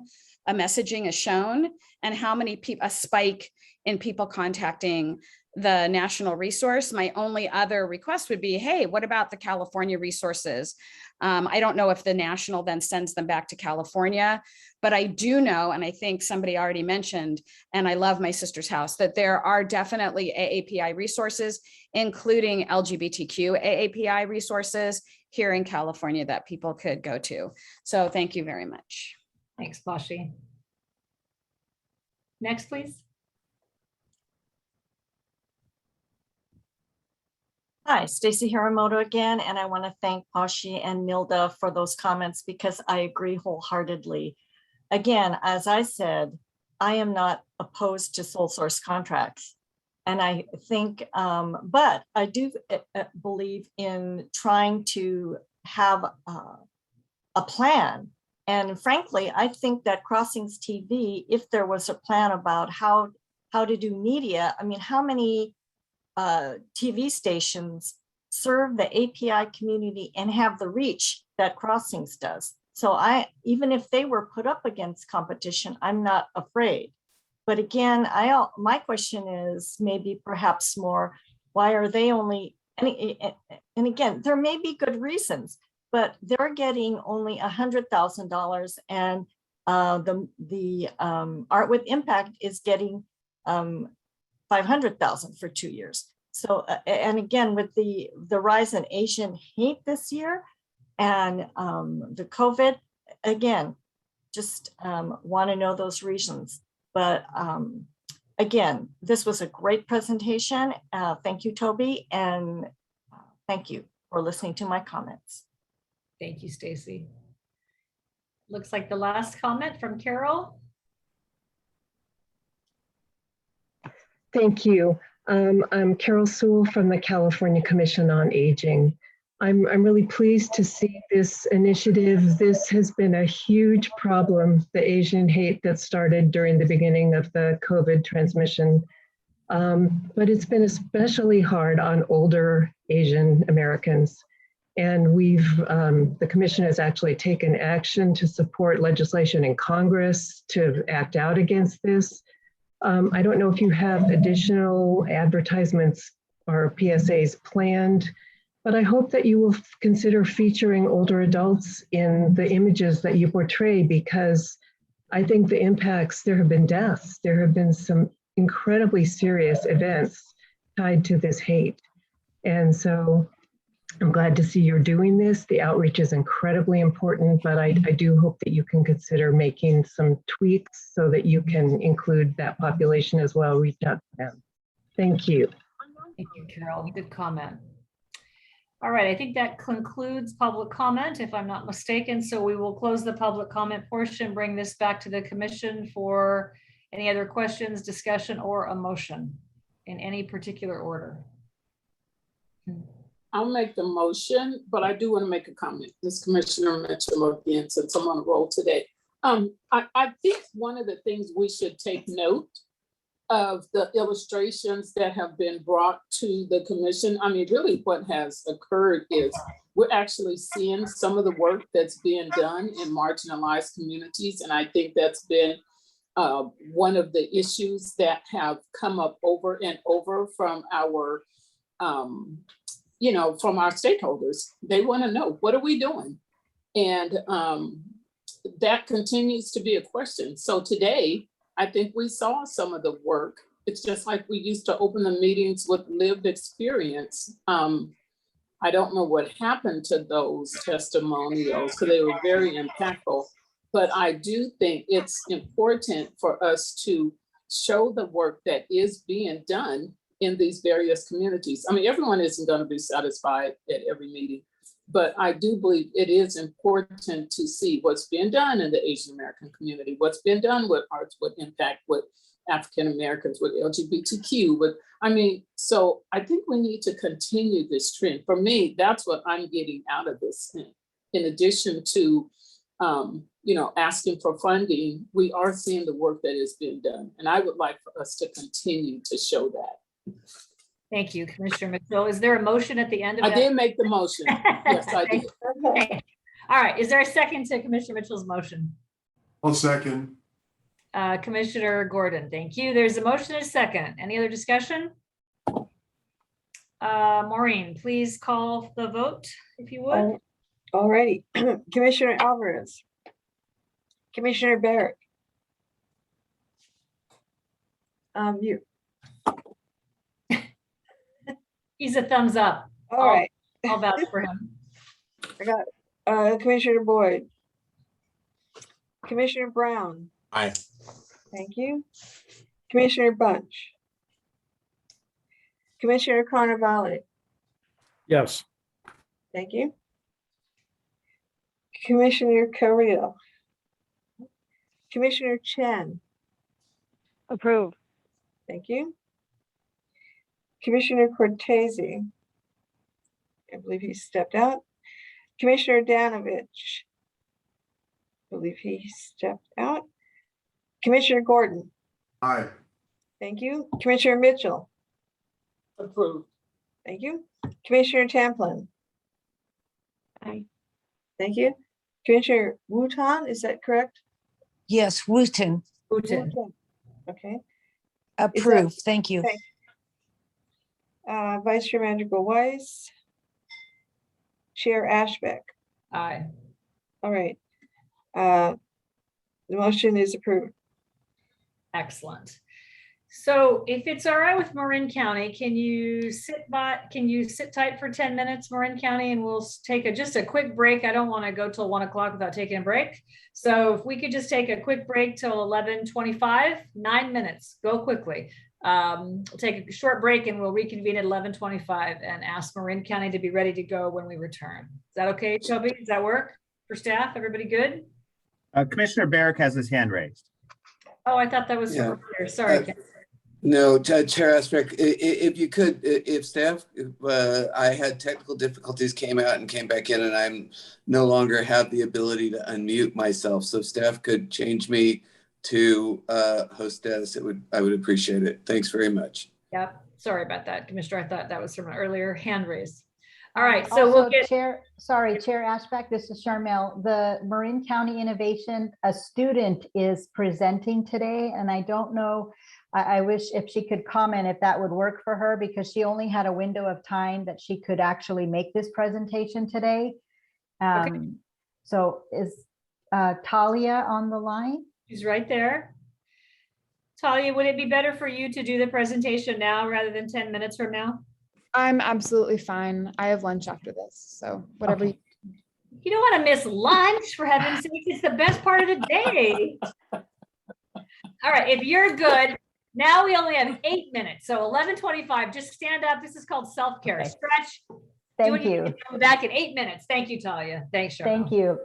a messaging is shown and how many people, a spike in people contacting the national resource. My only other request would be, hey, what about the California resources? I don't know if the national then sends them back to California, but I do know, and I think somebody already mentioned, and I love My Sister's House, that there are definitely AAPI resources, including LGBTQ AAPI resources here in California that people could go to. So thank you very much. Thanks, Pashi. Next, please. Hi, Stacy Hiramoto again, and I want to thank Pashi and Nilda for those comments because I agree wholeheartedly. Again, as I said, I am not opposed to sole source contracts. And I think, but I do believe in trying to have a plan. And frankly, I think that Crossings TV, if there was a plan about how to do media, I mean, how many TV stations serve the API community and have the reach that Crossings does. So even if they were put up against competition, I'm not afraid. But again, my question is maybe perhaps more, why are they only, and again, there may be good reasons, but they're getting only $100,000 and the Art with Impact is getting $500,000 for 2 years. So, and again, with the rise in Asian hate this year and the COVID, again, just want to know those reasons. But again, this was a great presentation. Thank you, Toby, and thank you for listening to my comments. Thank you, Stacy. Looks like the last comment from Carol. Thank you. I'm Carol Sewell from the California Commission on Aging. I'm really pleased to see this initiative. This has been a huge problem, the Asian hate that started during the beginning of the COVID transmission. But it's been especially hard on older Asian Americans. And the commission has actually taken action to support legislation in Congress to act out against this. I don't know if you have additional advertisements or PSAs planned, but I hope that you will consider featuring older adults in the images that you portray, because I think the impacts, there have been deaths, there have been some incredibly serious events tied to this hate. And so I'm glad to see you're doing this. The outreach is incredibly important, but I do hope that you can consider making some tweaks so that you can include that population as well, reach out to them. Thank you. Thank you, Carol. Good comment. All right, I think that concludes public comment, if I'm not mistaken. So we will close the public comment portion, bring this back to the commission for any other questions, discussion, or a motion in any particular order. I'll make the motion, but I do want to make a comment. This Commissioner Mitchell again, since I'm on a roll today. I think one of the things we should take note of the illustrations that have been brought to the commission. I mean, really what has occurred is we're actually seeing some of the work that's being done in marginalized communities. And I think that's been one of the issues that have come up over and over from our, from our stakeholders. They want to know, what are we doing? And that continues to be a question. So today, I think we saw some of the work. It's just like we used to open the meetings with lived experience. I don't know what happened to those testimonials, because they were very impactful. But I do think it's important for us to show the work that is being done in these various communities. I mean, everyone isn't going to be satisfied at every meeting, but I do believe it is important to see what's being done in the Asian American community, what's been done with Arts with Impact, with African Americans, with LGBTQ, so I think we need to continue this trend. For me, that's what I'm getting out of this thing. In addition to, asking for funding, we are seeing the work that is being done. And I would like for us to continue to show that. Thank you, Commissioner Mitchell. Is there a motion at the end of that? I did make the motion. Yes, I did. Okay. All right. Is there a second to Commissioner Mitchell's motion? I'll second. Commissioner Gordon, thank you. There's a motion and a second. Any other discussion? Maureen, please call the vote if you would. All righty. Commissioner Alvarez. Commissioner Barrett. You. He's a thumbs up. All right. I'll vouch for him. I got it. Commissioner Boyd. Commissioner Brown. Aye. Thank you. Commissioner Bunch. Commissioner Carnavale. Yes. Thank you. Commissioner Carrillo. Commissioner Chen. Approve. Thank you. Commissioner Cortese. I believe he stepped out. Commissioner Danovich. I believe he stepped out. Commissioner Gordon. Aye. Thank you. Commissioner Mitchell. Approved. Thank you. Commissioner Champlin. Aye. Thank you. Commissioner Wooton, is that correct? Yes, Wooten, Wooten. Okay. approved. Thank you. Okay. Vice Chair Madrigal Weiss. Chair Ashbeck. Aye. All right. The motion is approved. Excellent. So if it's all right with Marin County, can you sit tight for 10 minutes, Marin County, and we'll take just a quick break. I don't want to go till 1 o'clock without taking a break. So if we could just take a quick break till 11:25, 9 minutes, go quickly. We'll take a short break and we'll reconvene at 11:25 and ask Marin County to be ready to go when we return. Is that okay, Toby? Does that work for staff? Everybody good? Commissioner Barrick has his hand raised. Oh, I thought that was Yeah. earlier. Sorry. No, Chair Aspect, if you could, if staff, I had technical difficulties, came out and came back in, and I'm no longer have the ability to unmute myself. So if staff could change me to host status, I would appreciate it. Thanks very much. Yep. Sorry about that, Commissioner. I thought that was from an earlier hand raise. All right, so we'll Also, get. Chair Ashbeck, this is Charmel. The Marin County Innovation, a student is presenting today, and I don't know, I wish if she could comment if that would work for her, because she only had a window of time that she could actually make this presentation today. So is Talia on the line? She's right there. Talia, would it be better for you to do the presentation now rather than 10 minutes from now? I'm absolutely fine. I have lunch after this, so whatever. Okay. You don't want to miss lunch, for heaven's sake. It's the best part of the day. All right, if you're good, now we only have 8 minutes. So 11:25, just stand up. This is called self-care. Okay. Stretch. Thank you. Come back in 8 minutes. Thank you, Talia. Thanks, Cheryl. Thank you.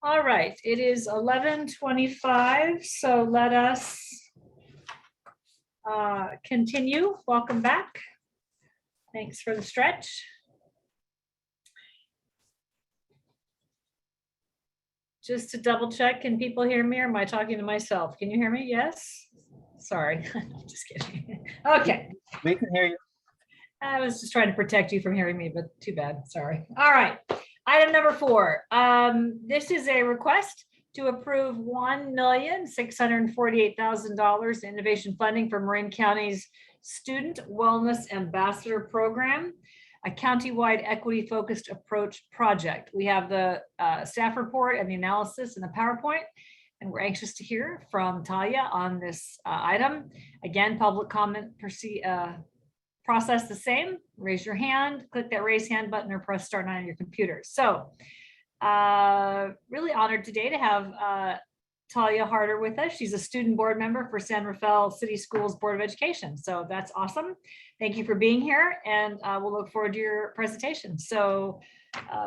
All right, it is 11:25, so let us continue. Welcome back. Thanks for the stretch. Just to double check, can people hear me or am I talking to myself? Can you hear me? Yes? Sorry, just kidding. Okay. We can hear you. I was just trying to protect you from hearing me, but too bad, sorry. All right, item number 4. This is a request to approve $1,648,000 in innovation funding for Marin County's Student Wellness Ambassador Program, a county-wide equity-focused approach project. We have the staff report and the analysis in the PowerPoint, and we're anxious to hear from Talia on this item. Again, public comment process the same. Raise your hand, click that raise hand button, or press star 9 on your computer. So really honored today to have Talia Harder with us. She's a student board member for San Rafael City Schools Board of Education. So that's awesome. Thank you for being here, and we'll look forward to your presentation. So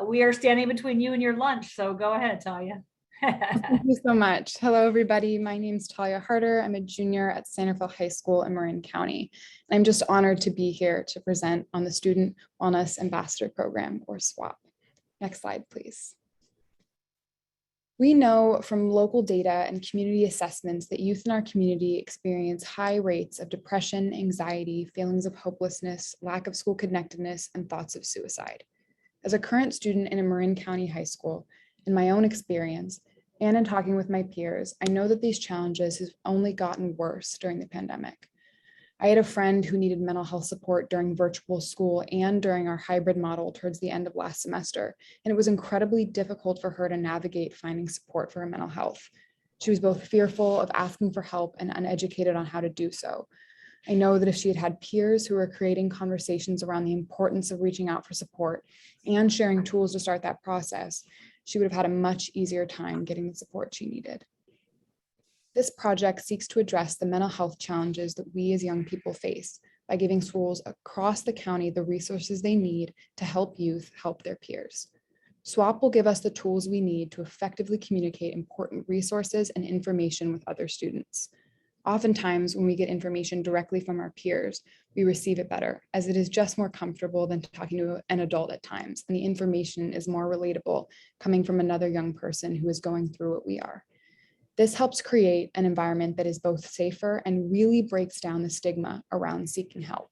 we are standing between you and your lunch. So go ahead, Talia. Thank you so much. Hello, everybody. My name is Talia Harder. I'm a junior at San Rafael High School in Marin County. And I'm just honored to be here to present on the Student Wellness Ambassador Program, or SWAP. Next slide, please. We know from local data and community assessments that youth in our community experience high rates of depression, anxiety, feelings of hopelessness, lack of school connectedness, and thoughts of suicide. As a current student in a Marin County high school, in my own experience, and in talking with my peers, I know that these challenges have only gotten worse during the pandemic. I had a friend who needed mental health support during virtual school and during our hybrid model towards the end of last semester, and it was incredibly difficult for her to navigate finding support for her mental health. She was both fearful of asking for help and uneducated on how to do so. I know that if she had had peers who were creating conversations around the importance of reaching out for support and sharing tools to start that process, she would have had a much easier time getting the support she needed. This project seeks to address the mental health challenges that we as young people face by giving schools across the county the resources they need to help youth help their peers. SWAP will give us the tools we need to effectively communicate important resources and information with other students. Oftentimes, when we get information directly from our peers, we receive it better, as it is just more comfortable than talking to an adult at times, and the information is more relatable coming from another young person who is going through what we are. This helps create an environment that is both safer and really breaks down the stigma around seeking help.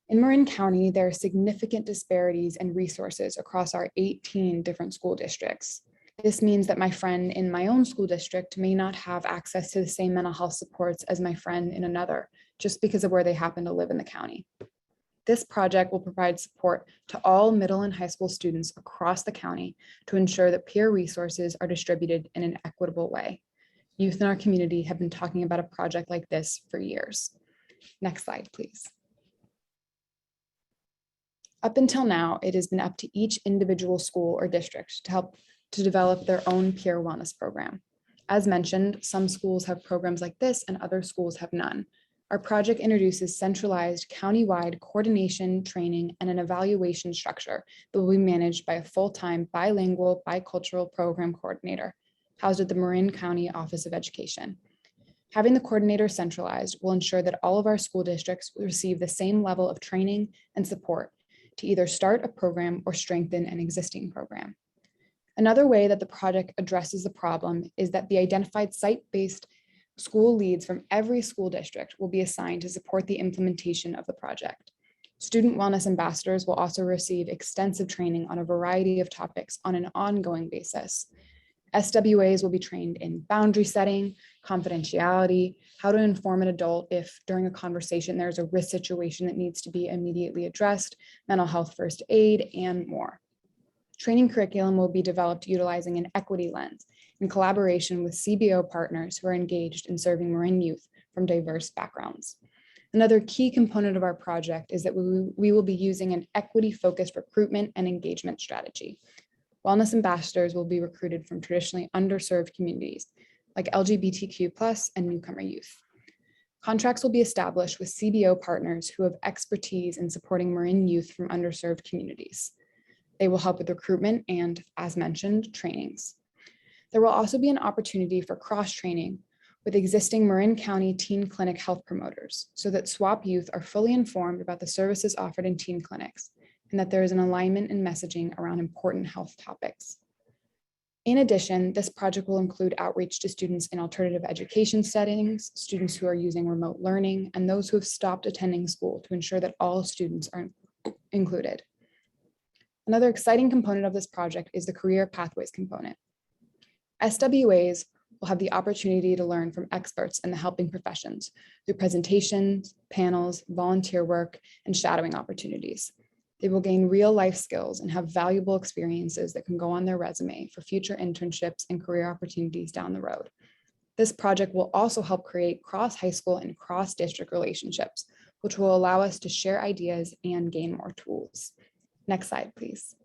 In Marin County, there are significant disparities in resources across our 18 different school districts. This means that my friend in my own school district may not have access to the same mental health supports as my friend in another, just because of where they happen to live in the county. This project will provide support to all middle and high school students across the county to ensure that peer resources are distributed in an equitable way. Youth in our community have been talking about a project like this for years. Next slide, please. Up until now, it has been up to each individual school or district to help to develop their own peer wellness program. As mentioned, some schools have programs like this and other schools have none. Our project introduces centralized countywide coordination, training, and an evaluation structure that will be managed by a full-time bilingual, bicultural program coordinator housed at the Marin County Office of Education. Having the coordinator centralized will ensure that all of our school districts will receive the same level of training and support to either start a program or strengthen an existing program. Another way that the project addresses the problem is that the identified site-based school leads from every school district will be assigned to support the implementation of the project. Student wellness ambassadors will also receive extensive training on a variety of topics on an ongoing basis. SWAs will be trained in boundary setting, confidentiality, how to inform an adult if during a conversation there's a risk situation that needs to be immediately addressed, mental health first aid, and more. Training curriculum will be developed utilizing an equity lens in collaboration with CBO partners who are engaged in serving Marin youth from diverse backgrounds. Another key component of our project is that we will be using an equity-focused recruitment and engagement strategy. Wellness ambassadors will be recruited from traditionally underserved communities like LGBTQ+ and newcomer youth. Contracts will be established with CBO partners who have expertise in supporting Marin youth from underserved communities. They will help with recruitment and, as mentioned, trainings. There will also be an opportunity for cross-training with existing Marin County teen clinic health promoters so that SWAP youth are fully informed about the services offered in teen clinics and that there is an alignment in messaging around important health topics. In addition, this project will include outreach to students in alternative education settings, students who are using remote learning, and those who have stopped attending school to ensure that all students are included. Another exciting component of this project is the career pathways component. SWAs will have the opportunity to learn from experts in the helping professions through presentations, panels, volunteer work, and shadowing opportunities. They will gain real life skills and have valuable experiences that can go on their resume for future internships and career opportunities down the road. This project will also help create cross high school and cross district relationships, which will allow us to share ideas and gain more tools. Next slide, please.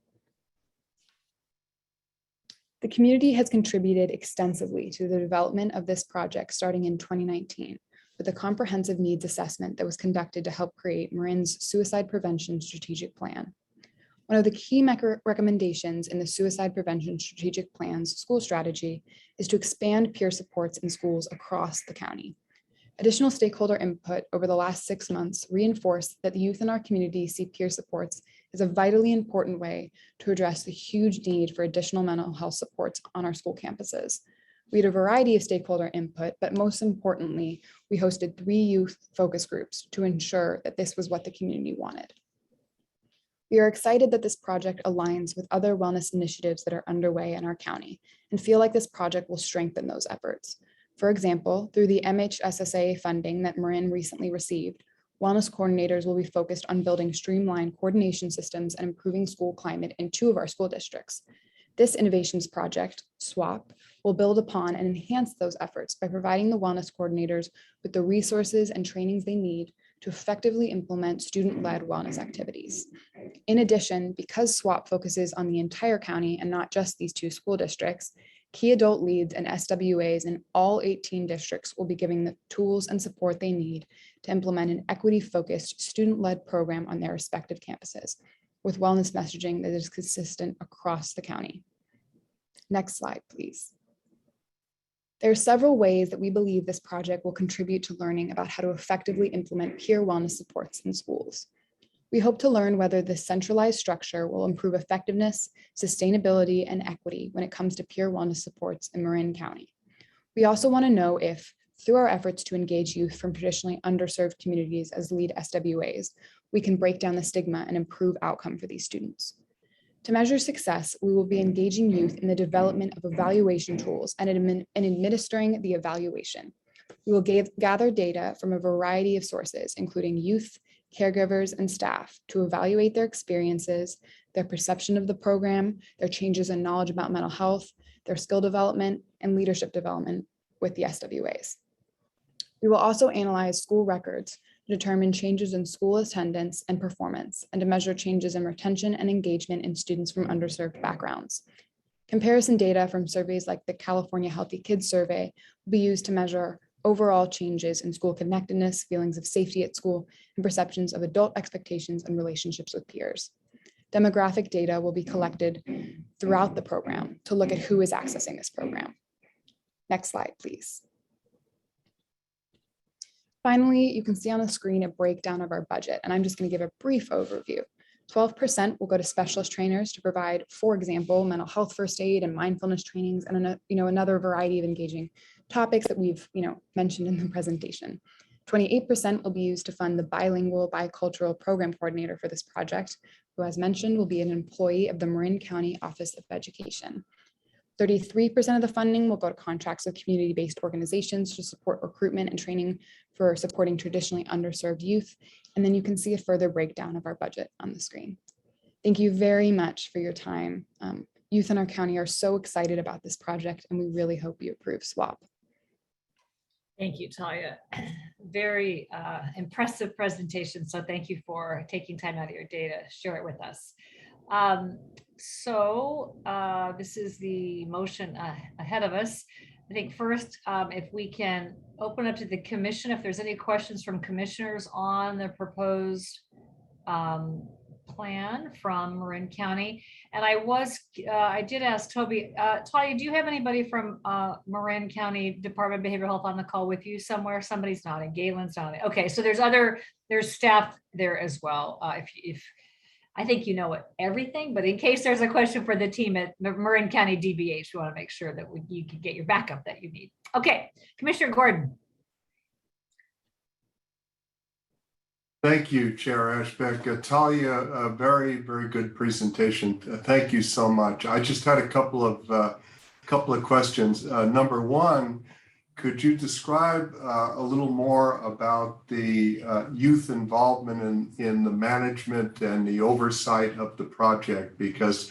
The community has contributed extensively to the development of this project starting in 2019. With a comprehensive needs assessment that was conducted to help create Marin's suicide prevention strategic plan. One of the key recommendations in the suicide prevention strategic plan's school strategy is to expand peer supports in schools across the county. Additional stakeholder input over the last 6 months reinforced that the youth in our community see peer supports as a vitally important way to address the huge need for additional mental health supports on our school campuses. We had a variety of stakeholder input, but most importantly, we hosted 3 youth focus groups to ensure that this was what the community wanted. We are excited that this project aligns with other wellness initiatives that are underway in our county and feel like this project will strengthen those efforts. For example, through the MHSSA funding that Marin recently received, wellness coordinators will be focused on building streamlined coordination systems and improving school climate in 2 of our school districts. This innovations project, SWAP, will build upon and enhance those efforts by providing the wellness coordinators with the resources and trainings they need to effectively implement student-led wellness activities. In addition, because SWAP focuses on the entire county and not just these 2 school districts, key adult leads and SWAs in all 18 districts will be given the tools and support they need to implement an equity-focused student-led program on their respective campuses with wellness messaging that is consistent across the county. Next slide, please. There are several ways that we believe this project will contribute to learning about how to effectively implement peer wellness supports in schools. We hope to learn whether this centralized structure will improve effectiveness, sustainability, and equity when it comes to peer wellness supports in Marin County. We also want to know if, through our efforts to engage youth from traditionally underserved communities as lead SWAs, we can break down the stigma and improve outcome for these students. To measure success, we will be engaging youth in the development of evaluation tools and administering the evaluation. We will gather data from a variety of sources, including youth, caregivers, and staff, to evaluate their experiences, their perception of the program, their changes in knowledge about mental health, their skill development, and leadership development with the SWAs. We will also analyze school records to determine changes in school attendance and performance, and to measure changes in retention and engagement in students from underserved backgrounds. Comparison data from surveys like the California Healthy Kids Survey will be used to measure overall changes in school connectedness, feelings of safety at school, and perceptions of adult expectations and relationships with peers. Demographic data will be collected throughout the program to look at who is accessing this program. Next slide, please. Finally, you can see on the screen a breakdown of our budget, and I'm just going to give a brief overview. 12% will go to specialist trainers to provide, for example, mental health first aid and mindfulness trainings, and another variety of engaging topics that we've mentioned in the presentation. 28% will be used to fund the bilingual bicultural program coordinator for this project, who, as mentioned, will be an employee of the Marin County Office of Education. 33% of the funding will go to contracts with community-based organizations to support recruitment and training for supporting traditionally underserved youth. And then you can see a further breakdown of our budget on the screen. Thank you very much for your time. Youth in our county are so excited about this project, and we really hope you approve SWAP. Thank you, Talia. Very impressive presentation. So thank you for taking time out of your day to share it with us. This is the motion ahead of us. I think first, if we can open up to the commission, if there's any questions from commissioners on the proposed plan from Marin County. And I did ask Toby, Talia, do you have anybody from Marin County Department of Behavioral Health on the call with you somewhere? Somebody's nodding. Galen's nodding. Okay, so there's staff there as well. If I think you know everything, but in case there's a question for the team at Marin County DBH, we want to make sure that you can get your backup that you need. Okay, Commissioner Gordon. Thank you, Chair Ashbeck. Talia, a very, very good presentation. Thank you so much. I just had a couple of questions. Number one, could you describe a little more about the youth involvement in the management and the oversight of the project? Because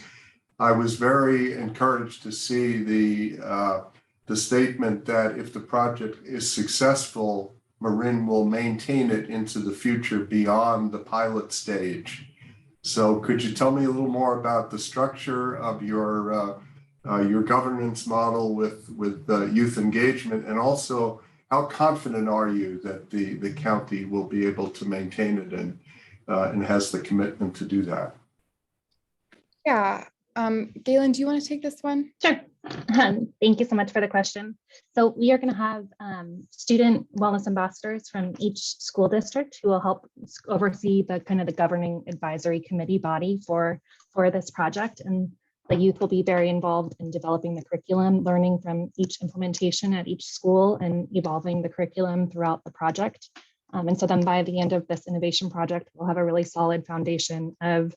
I was very encouraged to see the statement that if the project is successful, Marin will maintain it into the future beyond the pilot stage. So could you tell me a little more about the structure of your governance model with youth engagement, and also how confident are you that the county will be able to maintain it and has the commitment to do that? Yeah. Galen, do you want to take this one? Sure. Thank you so much for the question. So we are going to have student wellness ambassadors from each school district who will help oversee the kind of the governing advisory committee body for this project. And the youth will be very involved in developing the curriculum, learning from each implementation at each school, and evolving the curriculum throughout the project. And so then by the end of this innovation project, we'll have a really solid foundation of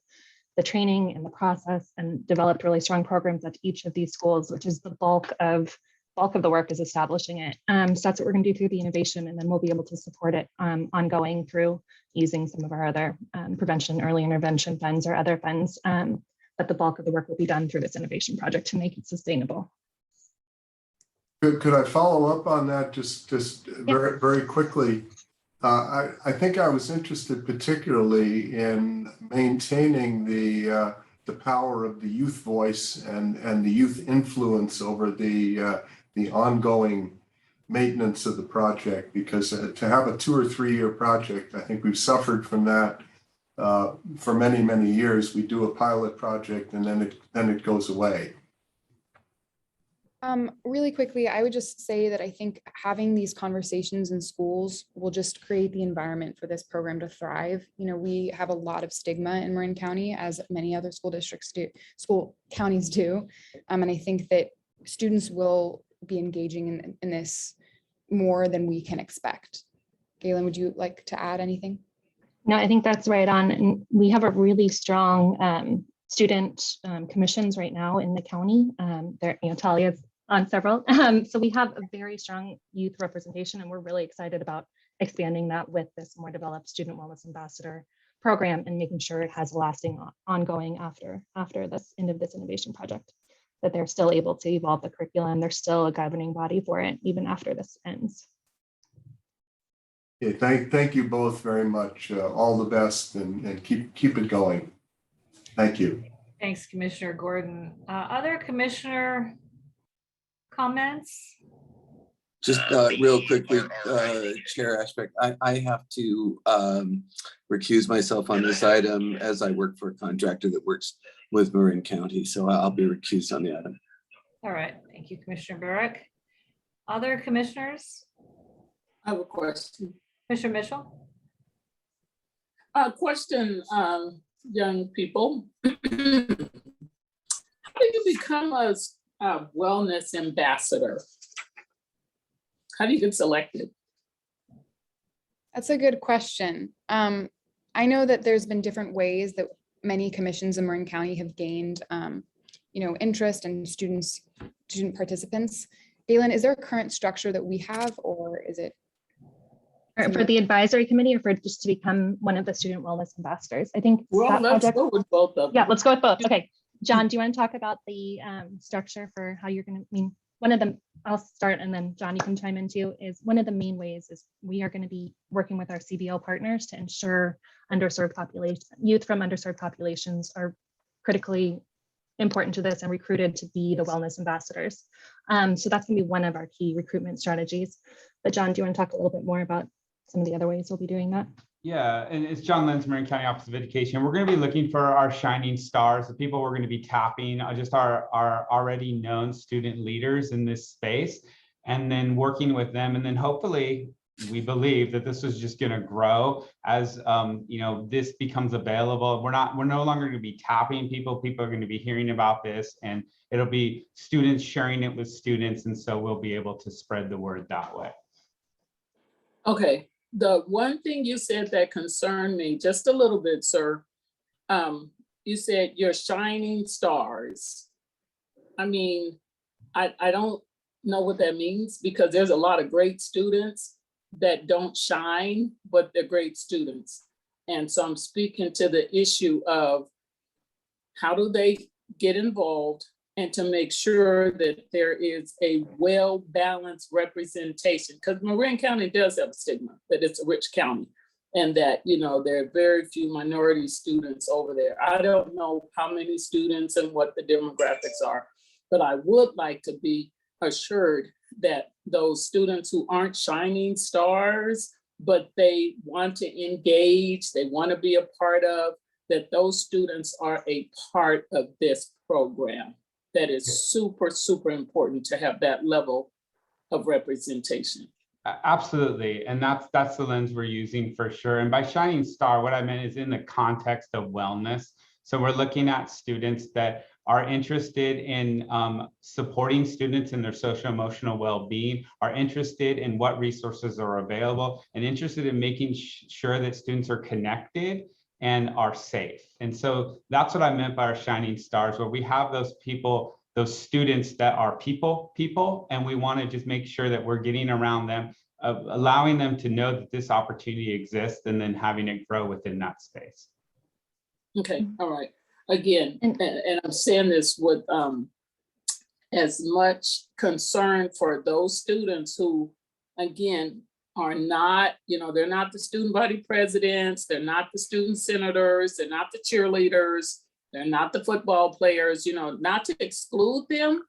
the training and the process, and developed really strong programs at each of these schools, which is the bulk of the work is establishing it. So that's what we're going to do through the innovation, and then we'll be able to support it ongoing through using some of our other prevention, early intervention funds or other funds. But the bulk of the work will be done through this innovation project to make it sustainable. Could I follow up on that just very, very quickly? I think I was interested particularly in maintaining the power of the youth voice and the youth influence over the ongoing maintenance of the project, because to have a 2 or 3 year project, I think we've suffered from that for many, many years. We do a pilot project and then it goes away. Really quickly, I would just say that I think having these conversations in schools will just create the environment for this program to thrive. You know, we have a lot of stigma in Marin County, as many other school counties do. And I think that students will be engaging in this more than we can expect. Galen, would you like to add anything? No, I think that's right on. And we have a really strong student commissions right now in the county. There, Talia's on several. So we have a very strong youth representation, and we're really excited about expanding that with this more developed student wellness ambassador program and making sure it has a lasting ongoing after this end of this innovation project, that they're still able to evolve the curriculum. There's still a governing body for it even after this ends. Okay, thank you both very much. All the best, and keep it going. Thank you. Thanks, Commissioner Gordon. Other commissioner comments? Just real quickly, Chair Ashbeck, I have to recuse myself on this item as I work for a contractor that works with Marin County, so I'll be recused on the item. All right, thank you, Commissioner Barrick. Other commissioners? I have a question. Commissioner Mitchell? Question, young people. How do you become a wellness ambassador? How do you get selected? That's a good question. I know that there's been different ways that many commissions in Marin County have gained, interest and student participants. Galen, is there a current structure that we have, or is it? For the advisory committee, or for just to become one of the student wellness ambassadors? I think. Well, let's go with both of them. Yeah, let's go with both. Okay, John, do you want to talk about the structure for how you're going to, one of them, I'll start, and then John, you can chime in too, is one of the main ways is we are going to be working with our CBO partners to ensure youth from underserved populations are critically important to this and recruited to be the wellness ambassadors. So that's going to be one of our key recruitment strategies. But John, do you want to talk a little bit more about some of the other ways we'll be doing that? Yeah, and it's John Lenz, Marin County Office of Education. We're going to be looking for our shining stars, the people we're going to be tapping, just our already known student leaders in this space, and then working with them. And then hopefully, we believe that this is just going to grow as this becomes available. We're no longer going to be tapping people. People are going to be hearing about this, and it'll be students sharing it with students. And so we'll be able to spread the word that way. Okay. The one thing you said that concerned me just a little bit, sir, you said your shining stars. I mean, I don't know what that means, because there's a lot of great students that don't shine, but they're great students. And so I'm speaking to the issue of how do they get involved, and to make sure that there is a well-balanced representation, because Marin County does have a stigma that it's a rich county, and that, there are very few minority students over there. I don't know how many students and what the demographics are, but I would like to be assured that those students who aren't shining stars, but they want to engage, they want to be a part of, that those students are a part of this program. That is super, super important to have that level of representation. Absolutely. And that's the lens we're using for sure. And by shining star, what I meant is in the context of wellness. So we're looking at students that are interested in supporting students in their social emotional well-being, are interested in what resources are available, and interested in making sure that students are connected and are safe. And so that's what I meant by our shining stars, where we have those people, those students that are people, and we want to just make sure that we're getting around them, allowing them to know that this opportunity exists, and then having it grow within that space. Okay, all right. Again, and I'm saying this with as much concern for those students who, again, are not, they're not the student body presidents, they're not the student senators, they're not the cheerleaders, they're not the football players, not to exclude them,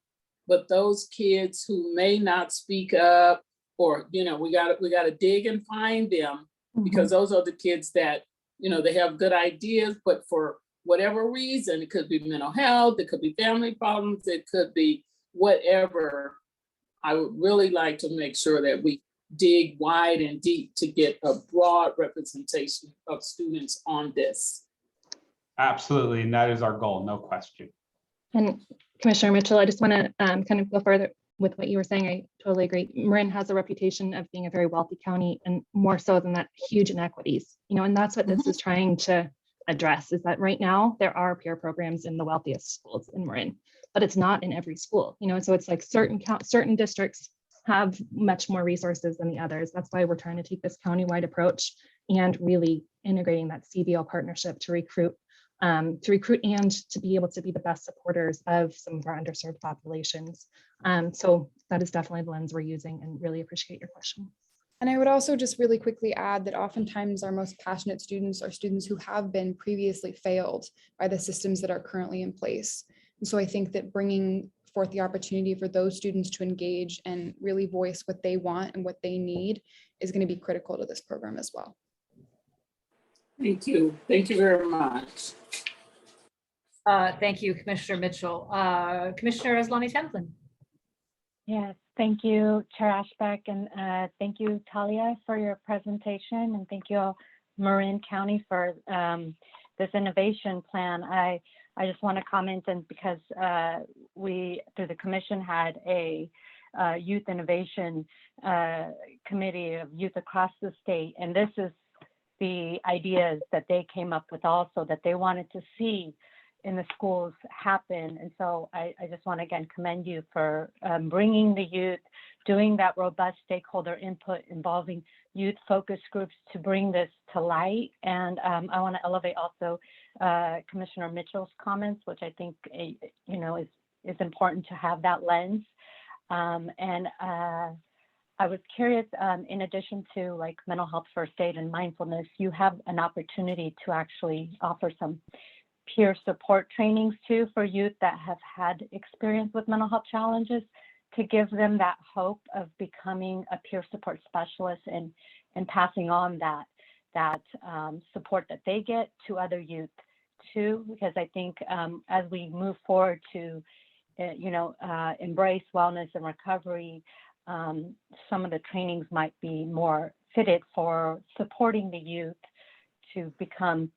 but those kids who may not speak up, or, we gotta dig and find them, because those are the kids that, they have good ideas, but for whatever reason, it could be mental health, it could be family problems, it could be whatever. I would really like to make sure that we dig wide and deep to get a broad representation of students on this. Absolutely, and that is our goal, no question. And Commissioner Mitchell, I just want to kind of go further with what you were saying. I totally agree. Marin has a reputation of being a very wealthy county, and more so than that, huge inequities. And that's what this is trying to address, is that right now there are peer programs in the wealthiest schools in Marin, but it's not in every school. So it's like certain districts have much more resources than the others. That's why we're trying to take this countywide approach and really integrating that CBO partnership to recruit and to be able to be the best supporters of some of our underserved populations. So that is definitely the lens we're using, and really appreciate your question. And I would also just really quickly add that oftentimes our most passionate students are students who have been previously failed by the systems that are currently in place. And so I think that bringing forth the opportunity for those students to engage and really voice what they want and what they need is going to be critical to this program as well. Thank you. Thank you very much. Thank you, Commissioner Mitchell. Commissioner Aslani Templin. Yes, thank you, Chair Ashbeck, and thank you, Talia, for your presentation, and thank you, Marin County, for this innovation plan. I just want to comment, and because we, through the commission, had a youth innovation committee of youth across the state, and this is the ideas that they came up with also, that they wanted to see in the schools happen. And so I just want to again commend you for bringing the youth, doing that robust stakeholder input involving youth focus groups to bring this to light. And I want to elevate also Commissioner Mitchell's comments, which I think is important to have that lens. And I was curious, in addition to like mental health first aid and mindfulness, you have an opportunity to actually offer some peer support trainings too for youth that have had experience with mental health challenges, to give them that hope of becoming a peer support specialist and passing on that that support that they get to other youth too, because I think as we move forward to, embrace wellness and recovery, some of the trainings might be more fitted for supporting the youth to become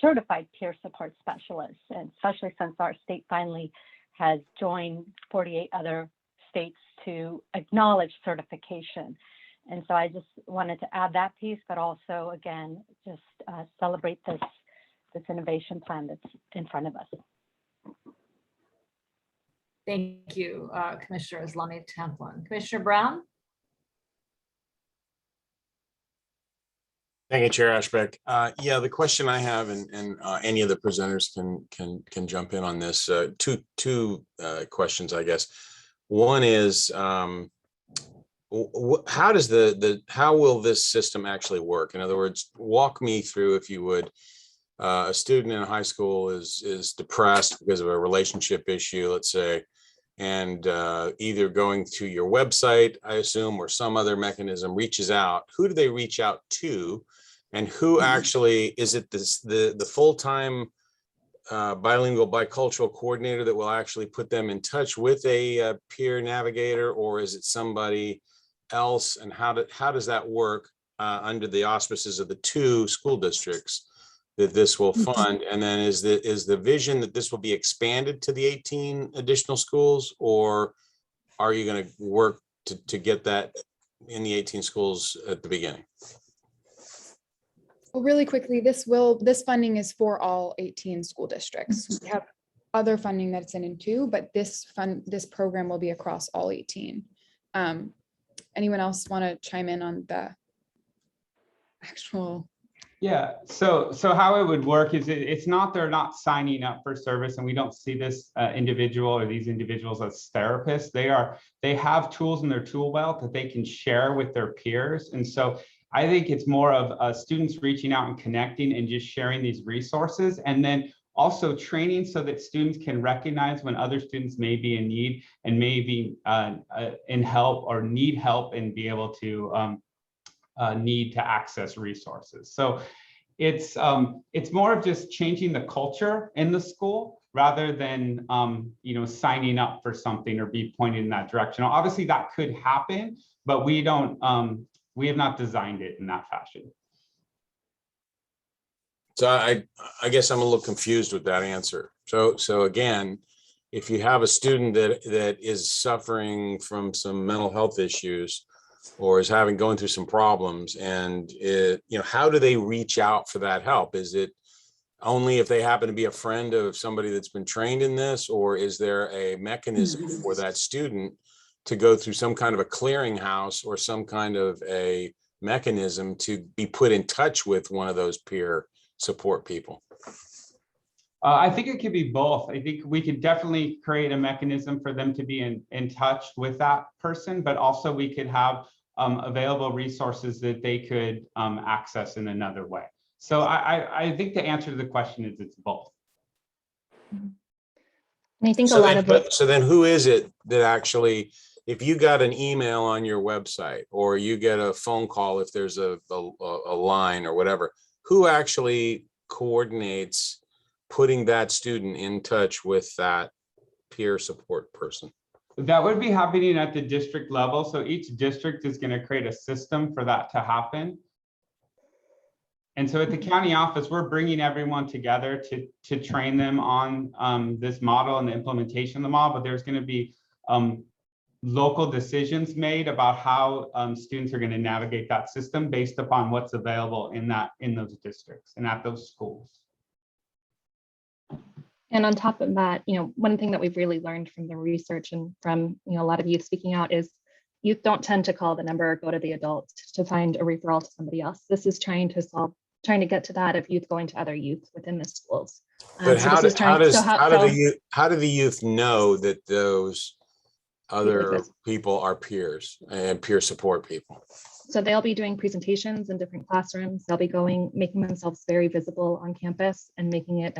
certified peer support specialists, and especially since our state finally has joined 48 other states to acknowledge certification. And so I just wanted to add that piece, but also, again, just celebrate this innovation plan that's in front of us. Thank you, Commissioner Islami Tamplin. Commissioner Brown? Thank you, Chair Ashbeck. Yeah, the question I have, and any of the presenters can jump in on this. Two questions, I guess. One is, how will this system actually work? In other words, walk me through, if you would. A student in high school is depressed because of a relationship issue, let's say, and either going to your website, I assume, or some other mechanism reaches out. Who do they reach out to? And who actually, is it the full-time bilingual bicultural coordinator that will actually put them in touch with a peer navigator, or is it somebody else? And how does that work under the auspices of the 2 school districts that this will fund? And then is the vision that this will be expanded to the 18 additional schools, or are you going to work to get that in the 18 schools at the beginning? Well, really quickly, this funding is for all 18 school districts. We have other funding that's in too, but this program will be across all 18. Anyone else want to chime in on the actual? Yeah, so how it would work is it's not, they're not signing up for service, and we don't see this individual or these individuals as therapists. They have tools in their tool belt that they can share with their peers. And so I think it's more of students reaching out and connecting and just sharing these resources, and then also training so that students can recognize when other students may be in need and may be in help or need help and be able to need to access resources. So it's more of just changing the culture in the school rather than signing up for something or be pointed in that direction. Now, obviously that could happen, but we have not designed it in that fashion. So I guess I'm a little confused with that answer. So again, if you have a student that is suffering from some mental health issues or is going through some problems, and how do they reach out for that help? Is it only if they happen to be a friend of somebody that's been trained in this, or is there a mechanism for that student to go through some kind of a clearinghouse or some kind of a mechanism to be put in touch with one of those peer support people? I think it could be both. I think we could definitely create a mechanism for them to be in touch with that person, but also we could have available resources that they could access in another way. So I think the answer to the question is it's both. And I think a lot of it. So then who is it that actually, if you got an email on your website or you get a phone call, if there's a line or whatever, who actually coordinates putting that student in touch with that peer support person? That would be happening at the district level. So each district is going to create a system for that to happen. And so at the county office, we're bringing everyone together to train them on this model and the implementation of the model. But there's going to be local decisions made about how students are going to navigate that system based upon what's available in those districts and at those schools. And on top of that, one thing that we've really learned from the research and from a lot of youth speaking out is youth don't tend to call the number or go to the adult to find a referral to somebody else. This is trying to get to that of youth going to other youth within the schools. But how do the youth know that those other people are peers and peer support people? So they'll be doing presentations in different classrooms. They'll be making themselves very visible on campus and making it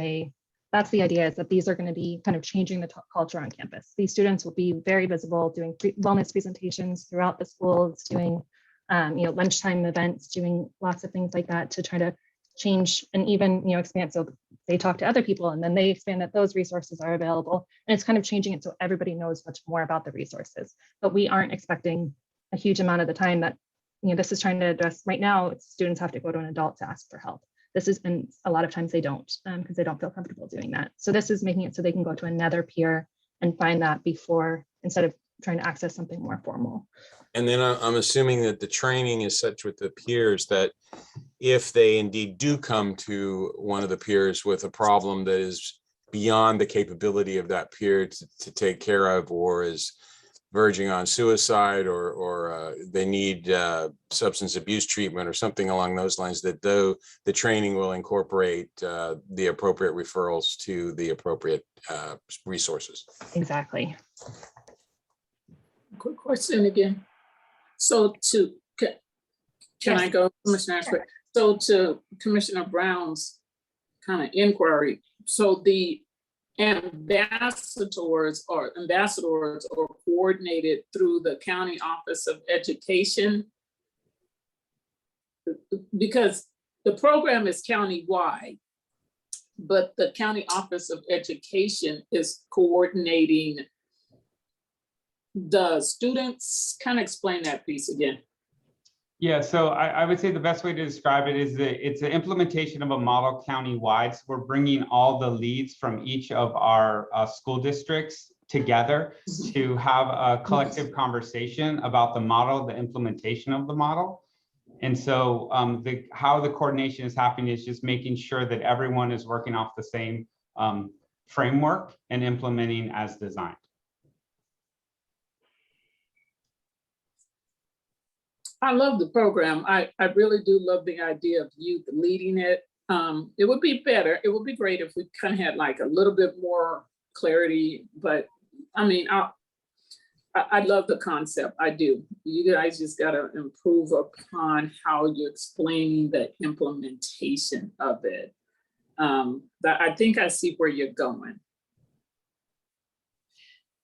that's the idea, is that these are going to be kind of changing the culture on campus. These students will be very visible, doing wellness presentations throughout the schools, doing lunchtime events, doing lots of things like that to try to change and even, expand. So they talk to other people and then they expand that those resources are available. And it's kind of changing it so everybody knows much more about the resources. But we aren't expecting a huge amount of the time that, this is trying to address. Right now, students have to go to an adult to ask for help. This is, and a lot of times they don't, because they don't feel comfortable doing that. So this is making it so they can go to another peer and find that before, instead of trying to access something more formal. And then I'm assuming that the training is such with the peers that if they indeed do come to one of the peers with a problem that is beyond the capability of that peer to take care of, or is verging on suicide, or they need substance abuse treatment or something along those lines, that though the training will incorporate the appropriate referrals to the appropriate resources. Exactly. Quick question again. So can Yes. I go, Commissioner Ashford? So to Commissioner Brown's kind of inquiry, so the ambassadors are coordinated through the County Office of Education, because the program is county-wide, but the County Office of Education is coordinating the students. Kind of explain that piece again. Yeah, so I would say the best way to describe it is that it's an implementation of a model county-wide. So we're bringing all the leads from each of our school districts together to have a collective conversation about the model, the implementation of the model. And so how the coordination is happening is just making sure that everyone is working off the same framework and implementing as designed. I love the program. I really do love the idea of youth leading it. It would be better. It would be great if we kind of had like a little bit more clarity, but I mean, I love the concept. I do. You guys just got to improve upon how you're explaining the implementation of it. I think I see where you're going.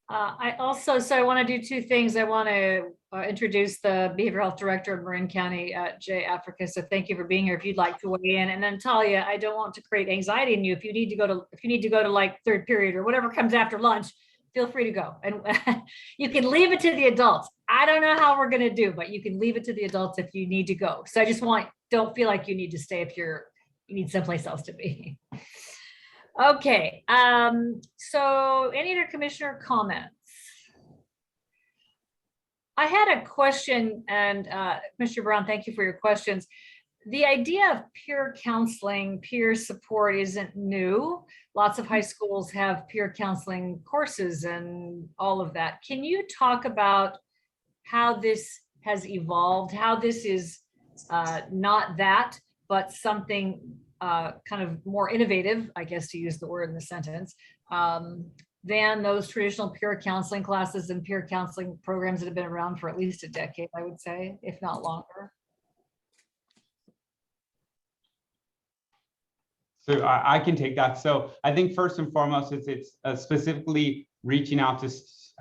I want to do two things. I want to introduce the Behavioral Health Director of Marin County, Jay Africa. So thank you for being here. If you'd like to weigh in, and then Talia, I don't want to create anxiety in you. If you need to go to like third period or whatever comes after lunch, feel free to go. And you can leave it to the adults. I don't know how we're going to do, but you can leave it to the adults if you need to go. So I just don't feel like you need to stay if you need someplace else to be. Okay, so any other commissioner comments? I had a question, and Mr. Brown, thank you for your questions. The idea of peer counseling, peer support isn't new. Lots of high schools have peer counseling courses and all of that. Can you talk about how this has evolved, how this is not that, but something kind of more innovative, I guess, to use the word in the sentence, than those traditional peer counseling classes and peer counseling programs that have been around for at least a decade, I would say, if not longer? So I can take that. So I think first and foremost, it's specifically reaching out to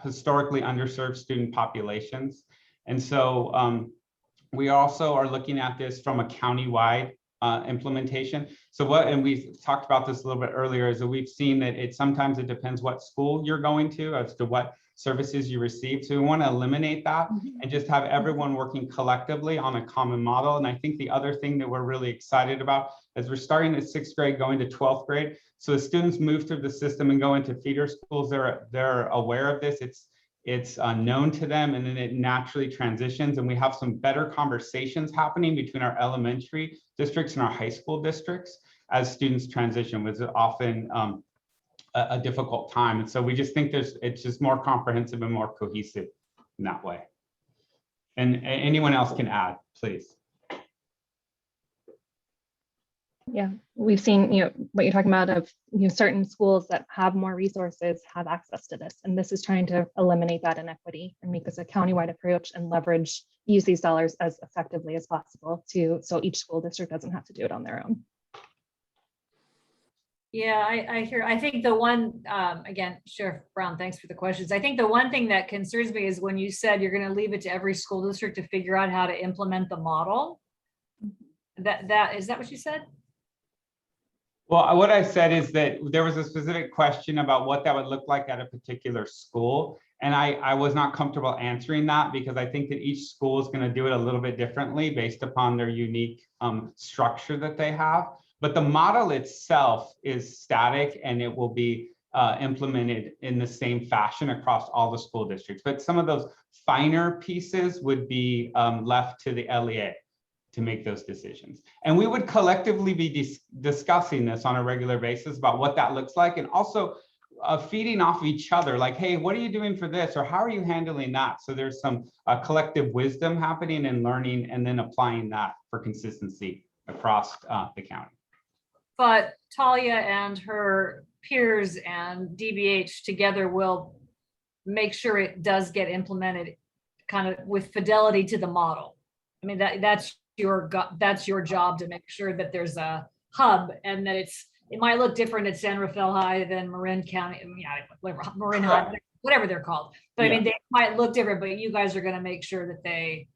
historically underserved student populations. And so we also are looking at this from a county-wide implementation. So and we talked about this a little bit earlier, is that we've seen that sometimes it depends what school you're going to as to what services you receive. So we want to eliminate that and just have everyone working collectively on a common model. And I think the other thing that we're really excited about is we're starting at 6th grade, going to 12th grade. So as students move through the system and go into feeder schools, they're aware of this. It's known to them, and then it naturally transitions, and we have some better conversations happening between our elementary districts and our high school districts as students transition, which is often a difficult time. And so we just think it's just more comprehensive and more cohesive in that way. And anyone else can add, please. Yeah, we've seen, what you're talking about of, certain schools that have more resources have access to this. And this is trying to eliminate that inequity and make this a countywide approach and use these dollars as effectively as possible so each school district doesn't have to do it on their own. Yeah, I hear, I think the one, again, Sheriff Brown, thanks for the questions. I think the one thing that concerns me is when you said you're gonna leave it to every school district to figure out how to implement the model. Is that what you said? Well, what I said is that there was a specific question about what that would look like at a particular school. And I was not comfortable answering that because I think that each school is going to do it a little bit differently based upon their unique structure that they have. But the model itself is static and it will be implemented in the same fashion across all the school districts. But some of those finer pieces would be left to the LEA to make those decisions. And we would collectively be discussing this on a regular basis about what that looks like, and also feeding off each other, like, hey, what are you doing for this? Or how are you handling that? So there's some collective wisdom happening and learning, and then applying that for consistency across the county. But Talia and her peers and DBH together will make sure it does get implemented kind of with fidelity to the model. I mean, that's your job, to make sure that there's a hub and that it might look different at San Rafael High than Marin County, whatever, Marin High, whatever they're called. But I mean, they might look different, but you guys are going to make sure that they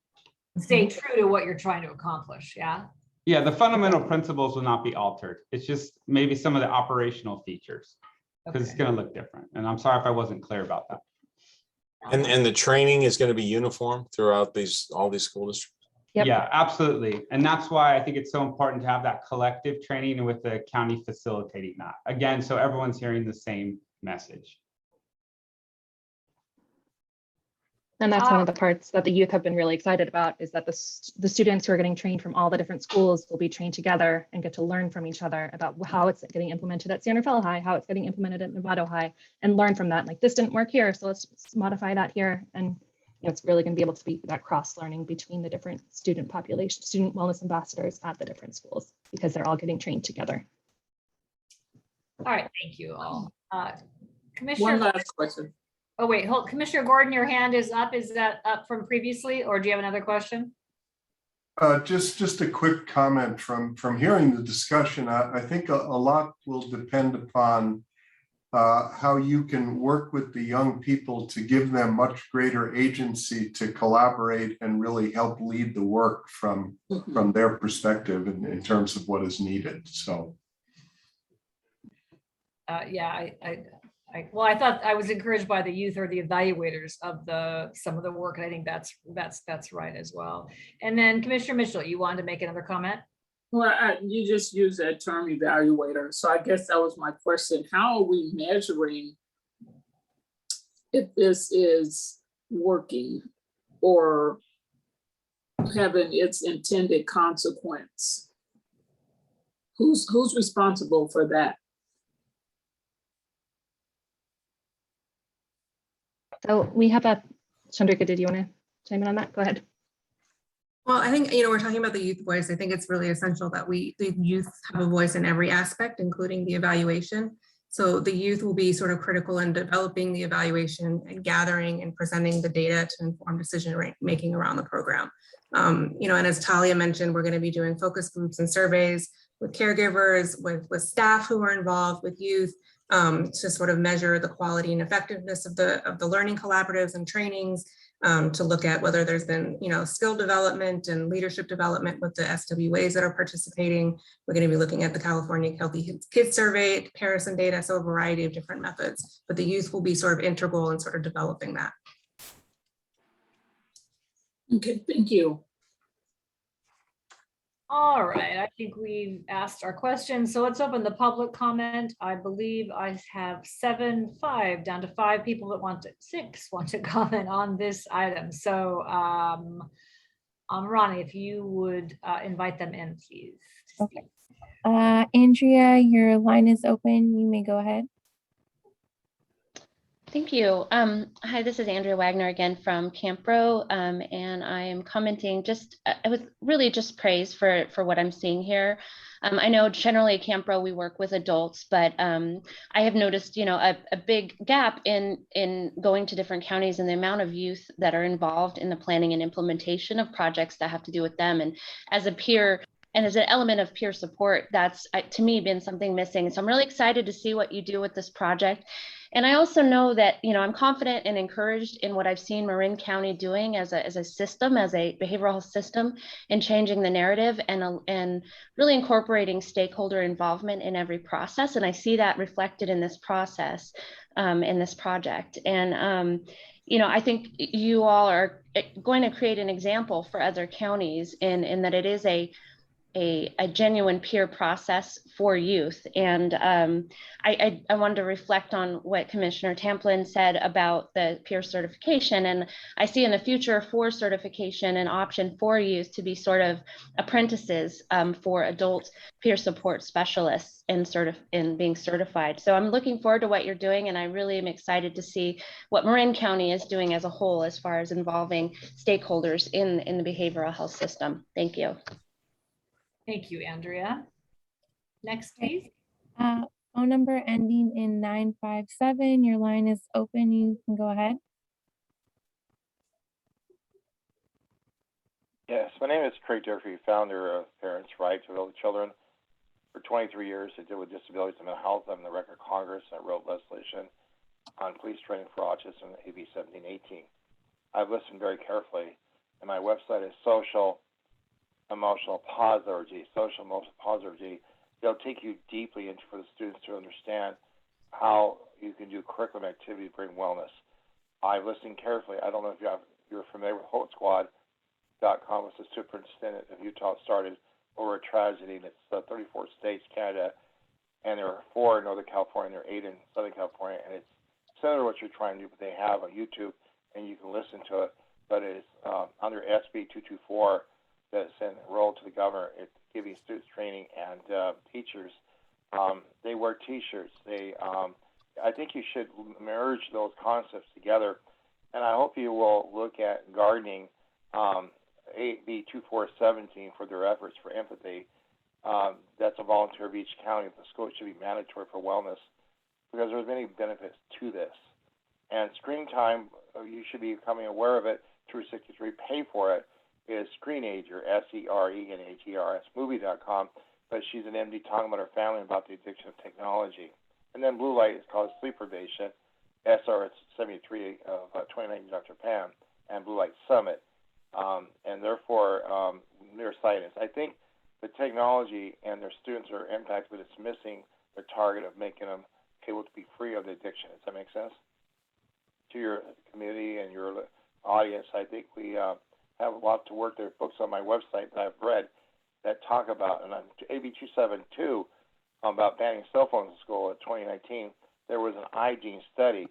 stay true to what you're trying to accomplish. Yeah. Yeah, the fundamental principles will not be altered. It's just maybe some of the operational features, because it's going to look different. And I'm sorry if I wasn't clear about that. And the training is going to be uniform throughout all these school districts? Yep. Yeah, absolutely. And that's why I think it's so important to have that collective training with the county facilitating that. Again, so everyone's hearing the same message. And that's one of the parts that the youth have been really excited about, is that the students who are getting trained from all the different schools will be trained together and get to learn from each other about how it's getting implemented at San Rafael High, how it's getting implemented at Novato High, and learn from that. Like, this didn't work here, so let's modify that here. And it's really going to be able to be that cross learning between the different student population, student wellness ambassadors at the different schools, because they're all getting trained together. All right, thank you all. Commissioner. One last question. Oh, wait, hold. Commissioner Gordon, your hand is up. Is that up from previously, or do you have another question? Just a quick comment from hearing the discussion. I think a lot will depend upon how you can work with the young people to give them much greater agency to collaborate and really help lead the work from their perspective in terms of what is needed. So. Yeah, well, I thought I was encouraged by the youth or the evaluators of some of the work, and I think that's right as well. And then Commissioner Mitchell, you wanted to make another comment? Well, you just used that term evaluator. So I guess that was my question. How are we measuring if this is working or having its intended consequence? Who's responsible for that? So we have Chandrika, did you want to chime in on that? Go ahead. Well, I think, we're talking about the youth voice. I think it's really essential that the youth have a voice in every aspect, including the evaluation. So the youth will be sort of critical in developing the evaluation and gathering and presenting the data to inform decision making around the program. And as Talia mentioned, we're going to be doing focus groups and surveys with caregivers, with staff who are involved, with youth, to sort of measure the quality and effectiveness of the learning collaboratives and trainings, to look at whether there's been, skill development and leadership development with the SWAs that are participating. We're going to be looking at the California Healthy Kids Survey, comparison data, so a variety of different methods, but the youth will be sort of integral in sort of developing that. Okay, thank you. All right, I think we've asked our questions. So let's open the public comment. I believe I have 5 down to 5 people that 6 want to comment on this item. So Ronnie, if you would invite them in, please. Okay. Andrea, your line is open. You may go ahead. Thank you. Hi, this is Andrea Wagner again from Campro, and I am commenting I was really just praise for what I'm seeing here. I know generally at Campro we work with adults, but I have noticed, a big gap in going to different counties and the amount of youth that are involved in the planning and implementation of projects that have to do with them. And as a peer, and as an element of peer support, that's to me been something missing. So I'm really excited to see what you do with this project. And I also know that, I'm confident and encouraged in what I've seen Marin County doing as a system, as a behavioral health system, in changing the narrative and really incorporating stakeholder involvement in every process. And I see that reflected in this process, in this project. And, I think you all are going to create an example for other counties in that it is a genuine peer process for youth. And I wanted to reflect on what Commissioner Tamplin said about the peer certification. And I see in the future for certification an option for youth to be sort of apprentices for adult peer support specialists in being certified. So I'm looking forward to what you're doing, and I really am excited to see what Marin County is doing as a whole as far as involving stakeholders in the behavioral health system. Thank you. Thank you, Andrea. Next, please. Phone number ending in 957. Your line is open. You can go ahead. Yes, my name is Craig Durfee, founder of Parents' Right to Elderly Children. For 23 years, I deal with disabilities and mental health. I'm in the Record of Congress. I wrote legislation on police training for autism, AB 1718. I've listened very carefully, and my website is social emotional pause.org, social emotional pause.org. They'll take you deeply into for the students to understand how you can do curriculum activity to bring wellness. I've listened carefully. I don't know if you're familiar with HopeSquad.com, which the superintendent of Utah started over a tragedy, and it's 34 states, Canada, and there are 4 in Northern California, and there are 8 in Southern California, and it's similar to what you're trying to do, but they have on YouTube, and you can listen to it, but it's under SB 224, that's enrolled to the governor. It's giving students training and teachers. They wear T-shirts. I think you should merge those concepts together, and I hope you will look at gardening, AB 2417 for their efforts for empathy. That's a volunteer of each county. The school should be mandatory for wellness because there's many benefits to this. And screen time, you should be becoming aware of it. 363 pay for it. Is Screenager, SERENAGERS, movie.com, but she's an MD talking about her family and about the addiction of technology. And then Blue Light is called Sleep Privation, SRS 73 of 2019 Dr. Pam, and Blue Light Summit, and therefore neuroscience. I think the technology and their students are impacted, but it's missing the target of making them able to be free of the addiction. Does that make sense? To your community and your audience, I think we have a lot to work. There are books on my website that I've read that talk about, and on AB 272 about banning cell phones in school in 2019, there was an iGene study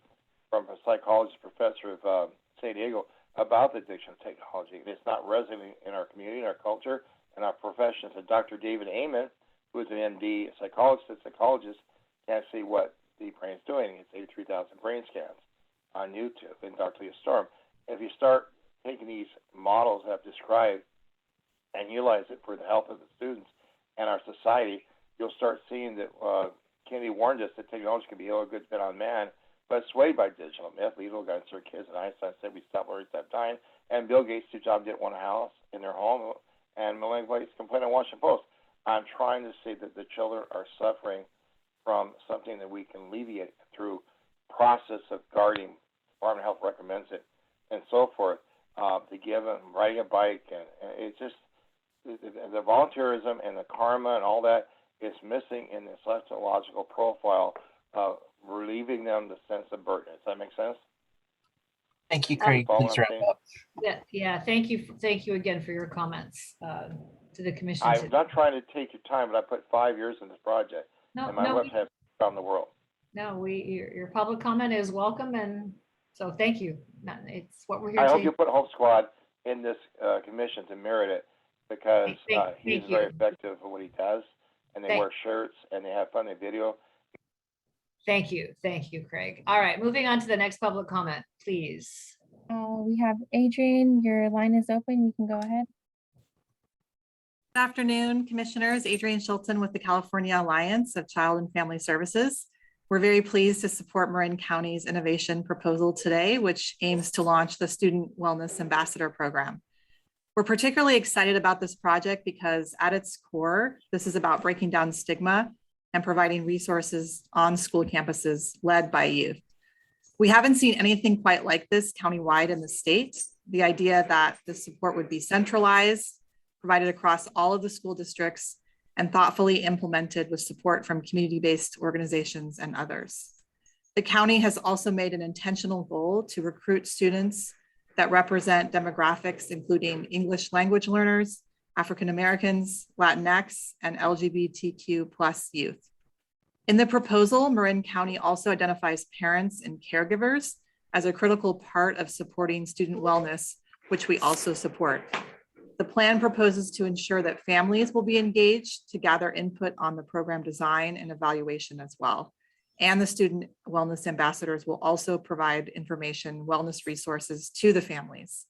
from a psychologist professor of San Diego about the addiction of technology. It's not resonating in our community, in our culture, and our professions. And Dr. David Amen, who is an MD, a psychologist, can't see what the brain's doing. It's 83,000 brain scans on YouTube, and Dr. Leah Storm. If you start taking these models that I've described and utilize it for the health of the students and our society, you'll start seeing that Kennedy warned us that technology can be ill or good fit on man, but swayed by digital myth. Lethal guns for kids, and Einstein said we stop learning, stop dying. And Bill Gates, Steve Jobs didn't want a house in their home, and Melinda Gates complained on Washington Post. I'm trying to say that the children are suffering from something that we can alleviate through process of guarding. Department of Health recommends it, and so forth. To give them riding a bike, and it's just the volunteerism and the karma and all that is missing in the psychological profile of relieving them the sense of burden. Does that make sense? Thank you, Craig. Please wrap up. Yeah. Thank you again for your comments to the commission. I'm not trying to take your time, but I put 5 years in this project, and my website around the world. No, your public comment is welcome, and so thank you. It's what we're here I to. hope you put Hope Squad in this commission to merit it, because he's very effective at what he does, and they wear shirts and they have fun in video. Thank you, Craig. All right, moving on to the next public comment, please. We have Adrian. Your line is open. You can go ahead. Good afternoon, Commissioners. Adrian Shilton with the California Alliance of Child and Family Services. We're very pleased to support Marin County's innovation proposal today, which aims to launch the Student Wellness Ambassador Program. We're particularly excited about this project because at its core, this is about breaking down stigma and providing resources on school campuses led by youth. We haven't seen anything quite like this countywide in the state. The idea that the support would be centralized, provided across all of the school districts, and thoughtfully implemented with support from community-based organizations and others. The county has also made an intentional goal to recruit students that represent demographics, including English language learners, African Americans, Latinx, and LGBTQ+ youth. In the proposal, Marin County also identifies parents and caregivers as a critical part of supporting student wellness, which we also support. The plan proposes to ensure that families will be engaged to gather input on the program design and evaluation as well. And the student wellness ambassadors will also provide information, wellness resources to the families.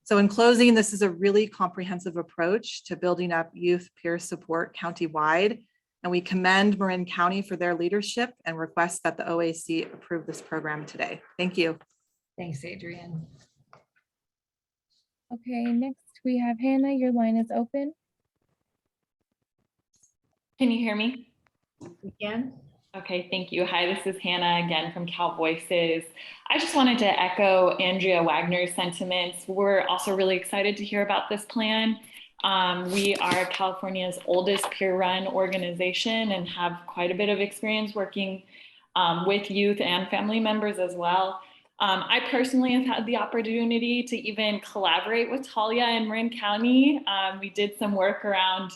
So in closing, this is a really comprehensive approach to building up youth peer support countywide. And we commend Marin County for their leadership and request that the OAC approve this program today. Thank you. Thanks, Adrienne. Okay, next we have Hannah. Your line is open. Can you hear me? Again? Okay, thank you. Hi, this is Hannah again from Cal Voices. I just wanted to echo Andrea Wagner's sentiments. We're also really excited to hear about this plan. We are California's oldest peer-run organization and have quite a bit of experience working with youth and family members as well. I personally have had the opportunity to even collaborate with Talia in Marin County. We did some work around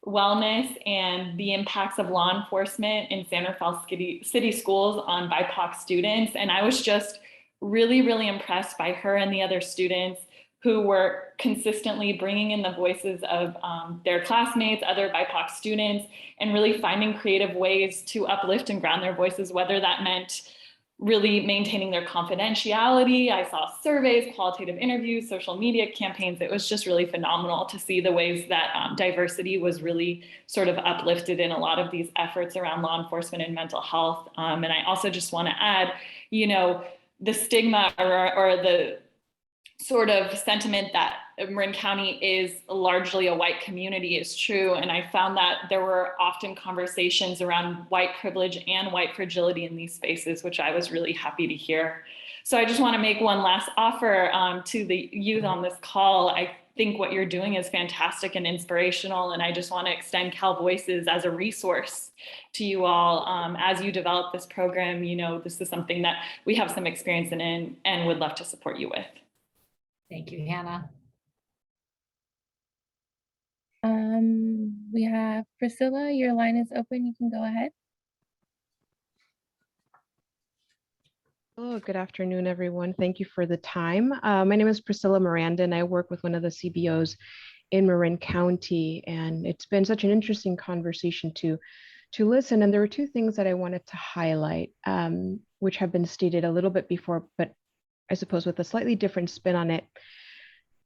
wellness and the impacts of law enforcement in San Rafael City schools on BIPOC students. And I was just really, really impressed by her and the other students who were consistently bringing in the voices of their classmates, other BIPOC students, and really finding creative ways to uplift and ground their voices, whether that meant really maintaining their confidentiality. I saw surveys, qualitative interviews, social media campaigns. It was just really phenomenal to see the ways that diversity was really sort of uplifted in a lot of these efforts around law enforcement and mental health. And I also just want to add, you know, the stigma or the sort of sentiment that Marin County is largely a white community is true. And I found that there were often conversations around white privilege and white fragility in these spaces, which I was really happy to hear. So I just want to make one last offer to the youth on this call. I think what you're doing is fantastic and inspirational. And I just want to extend Cal Voices as a resource to you all as you develop this program. You know, this is something that we have some experience in and would love to support you with. Thank you, Hannah. We have Priscilla. Your line is open. You can go ahead. Hello, good afternoon, everyone. Thank you for the time. My name is Priscilla Miranda, and I work with one of the CBOs in Marin County. And it's been such an interesting conversation to listen. And there were two things that I wanted to highlight, which have been stated a little bit before, but I suppose with a slightly different spin on it.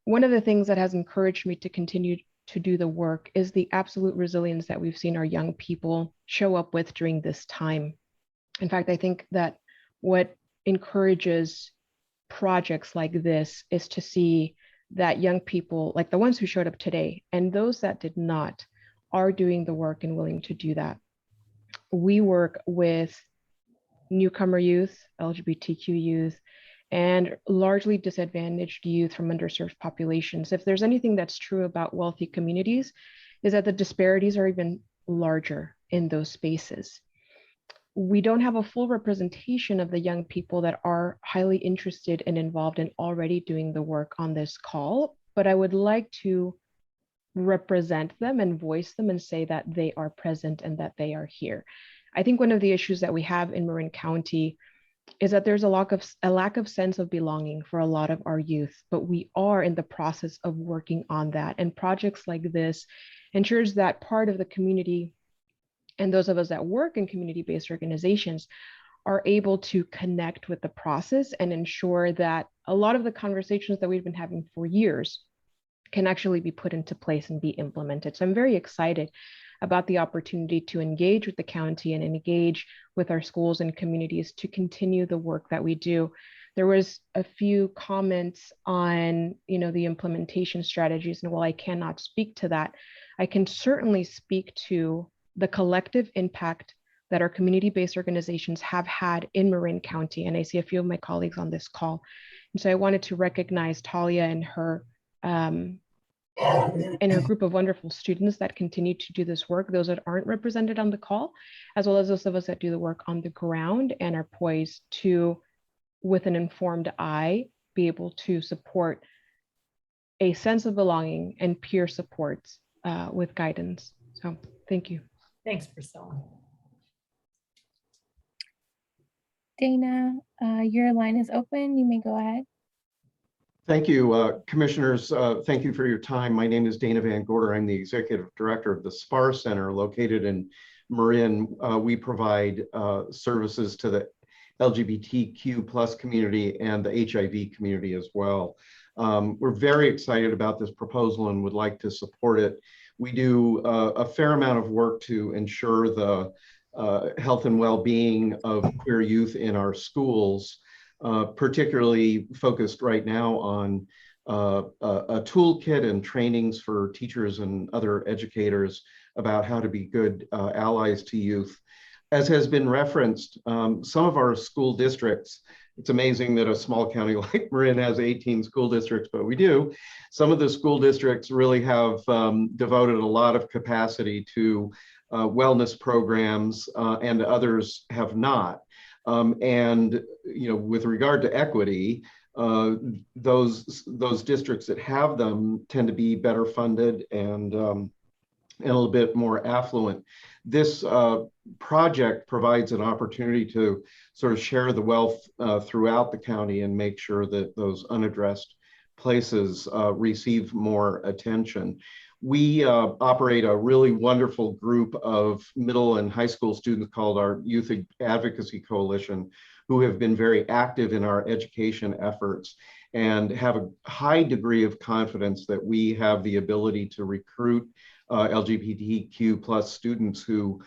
One of the things that has encouraged me to continue to do the work is the absolute resilience that we've seen our young people show up with during this time. In fact, I think that what encourages projects like this is to see that young people, like the ones who showed up today, and those that did not, are doing the work and willing to do that. We work with newcomer youth, LGBTQ youth, and largely disadvantaged youth from underserved populations. If there's anything that's true about wealthy communities, is that the disparities are even larger in those spaces. We don't have a full representation of the young people that are highly interested and involved and already doing the work on this call, but I would like to represent them and voice them and say that they are present and that they are here. I think one of the issues that we have in Marin County is that there's a lack of sense of belonging for a lot of our youth, but we are in the process of working on that. And projects like this ensures that part of the community and those of us that work in community-based organizations are able to connect with the process and ensure that a lot of the conversations that we've been having for years can actually be put into place and be implemented. So I'm very excited about the opportunity to engage with the county and engage with our schools and communities to continue the work that we do There was a few comments on, the implementation strategies, and while I cannot speak to that, I can certainly speak to the collective impact that our community-based organizations have had in Marin County. And I see a few of my colleagues on this call. And so I wanted to recognize Talia and her group of wonderful students that continue to do this work, those that aren't represented on the call, as well as those of us that do the work on the ground and are poised to, with an informed eye, be able to support a sense of belonging and peer support with guidance. So thank you. Thanks, Priscilla. Dana, your line is open. You may go ahead. Thank you, commissioners. Thank you for your time. My name is Dana Van Gorder. I'm the executive director of the SPAR Center located in Marin. We provide services to the LGBTQ plus community and the HIV community as well. We're very excited about this proposal and would like to support it. We do a fair amount of work to ensure the health and well-being of queer youth in our schools, particularly focused right now on a toolkit and trainings for teachers and other educators about how to be good allies to youth. As has been referenced, some of our school districts, it's amazing that a small county like Marin has 18 school districts, but we do. Some of the school districts really have devoted a lot of capacity to wellness programs, and others have not. And with regard to equity, those districts that have them tend to be better funded and a little bit more affluent. This project provides an opportunity to sort of share the wealth throughout the county and make sure that those unaddressed places receive more attention. We operate a really wonderful group of middle and high school students called our Youth Advocacy Coalition, who have been very active in our education efforts and have a high degree of confidence that we have the ability to recruit LGBTQ plus students who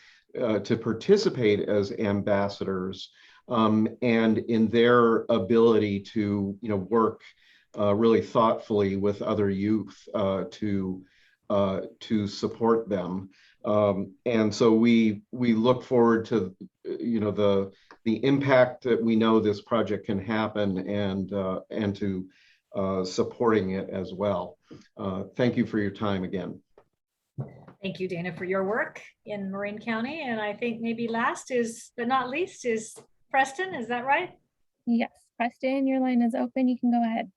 to participate as ambassadors, and in their ability to work really thoughtfully with other youth to support them. And so we look forward to the impact that we know this project can happen and to supporting it as well. Thank you for your time again. Thank you, Dana, for your work in Marin County. And I think maybe last but not least is Preston. Is that right? Yes, Preston, your line is open. You can go ahead.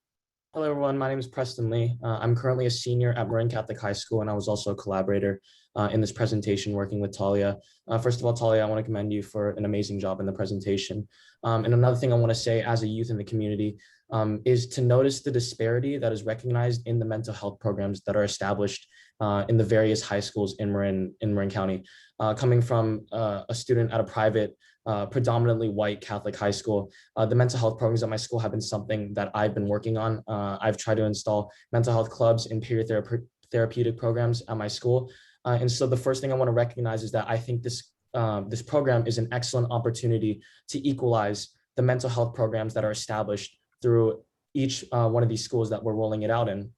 Hello, everyone. My name is Preston Lee. I'm currently a senior at Marin Catholic High School, and I was also a collaborator in this presentation working with Talia. First of all, Talia, I want to commend you for an amazing job in the presentation. And another thing I want to say as a youth in the community is to notice the disparity that is recognized in the mental health programs that are established in the various high schools in Marin County. Coming from a student at a private, predominantly white Catholic high school, the mental health programs at my school have been something that I've been working on. I've tried to install mental health clubs and peer therapeutic programs at my school. And so the first thing I want to recognize is that I think this program is an excellent opportunity to equalize the mental health programs that are established through each one of these schools that we're rolling it out in.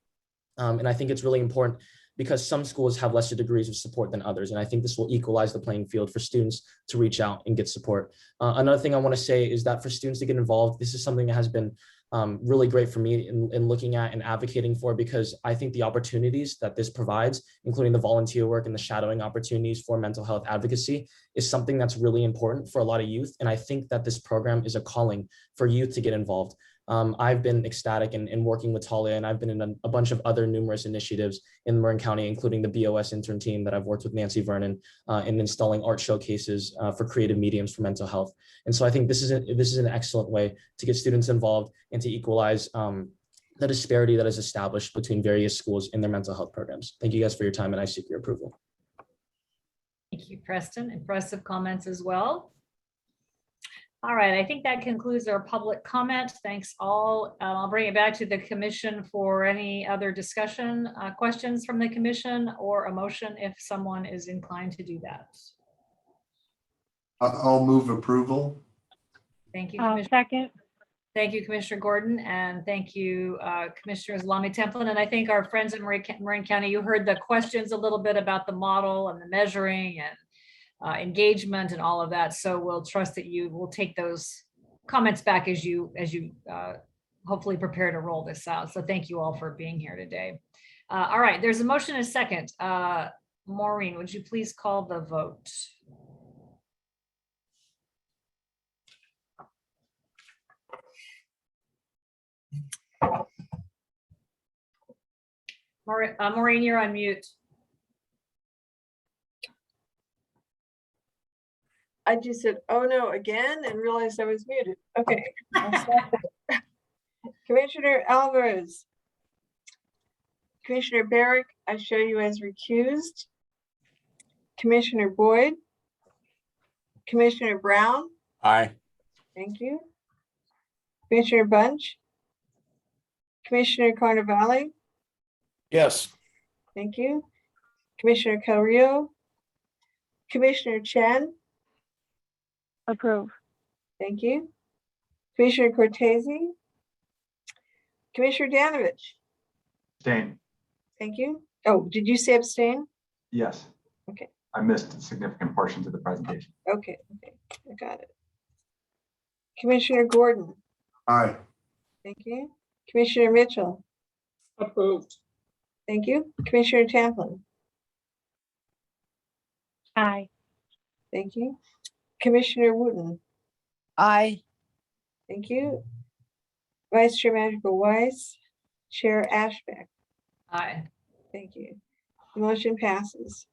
And I think it's really important because some schools have lesser degrees of support than others. And I think this will equalize the playing field for students to reach out and get support. Another thing I want to say is that for students to get involved, this is something that has been really great for me in looking at and advocating for, because I think the opportunities that this provides, including the volunteer work and the shadowing opportunities for mental health advocacy, is something that's really important for a lot of youth. And I think that this program is a calling for youth to get involved. I've been ecstatic in working with Talia, and I've been in a bunch of other numerous initiatives in Marin County, including the BOS intern team that I've worked with Nancy Vernon in installing art showcases for creative mediums for mental health. And so I think this is an excellent way to get students involved and to equalize the disparity that is established between various schools in their mental health programs. Thank you guys for your time, and I seek your approval. Thank you, Preston. Impressive comments as well. All right, I think that concludes our public comment. Thanks all. I'll bring it back to the commission for any other discussion, questions from the commission, or a motion if someone is inclined to do that. I'll move approval. Thank you, Second. Thank you, Commissioner Gordon, and thank you, Commissioner Zalami Templin. And I think our friends in Marin County, you heard the questions a little bit about the model and the measuring and engagement and all of that. So we'll trust that you will take those comments back as you hopefully prepare to roll this out. So thank you all for being here today. All right, there's a motion and a second. Maureen, would you please call the vote? Maureen, you're on mute. I just said, oh no, again, and realized I was muted. Okay. I'll stop there. Commissioner Alvarez. Commissioner Barrick, I show you as recused. Commissioner Boyd. Commissioner Brown. Aye. Thank you. Commissioner Bunch. Commissioner Carnavale. Yes. Thank you. Commissioner Carrillo. Commissioner Chen. Approve. Thank you. Commissioner Cortese. Commissioner Danovich. Abstain. Thank you. Oh, did you say abstain? Yes. Okay. I missed significant portions of the presentation. Okay. Okay. I got it. Commissioner Gordon. Aye. Thank you. Commissioner Mitchell. Approved. Thank you. Commissioner Tamplin. Aye. Thank you. Commissioner Wooten. Aye. Thank you. Vice Chair Magical Weiss. Chair Ashbeck. Aye. Thank you. The motion passes.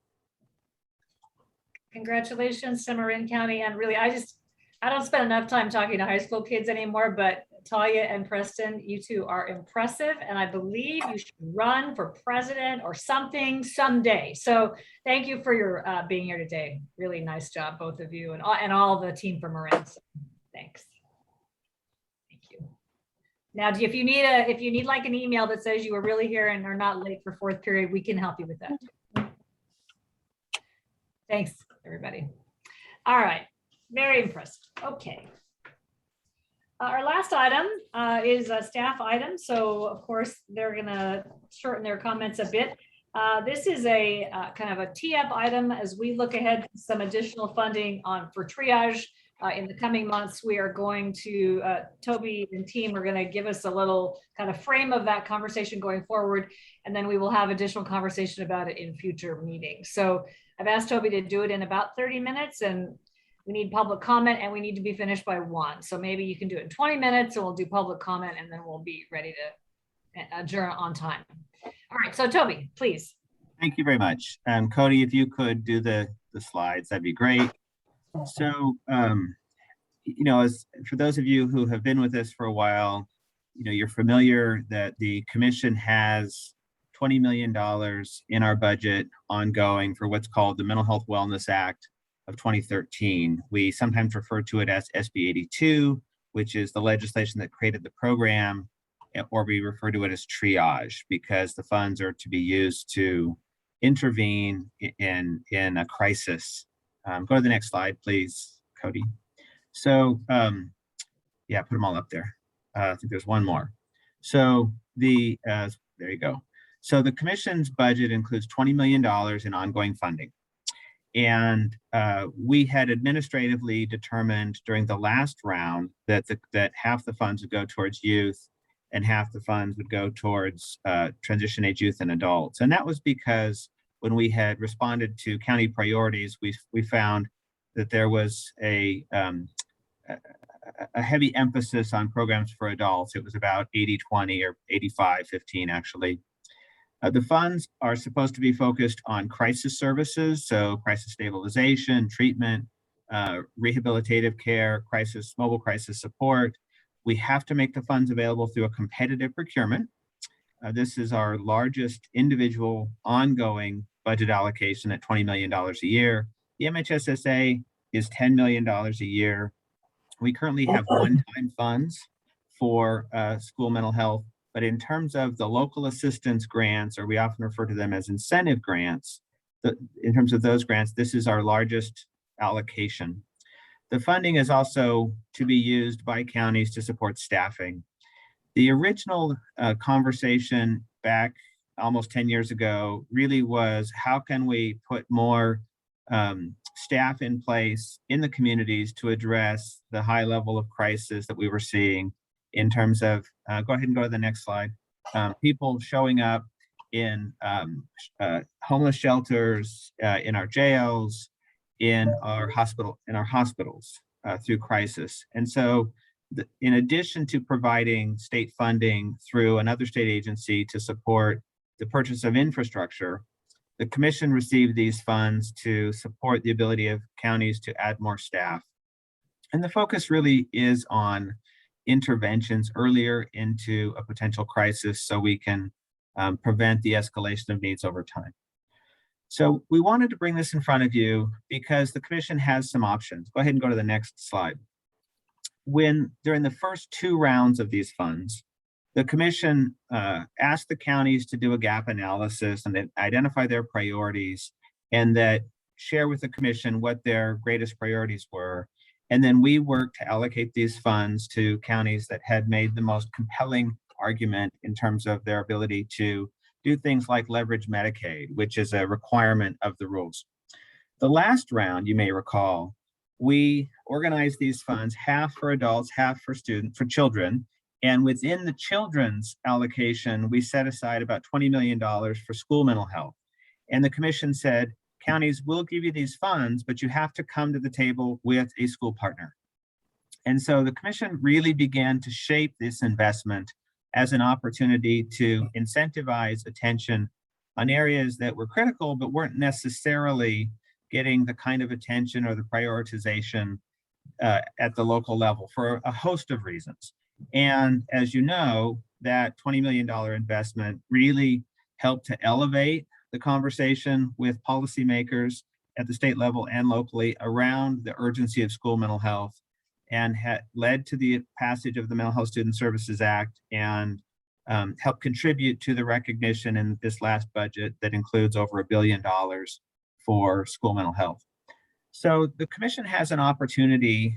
Congratulations to Marin County. And really, I don't spend enough time talking to high school kids anymore, but Talia and Preston, you two are impressive. And I believe you should run for president or something someday. So thank you for your being here today. Really nice job, both of you and all the team from Marin. So thanks. Thank you. Now, if you need like an email that says you were really here and are not late for fourth period, we can help you with that. Thanks, everybody. All right, very impressed. Okay. Our last item is a staff item. So of course, they're gonna shorten their comments a bit. This is a kind of a tee-up item as we look ahead to some additional funding for triage. In the coming months, we are going to, Toby and team are gonna give us a little kind of frame of that conversation going forward, and then we will have additional conversation about it in future meetings. So I've asked Toby to do it in about 30 minutes, and we need public comment and we need to be finished by 1. So maybe you can do it in 20 minutes and we'll do public comment and then we'll be ready to adjourn on time. All right, so Toby, please. Thank you very much. Cody, if you could do the slides, that'd be great. So, you know, for those of you who have been with us for a while, you know, you're familiar that the commission has $20 million in our budget ongoing for what's called the Mental Health Wellness Act of 2013. We sometimes refer to it as SB 82, which is the legislation that created the program, or we refer to it as triage because the funds are to be used to intervene in a crisis. Go to the next slide, please, Cody. So, yeah, put them all up there. I think there's one more. So there you go. So the commission's budget includes $20 million in ongoing funding. And we had administratively determined during the last round that half the funds would go towards youth and half the funds would go towards transition age youth and adults. And that was because when we had responded to county priorities, we found that there was a heavy emphasis on programs for adults. It was about 80-20 or 85-15 actually. The funds are supposed to be focused on crisis services, so crisis stabilization, treatment, rehabilitative care, mobile crisis support. We have to make the funds available through a competitive procurement. This is our largest individual ongoing budget allocation at $20 million a year. The MHSSA is $10 million a year. We currently have one-time funds for school mental health. But in terms of the local assistance grants, or we often refer to them as incentive grants, in terms of those grants, this is our largest allocation. The funding is also to be used by counties to support staffing. The original conversation back almost 10 years ago really was, how can we put more staff in place in the communities to address the high level of crisis that we were seeing in terms of, go ahead and go to the next slide, people showing up in homeless shelters, in our jails, in our hospitals through crisis. And so in addition to providing state funding through another state agency to support the purchase of infrastructure, the commission received these funds to support the ability of counties to add more staff. And the focus really is on interventions earlier into a potential crisis so we can prevent the escalation of needs over time. So we wanted to bring this in front of you because the commission has some options. Go ahead and go to the next slide. During the first 2 rounds of these funds, the commission asked the counties to do a gap analysis and then identify their priorities and that share with the commission what their greatest priorities were. And then we worked to allocate these funds to counties that had made the most compelling argument in terms of their ability to do things like leverage Medicaid, which is a requirement of the rules. The last round, you may recall, we organized these funds, half for adults, half for children. And within the children's allocation, we set aside about $20 million for school mental health. And the commission said, counties will give you these funds, but you have to come to the table with a school partner. And so the commission really began to shape this investment as an opportunity to incentivize attention on areas that were critical, but weren't necessarily getting the kind of attention or the prioritization at the local level for a host of reasons. And as you know, that $20 million investment really helped to elevate the conversation with policymakers at the state level and locally around the urgency of school mental health, and had led to the passage of the Mental Health Student Services Act, and helped contribute to the recognition in this last budget that includes over $1 billion for school mental health. So the commission has an opportunity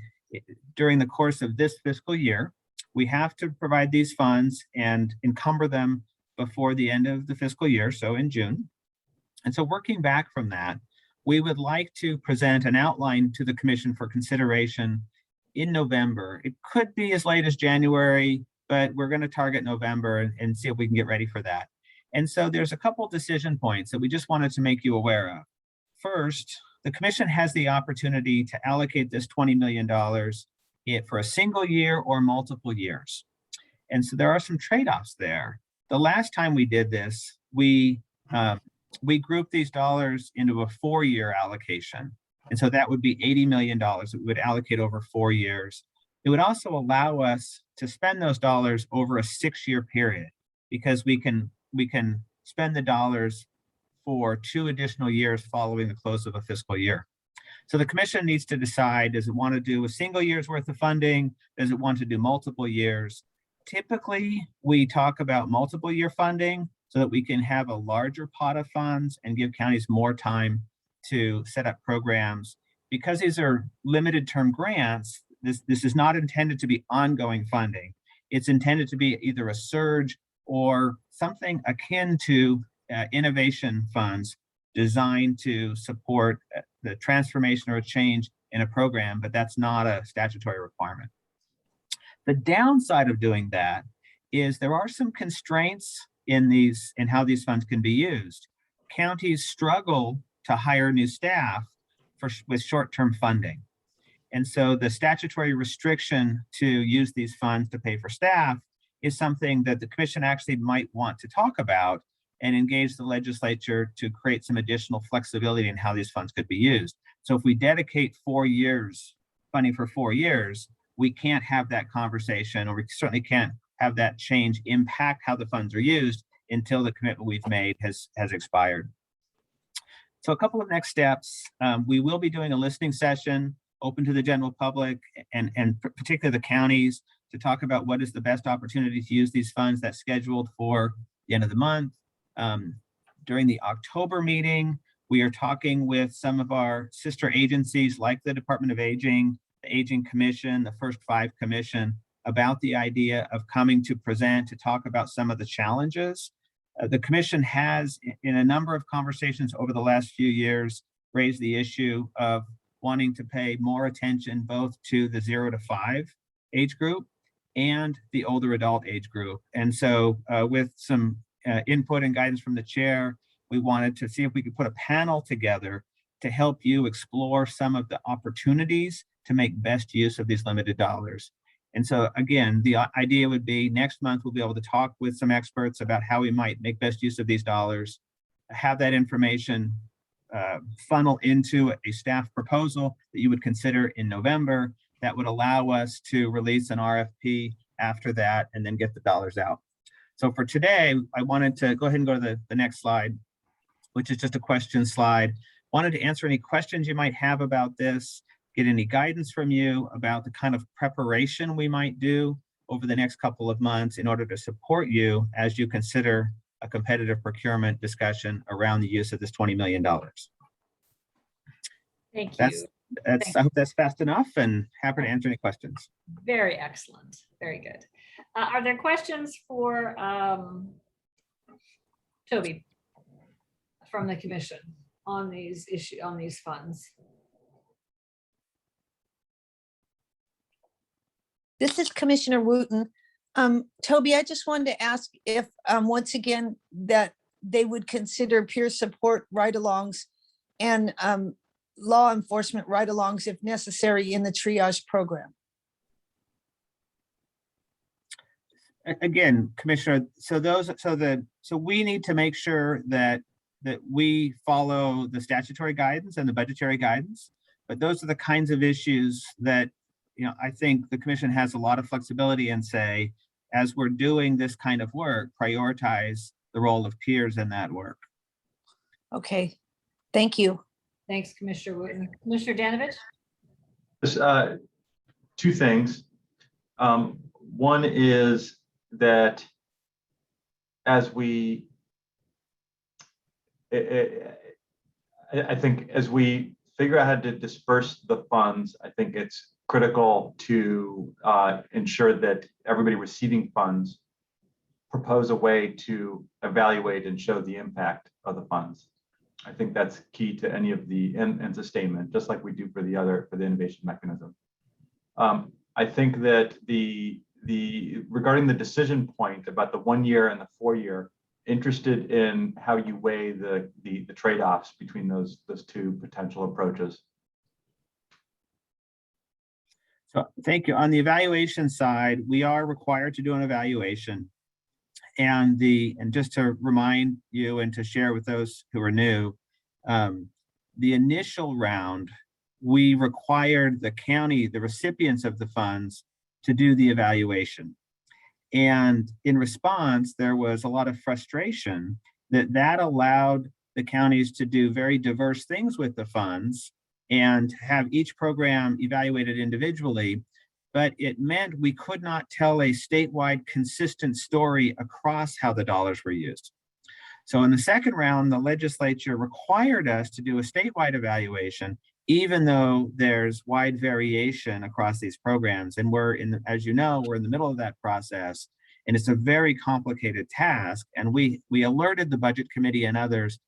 during the course of this fiscal year. We have to provide these funds and encumber them before the end of the fiscal year, so in June. And so working back from that, we would like to present an outline to the commission for consideration in November. It could be as late as January, but we're going to target November and see if we can get ready for that. And so there's a couple decision points that we just wanted to make you aware of. First, the commission has the opportunity to allocate this $20 million for a single year or multiple years. And so there are some trade-offs there. The last time we did this, we grouped these dollars into a 4-year allocation. And so that would be $80 million that we would allocate over 4 years. It would also allow us to spend those dollars over a 6-year period, because we can spend the dollars for 2 additional years following the close of a fiscal year. So the commission needs to decide, does it want to do a single year's worth of funding? Does it want to do multiple years? Typically, we talk about multiple year funding so that we can have a larger pot of funds and give counties more time to set up programs. Because these are limited term grants, this is not intended to be ongoing funding. It's intended to be either a surge or something akin to innovation funds designed to support the transformation or a change in a program, but that's not a statutory requirement. The downside of doing that is there are some constraints in how these funds can be used. Counties struggle to hire new staff with short-term funding. And so the statutory restriction to use these funds to pay for staff is something that the commission actually might want to talk about and engage the legislature to create some additional flexibility in how these funds could be used. So if we dedicate 4 years, funding for 4 years, we can't have that conversation, or we certainly can't have that change impact how the funds are used until the commitment we've made has expired. So a couple of next steps. We will be doing a listening session open to the general public and particularly the counties to talk about what is the best opportunity to use these funds. That's scheduled for the end of the month. During the October meeting, we are talking with some of our sister agencies like the Department of Aging the Aging Commission, the First Five Commission, about the idea of coming to present to talk about some of the challenges. The commission has, in a number of conversations over the last few years, raised the issue of wanting to pay more attention both to the 0 to 5 age group and the older adult age group. And so with some input and guidance from the chair, we wanted to see if we could put a panel together to help you explore some of the opportunities to make best use of these limited dollars. And so again, the idea would be next month, we'll be able to talk with some experts about how we might make best use of these dollars, have that information funnel into a staff proposal that you would consider in November that would allow us to release an RFP after that and then get the dollars out. So for today, I wanted to go ahead and go to the next slide, which is just a question slide. Wanted to answer any questions you might have about this, get any guidance from you about the kind of preparation we might do over the next couple of months in order to support you as you consider a competitive procurement discussion around the use of this $20 million. Thank you. I hope that's fast enough, and happy to answer any questions. Very excellent. Very good. Are there questions for Toby from the commission on these funds? This is Commissioner Wooten. Toby, I just wanted to ask if, once again, that they would consider peer support ride-alongs and law enforcement ride-alongs if necessary in the triage program. Again, Commissioner, so we need to make sure that we follow the statutory guidance and the budgetary guidance, but those are the kinds of issues that, you know, I think the commission has a lot of flexibility and say, as we're doing this kind of work, prioritize the role of peers in that work. Okay, thank you. Thanks, Commissioner Wooten. Commissioner Danovich? Just, two things. One is that as we, I think as we figure out how to disperse the funds, I think it's critical to ensure that everybody receiving funds propose a way to evaluate and show the impact of the funds. I think that's key to any of the and sustainment, just like we do for the innovation mechanism. I think that regarding the decision point about the 1 year and the 4 year, interested in how you weigh the trade-offs between those two potential approaches. So thank you. On the evaluation side, we are required to do an evaluation. And just to remind you and to share with those who are new, the initial round, we required the county, the recipients of the funds, to do the evaluation. And in response, there was a lot of frustration that allowed the counties to do very diverse things with the funds and have each program evaluated individually, but it meant we could not tell a statewide consistent story across how the dollars were used. So in the second round, the legislature required us to do a statewide evaluation, even though there's wide variation across these programs. And as you know, we're in the middle of that process, and it's a very complicated task. And we alerted the budget committee and others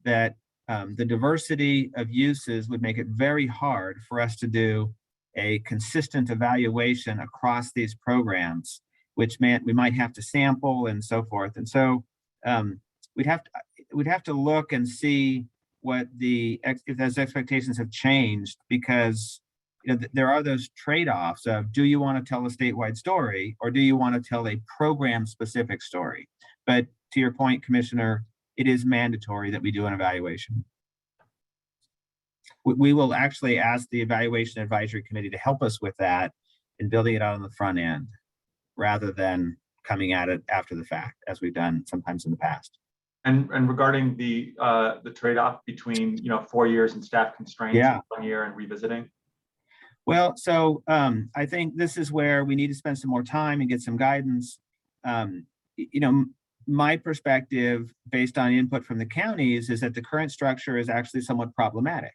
that the diversity of uses would make it very hard for us to do a consistent evaluation across these programs, which meant we might have to sample and so forth. And so we'd have to look and see if those expectations have changed, because there are those trade-offs of, do you want to tell a statewide story or do you want to tell a program-specific story? But to your point, Commissioner, it is mandatory that we do an evaluation. We will actually ask the Evaluation Advisory Committee to help us with that and building it out on the front end, rather than coming at it after the fact, as we've done sometimes in the past. And regarding the trade-off between 4 years and staff constraints, Yeah. 1 year and revisiting. Well, so I think this is where we need to spend some more time and get some guidance. My perspective, based on input from the counties, is that the current structure is actually somewhat problematic,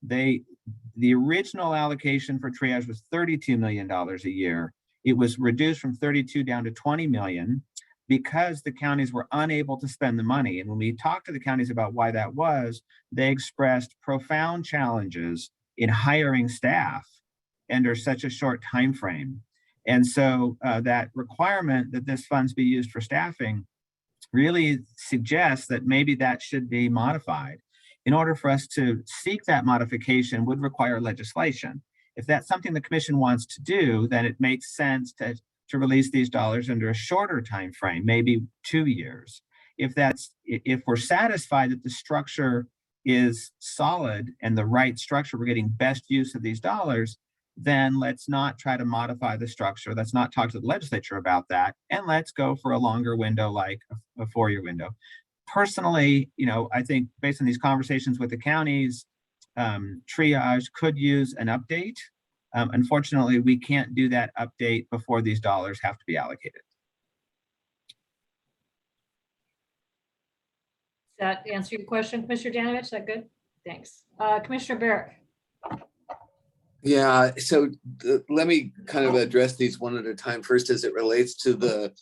the original allocation for triage was $32 million a year. It was reduced from 32 down to 20 million because the counties were unable to spend the money. And when we talked to the counties about why that was, they expressed profound challenges in hiring staff under such a short time frame. And so that requirement that this funds be used for staffing really suggests that maybe that should be modified. In order for us to seek that modification would require legislation. If that's something the commission wants to do, then it makes sense to release these dollars under a shorter time frame, maybe 2 years. If we're satisfied that the structure is solid and the right structure, we're getting best use of these dollars, then let's not try to modify the structure. Let's not talk to the legislature about that. And let's go for a longer window, like a 4-year window. Personally, I think based on these conversations with the counties, triage could use an update. Unfortunately, we can't do that update before these dollars have to be allocated. Does that answer your question, Commissioner Danovich? Is that good? Thanks. Commissioner Barrick. Yeah, so let me kind of address these one at a time. First, as it relates to the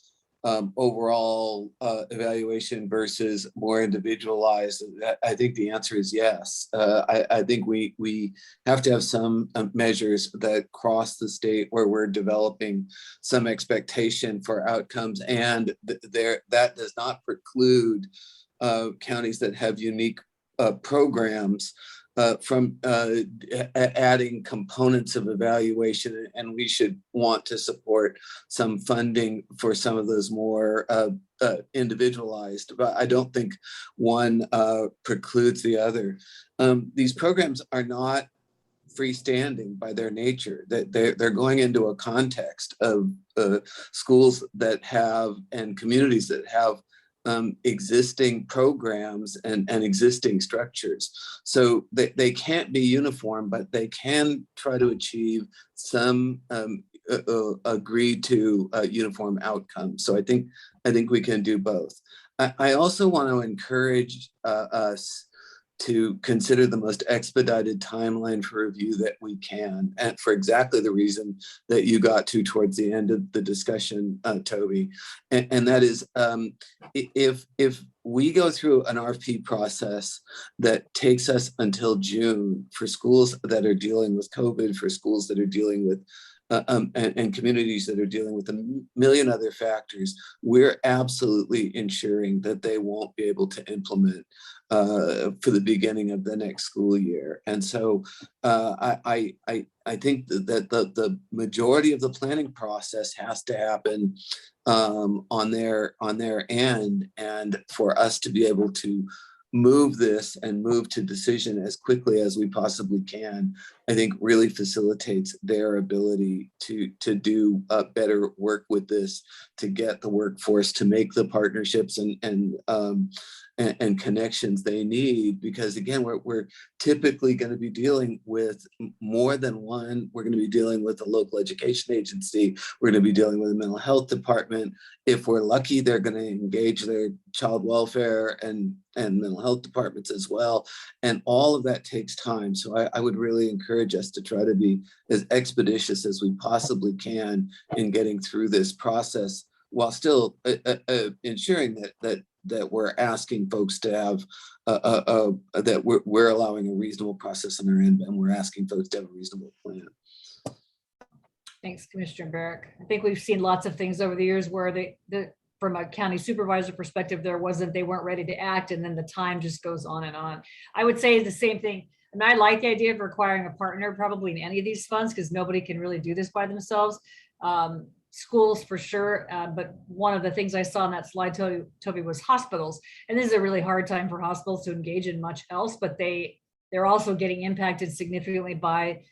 overall evaluation versus more individualized, I think the answer is yes. I think we have to have some measures that cross the state where we're developing some expectation for outcomes, and that does not preclude counties that have unique programs from adding components of evaluation, and we should want to support some funding for some of those more individualized, but I don't think one precludes the other. These programs are not freestanding by their nature, that they're going into a context of schools that have and communities that have existing programs and existing structures. So they can't be uniform, but they can try to achieve some agreed to uniform outcomes. So I think we can do both. I also want to encourage us to consider the most expedited timeline for review that we can, and for exactly the reason that you got to towards the end of the discussion, Toby. And that is, if we go through an RFP process that takes us until June for schools that are dealing with COVID, for schools that are dealing with and communities that are dealing with a million other factors, we're absolutely ensuring that they won't be able to implement for the beginning of the next school year. And so I think that the majority of the planning process has to happen on their end, and for us to be able to move this and move to decision as quickly as we possibly can, I think really facilitates their ability to do better work with this, to get the workforce to make the partnerships and connections they need. Because again, we're typically going to be dealing with more than one. We're going to be dealing with a local education agency. We're going to be dealing with a mental health department. If we're lucky, they're going to engage their child welfare and mental health departments as well. And all of that takes time. So I would really encourage us to try to be as expeditious as we possibly can in getting through this process, while still ensuring that we're asking folks to have that we're allowing a reasonable process on our end, and we're asking folks to have a reasonable plan. Thanks, Commissioner Barrick. I think we've seen lots of things over the years where from a county supervisor perspective, they weren't ready to act, and then the time just goes on and on. I would say the same thing. And I like the idea of requiring a partner probably in any of these funds, because nobody can really do this by themselves. Schools for sure, but one of the things I saw in that slide, Toby, was hospitals. And this is a really hard time for hospitals to engage in much else, but they're also getting impacted significantly by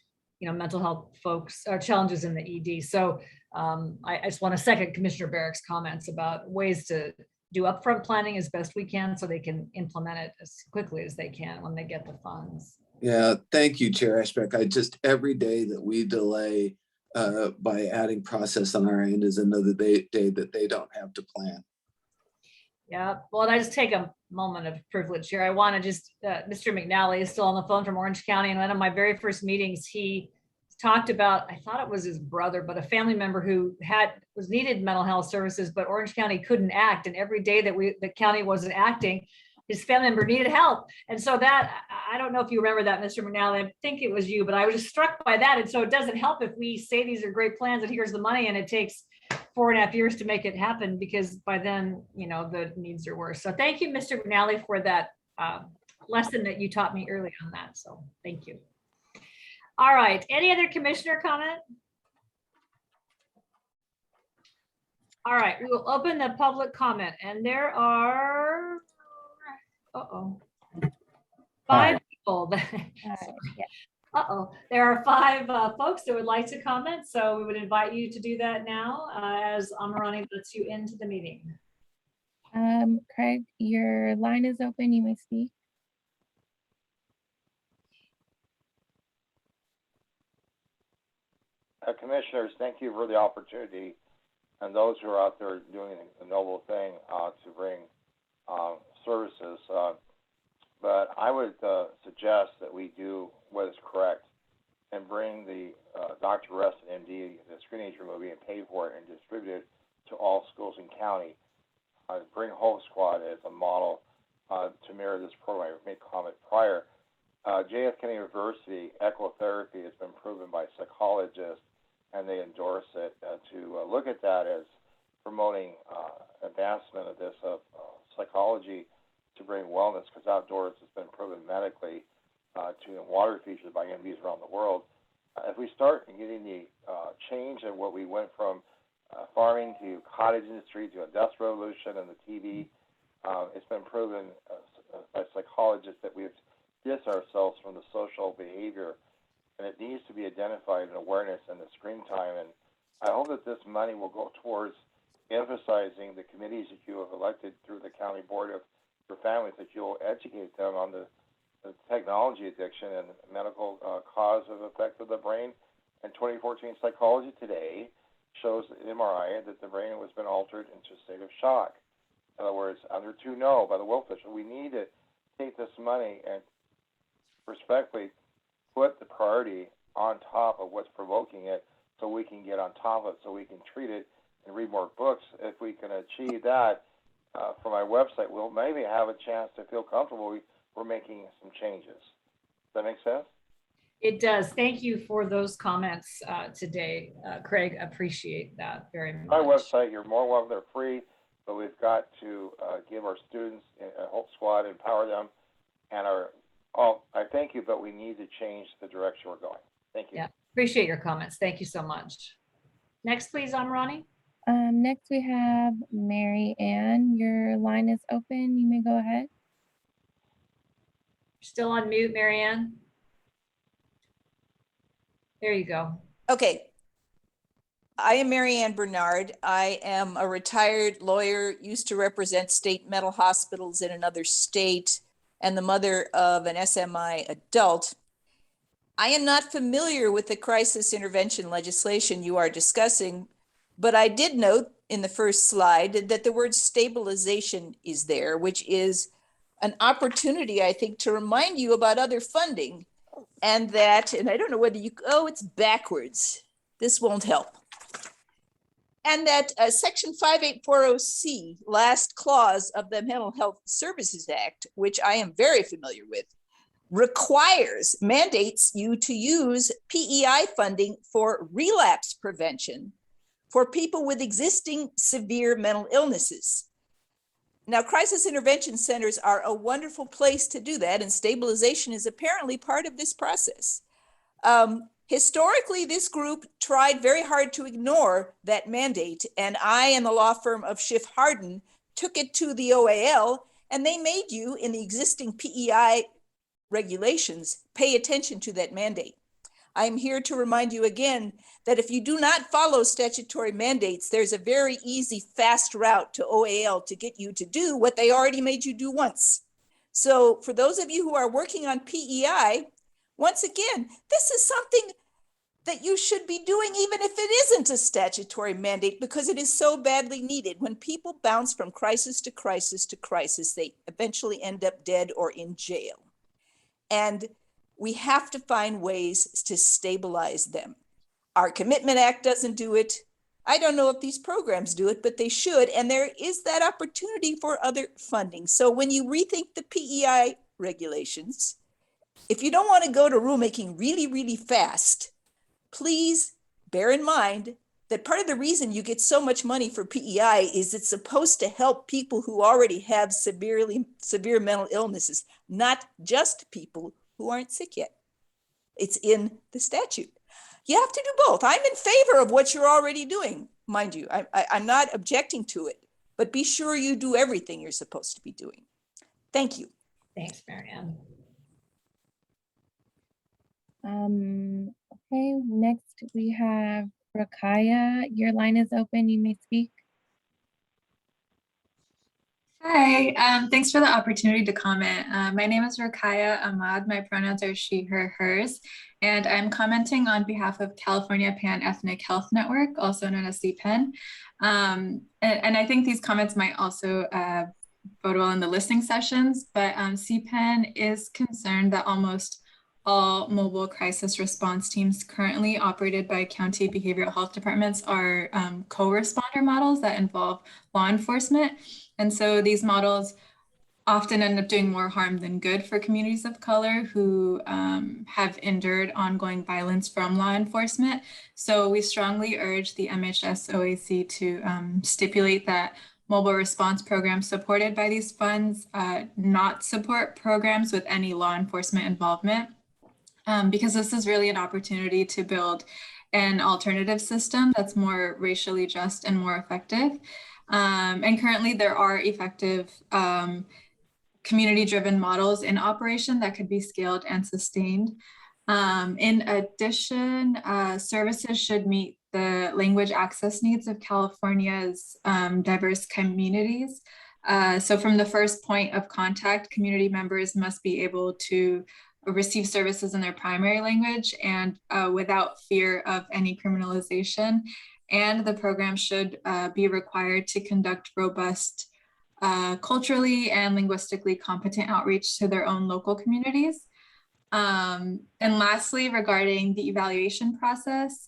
mental health folks or challenges in the ED. So I just want to second Commissioner Barrick's comments about ways to do upfront planning as best we can so they can implement it as quickly as they can when they get the funds. Yeah, thank you, Chair Ashbeck. Every day that we delay by adding process on our end is another day that they don't have to plan. Yeah, well, I just take a moment of privilege here. I want to just, Mr. McNally is still on the phone from Orange County. And one of my very first meetings, he talked about, I thought it was his brother, but a family member who was needed mental health services, but Orange County couldn't act. And every day that the county wasn't acting, his family member needed help. And so that, I don't know if you remember that, Mr. McNally, I think it was you, but I was just struck by that. And so it doesn't help if we say these are great plans and here's the money and it takes 4.5 years to make it happen, because by then, the needs are worse. So thank you, Mr. McNally, for that lesson that you taught me early on that. So thank you. All right, any other commissioner comment? All right, we will open the public comment, and there are, five people. There are five folks that would like to comment, so we would invite you to do that now as Amirani lets you into the meeting. Craig, your line is open. You may speak. Commissioners, thank you for the opportunity, and those who are out there doing a noble thing to bring services. But I would suggest that we do what is correct and bring the Dr. Rest and MD, the screening agent movie, and pay for it and distribute it to all schools in county. Bring Hope Squad as a model to mirror this program. I made a comment prior. JF Kennedy University ecotherapy has been proven by psychologists, and they endorse it to look at that as promoting advancement of this psychology to bring wellness, because outdoors has been proven medically to water features by MDs around the world. If we start getting the change in what we went from farming to cottage industry to industrial revolution and the TV, it's been proven by psychologists that we've distanced ourselves from the social behavior, and it needs to be identified in awareness and the screen time. And I hope that this money will go towards emphasizing the committees that you have elected through the County Board for Families, that you'll educate them on the technology addiction and medical cause of effect of the brain. And 2014 Psychology Today shows the MRI that the brain has been altered into a state of shock. In other words, under 2-0 by the World Official. We need to take this money and respectfully put the priority on top of what's provoking it, so we can get on top of it, so we can treat it and read more books. If we can achieve that from my website, we'll maybe have a chance to feel comfortable we're making some changes. Does that make sense? It does. Thank you for those comments today, Craig. Appreciate that very much. My website, you're more welcome. They're free, but we've got to give our students a Hope Squad, empower them, and I thank you, but we need to change the direction we're going. Thank you. Yeah, appreciate your comments. Thank you so much. Next, please, Amirani. Next we have Mary Ann. Your line is open. You may go ahead. Still on mute, Mary Ann. There you go. Okay. I am Mary Ann Bernard. I am a retired lawyer, used to represent state mental hospitals in another state, and the mother of an SMI adult. I am not familiar with the crisis intervention legislation you are discussing, but I did note in the first slide that the word stabilization is there, which is an opportunity, I think, to remind you about other funding, and that, and I don't know whether it's backwards. This won't help. And that Section 5840C, last clause of the Mental Health Services Act, which I am very familiar with, mandates you to use PEI funding for relapse prevention for people with existing severe mental illnesses. Now, crisis intervention centers are a wonderful place to do that, and stabilization is apparently part of this process. Historically, this group tried very hard to ignore that mandate, and I and the law firm of Schiff Hardin took it to the OAL, and they made you, in the existing PEI regulations, pay attention to that mandate. I'm here to remind you again that if you do not follow statutory mandates, there's a very easy, fast route to OAL to get you to do what they already made you do once. So for those of you who are working on PEI, once again, this is something that you should be doing, even if it isn't a statutory mandate, because it is so badly needed. When people bounce from crisis to crisis to crisis, they eventually end up dead or in jail. And we have to find ways to stabilize them. Our Commitment Act doesn't do it. I don't know if these programs do it, but they should. And there is that opportunity for other funding. So when you rethink the PEI regulations, if you don't want to go to rulemaking really, really fast, please bear in mind that part of the reason you get so much money for PEI is it's supposed to help people who already have severe mental illnesses, not just people who aren't sick yet. It's in the statute. You have to do both. I'm in favor of what you're already doing, mind you. I'm not objecting to it, but be sure you do everything you're supposed to be doing. Thank you. Thanks, Marianne. Okay, next we have Rakaya. Your line is open. You may speak. Hi, thanks for the opportunity to comment. My name is Rakaya Ahmad. My pronouns are she, her, hers, and I'm commenting on behalf of California Pan-Ethnic Health Network, also known as CPEN. And I think these comments might also bode well in the listening sessions, but CPEN is concerned that almost all mobile crisis response teams currently operated by county behavioral health departments are co-responder models that involve law enforcement. And so these models often end up doing more harm than good for communities of color who have endured ongoing violence from law enforcement. So we strongly urge the MHS-OAC to stipulate that mobile response programs supported by these funds not support programs with any law enforcement involvement. Because this is really an opportunity to build an alternative system that's more racially just and more effective. And currently there are effective community-driven models in operation that could be scaled and sustained. In addition, services should meet the language access needs of California's diverse communities. So from the first point of contact, community members must be able to receive services in their primary language and without fear of any criminalization. And the program should be required to conduct robust, culturally and linguistically competent outreach to their own local communities. And lastly, regarding the evaluation process,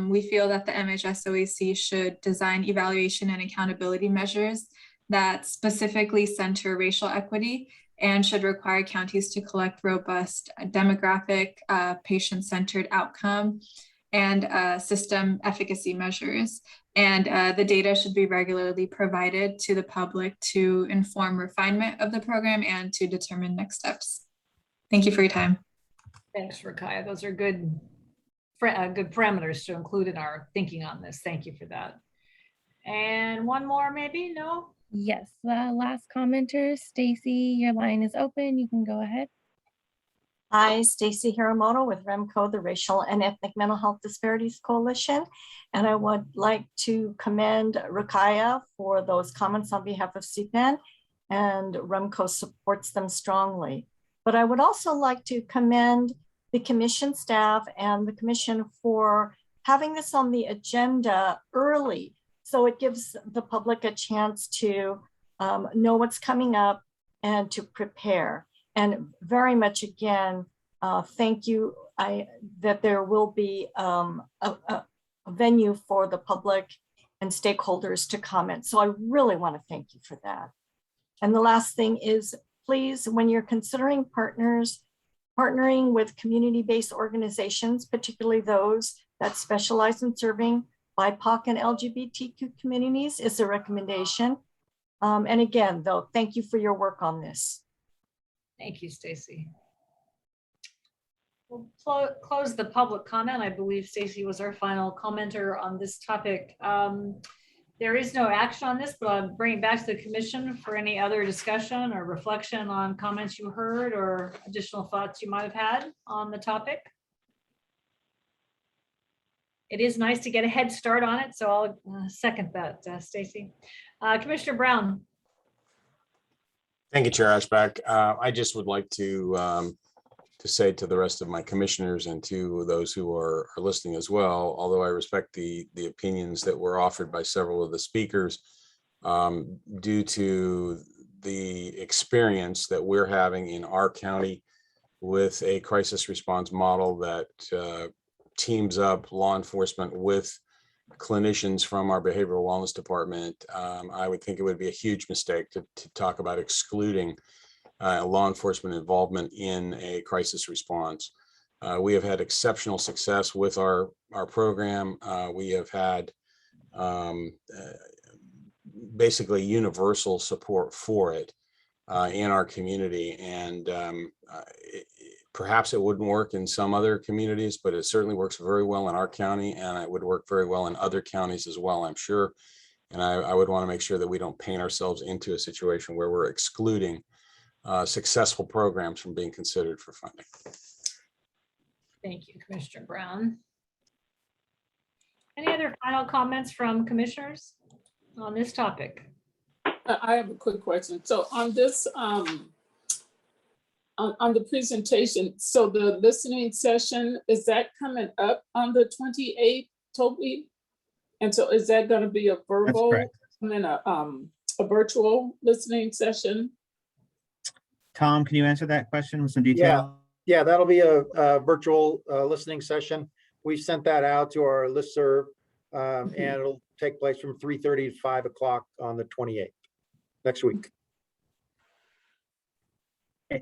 we feel that the MHS-OAC should design evaluation and accountability measures that specifically center racial equity and should require counties to collect robust demographic, patient-centered outcome and system efficacy measures. And the data should be regularly provided to the public to inform refinement of the program and to determine next steps. Thank you for your time. Thanks, Rakaya. Those are good parameters to include in our thinking on this. Thank you for that. And one more, maybe? No? Yes, the last commenter, Stacy, your line is open. You can go ahead. Hi, Stacy Hiramoto with REMCO, the Racial and Ethnic Mental Health Disparities Coalition. And I would like to commend Rakaya for those comments on behalf of CPEN, and REMCO supports them strongly. But I would also like to commend the commission staff and the commission for having this on the agenda early, so it gives the public a chance to know what's coming up and to prepare. And very much again, thank you that there will be a venue for the public and stakeholders to comment. So I really want to thank you for that. And the last thing is, please, when you're considering partnering with community-based organizations, particularly those that specialize in serving BIPOC and LGBTQ communities, is a recommendation. And again, though, thank you for your work on this. Thank you, Stacy. We'll close the public comment. I believe Stacy was our final commenter on this topic. There is no action on this, but I'll bring it back to the commission for any other discussion or reflection on comments you heard or additional thoughts you might have had on the topic. It is nice to get a head start on it, so I'll second that, Stacy. Commissioner Brown. Thank you, Chair Ashbeck. I just would like to say to the rest of my commissioners and to those who are listening as well, although I respect the opinions that were offered by several of the speakers, due to the experience that we're having in our county with a crisis response model that teams up law enforcement with clinicians from our behavioral wellness department, I would think it would be a huge mistake to talk about excluding law enforcement involvement in a crisis response. We have had exceptional success with our program. We have had basically universal support for it in our community, and perhaps it wouldn't work in some other communities, but it certainly works very well in our county, and it would work very well in other counties as well, I'm sure. And I would want to make sure that we don't paint ourselves into a situation where we're excluding successful programs from being considered for funding. Thank you, Commissioner Brown. Any other final comments from commissioners on this topic? I have a quick question. So on this, on the presentation, so the listening session, is that coming up on the 28th, Toby? And so is that going to be a verbal and then a virtual listening session? Tom, can you answer that question with some detail? Yeah, that'll be a virtual listening session. We sent that out to our listserv, and it'll take place from 3:30 to 5 o'clock on the 28th, next week.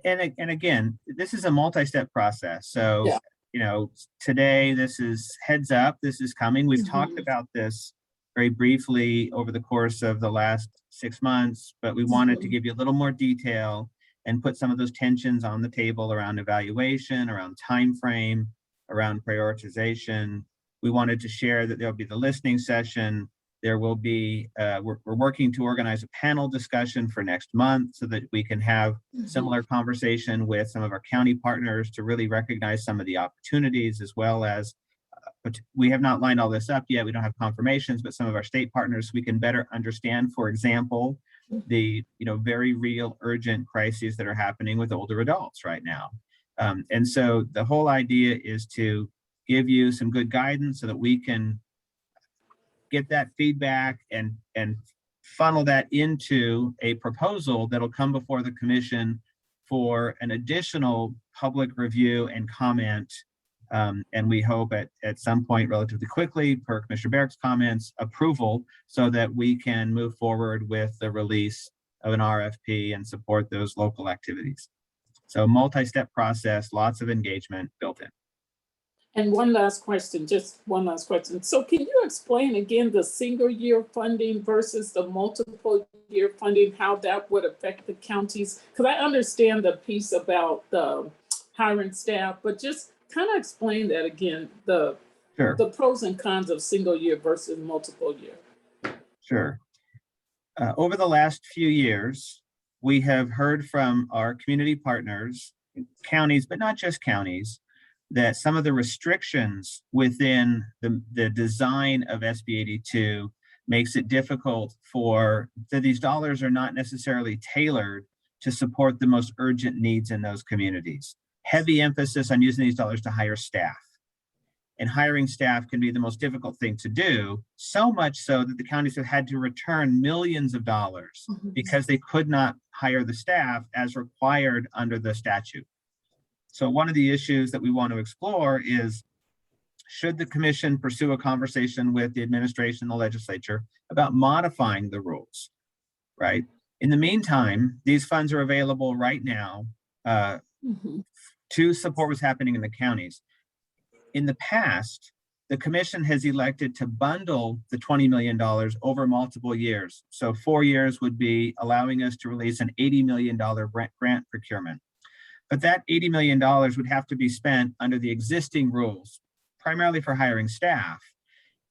And again, this is a multi-step process. So, you know, today this is heads up, this is coming. We've talked about this very briefly over the course of the last 6 months, but we wanted to give you a little more detail and put some of those tensions on the table around evaluation, around time frame, around prioritization. We wanted to share that there'll be the listening session. There will be, we're working to organize a panel discussion for next month so that we can have similar conversation with some of our county partners to really recognize some of the opportunities, as well as, but we have not lined all this up yet. We don't have confirmations, but some of our state partners, we can better understand, for example, the very real urgent crises that are happening with older adults right now. And so the whole idea is to give you some good guidance so that we can get that feedback and funnel that into a proposal that'll come before the commission for an additional public review and comment. And we hope at some point relatively quickly, per Commissioner Barrick's comments, approval so that we can move forward with the release of an RFP and support those local activities. So multi-step process, lots of engagement built in. And one last question, just one last question. So can you explain again the single year funding versus the multiple year funding, how that would affect the counties? Because I understand the piece about the hiring staff, but just kind of explain that again, the pros and cons of single year versus multiple year. Sure. Over the last few years, we have heard from our community partners, counties, but not just counties, that some of the restrictions within the design of SB 82 makes it difficult that these dollars are not necessarily tailored to support the most urgent needs in those communities. Heavy emphasis on using these dollars to hire staff. And hiring staff can be the most difficult thing to do, so much so that the counties have had to return millions of dollars because they could not hire the staff as required under the statute. So one of the issues that we want to explore is, should the commission pursue a conversation with the administration and the legislature about modifying the rules, right? In the meantime, these funds are available right now to support what's happening in the counties. In the past, the commission has elected to bundle the $20 million over multiple years. So 4 years would be allowing us to release an $80 million grant procurement. But that $80 million would have to be spent under the existing rules, primarily for hiring staff.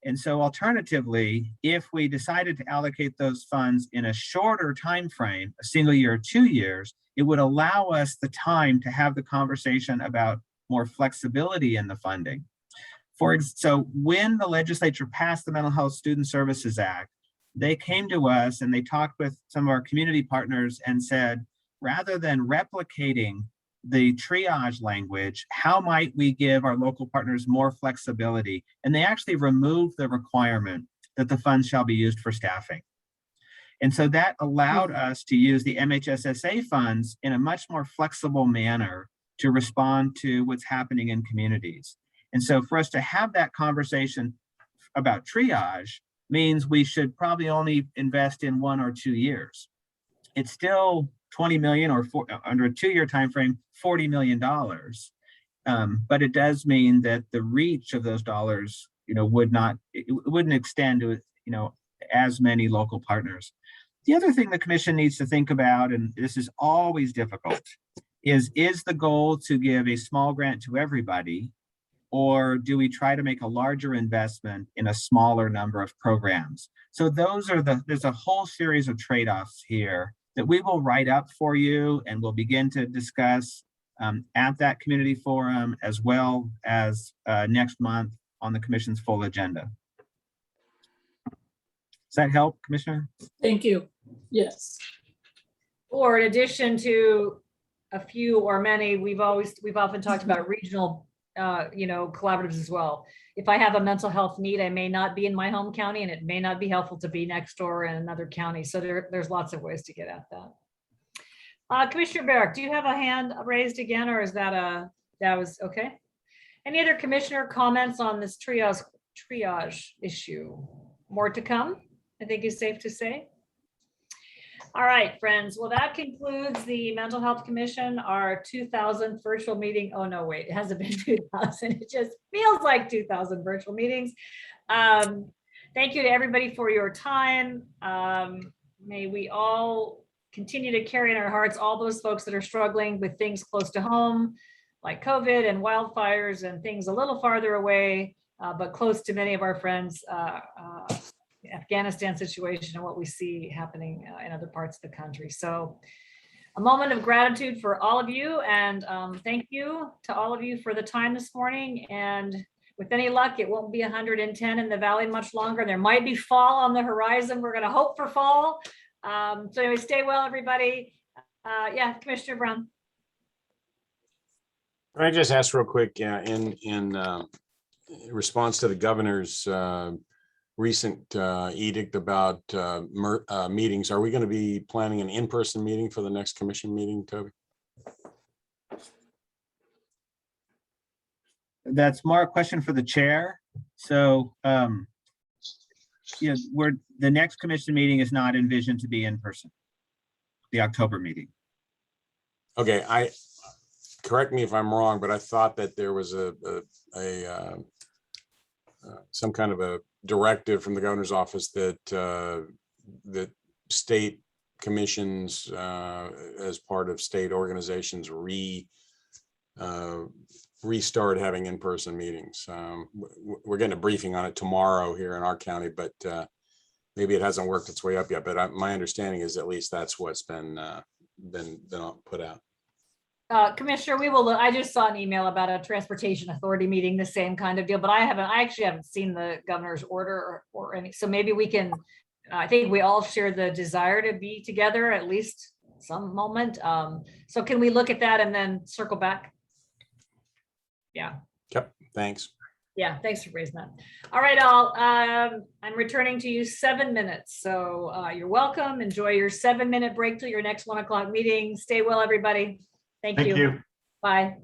And so alternatively, if we decided to allocate those funds in a shorter time frame, a single year or 2 years, it would allow us the time to have the conversation about more flexibility in the funding. So when the legislature passed the Mental Health Student Services Act, they came to us and they talked with some of our community partners and said, rather than replicating the triage language, how might we give our local partners more flexibility? And they actually removed the requirement that the funds shall be used for staffing. And so that allowed us to use the MHSSA funds in a much more flexible manner to respond to what's happening in communities. And so for us to have that conversation about triage means we should probably only invest in 1 or 2 years. It's still 20 million or under a 2-year time frame, $40 million. But it does mean that the reach of those dollars, wouldn't extend to, as many local partners. The other thing the commission needs to think about, and this is always difficult, is the goal to give a small grant to everybody, or do we try to make a larger investment in a smaller number of programs? So there's a whole series of trade-offs here that we will write up for you and we'll begin to discuss at that community forum, as well as next month on the commission's full agenda. Does that help, Commissioner? Thank you. Yes. Or in addition to a few or many, we've often talked about regional collaboratives as well. If I have a mental health need, I may not be in my home county, and it may not be helpful to be next door in another county. So there's lots of ways to get at that. Commissioner Barrick, do you have a hand raised again, or is that was okay? Any other commissioner comments on this triage issue? More to come, I think is safe to say. All right, friends. Well, that concludes the Mental Health Commission, our 2000th virtual meeting. Oh, no, wait, it hasn't been 2000. It just feels like 2000 virtual meetings. Thank you to everybody for your time. May we all continue to carry in our hearts all those folks that are struggling with things close to home, like COVID and wildfires and things a little farther away, but close to many of our friends. Afghanistan situation and what we see happening in other parts of the country. So a moment of gratitude for all of you, and thank you to all of you for the time this morning. And with any luck, it won't be 110 in the valley much longer. There might be fall on the horizon. We're going to hope for fall. So anyway, stay well, everybody. Yeah, Commissioner Brown. Can I just ask real quick, in response to the governor's recent edict about meetings, are we going to be planning an in-person meeting for the next commission meeting, Toby? That's more a question for the chair. So the next commission meeting is not envisioned to be in person, the October meeting. Okay, correct me if I'm wrong, but I thought that there was some kind of a directive from the governor's office that that state commissions as part of state organizations restart having in-person meetings. We're getting a briefing on it tomorrow here in our county, but maybe it hasn't worked its way up yet. But my understanding is at least that's what's been put out. Commissioner, we will. I just saw an email about a transportation authority meeting, the same kind of deal, but I actually haven't seen the governor's order or any. So maybe we can. I think we all share the desire to be together at least some moment. So can we look at that and then circle back? Yeah. Yep. Thanks. Yeah. Thanks for raising that. All right, all. I'm returning to you 7 minutes. So you're welcome. Enjoy your 7-minute break till your next 1 o'clock meeting. Stay well, everybody. Thank you. Bye.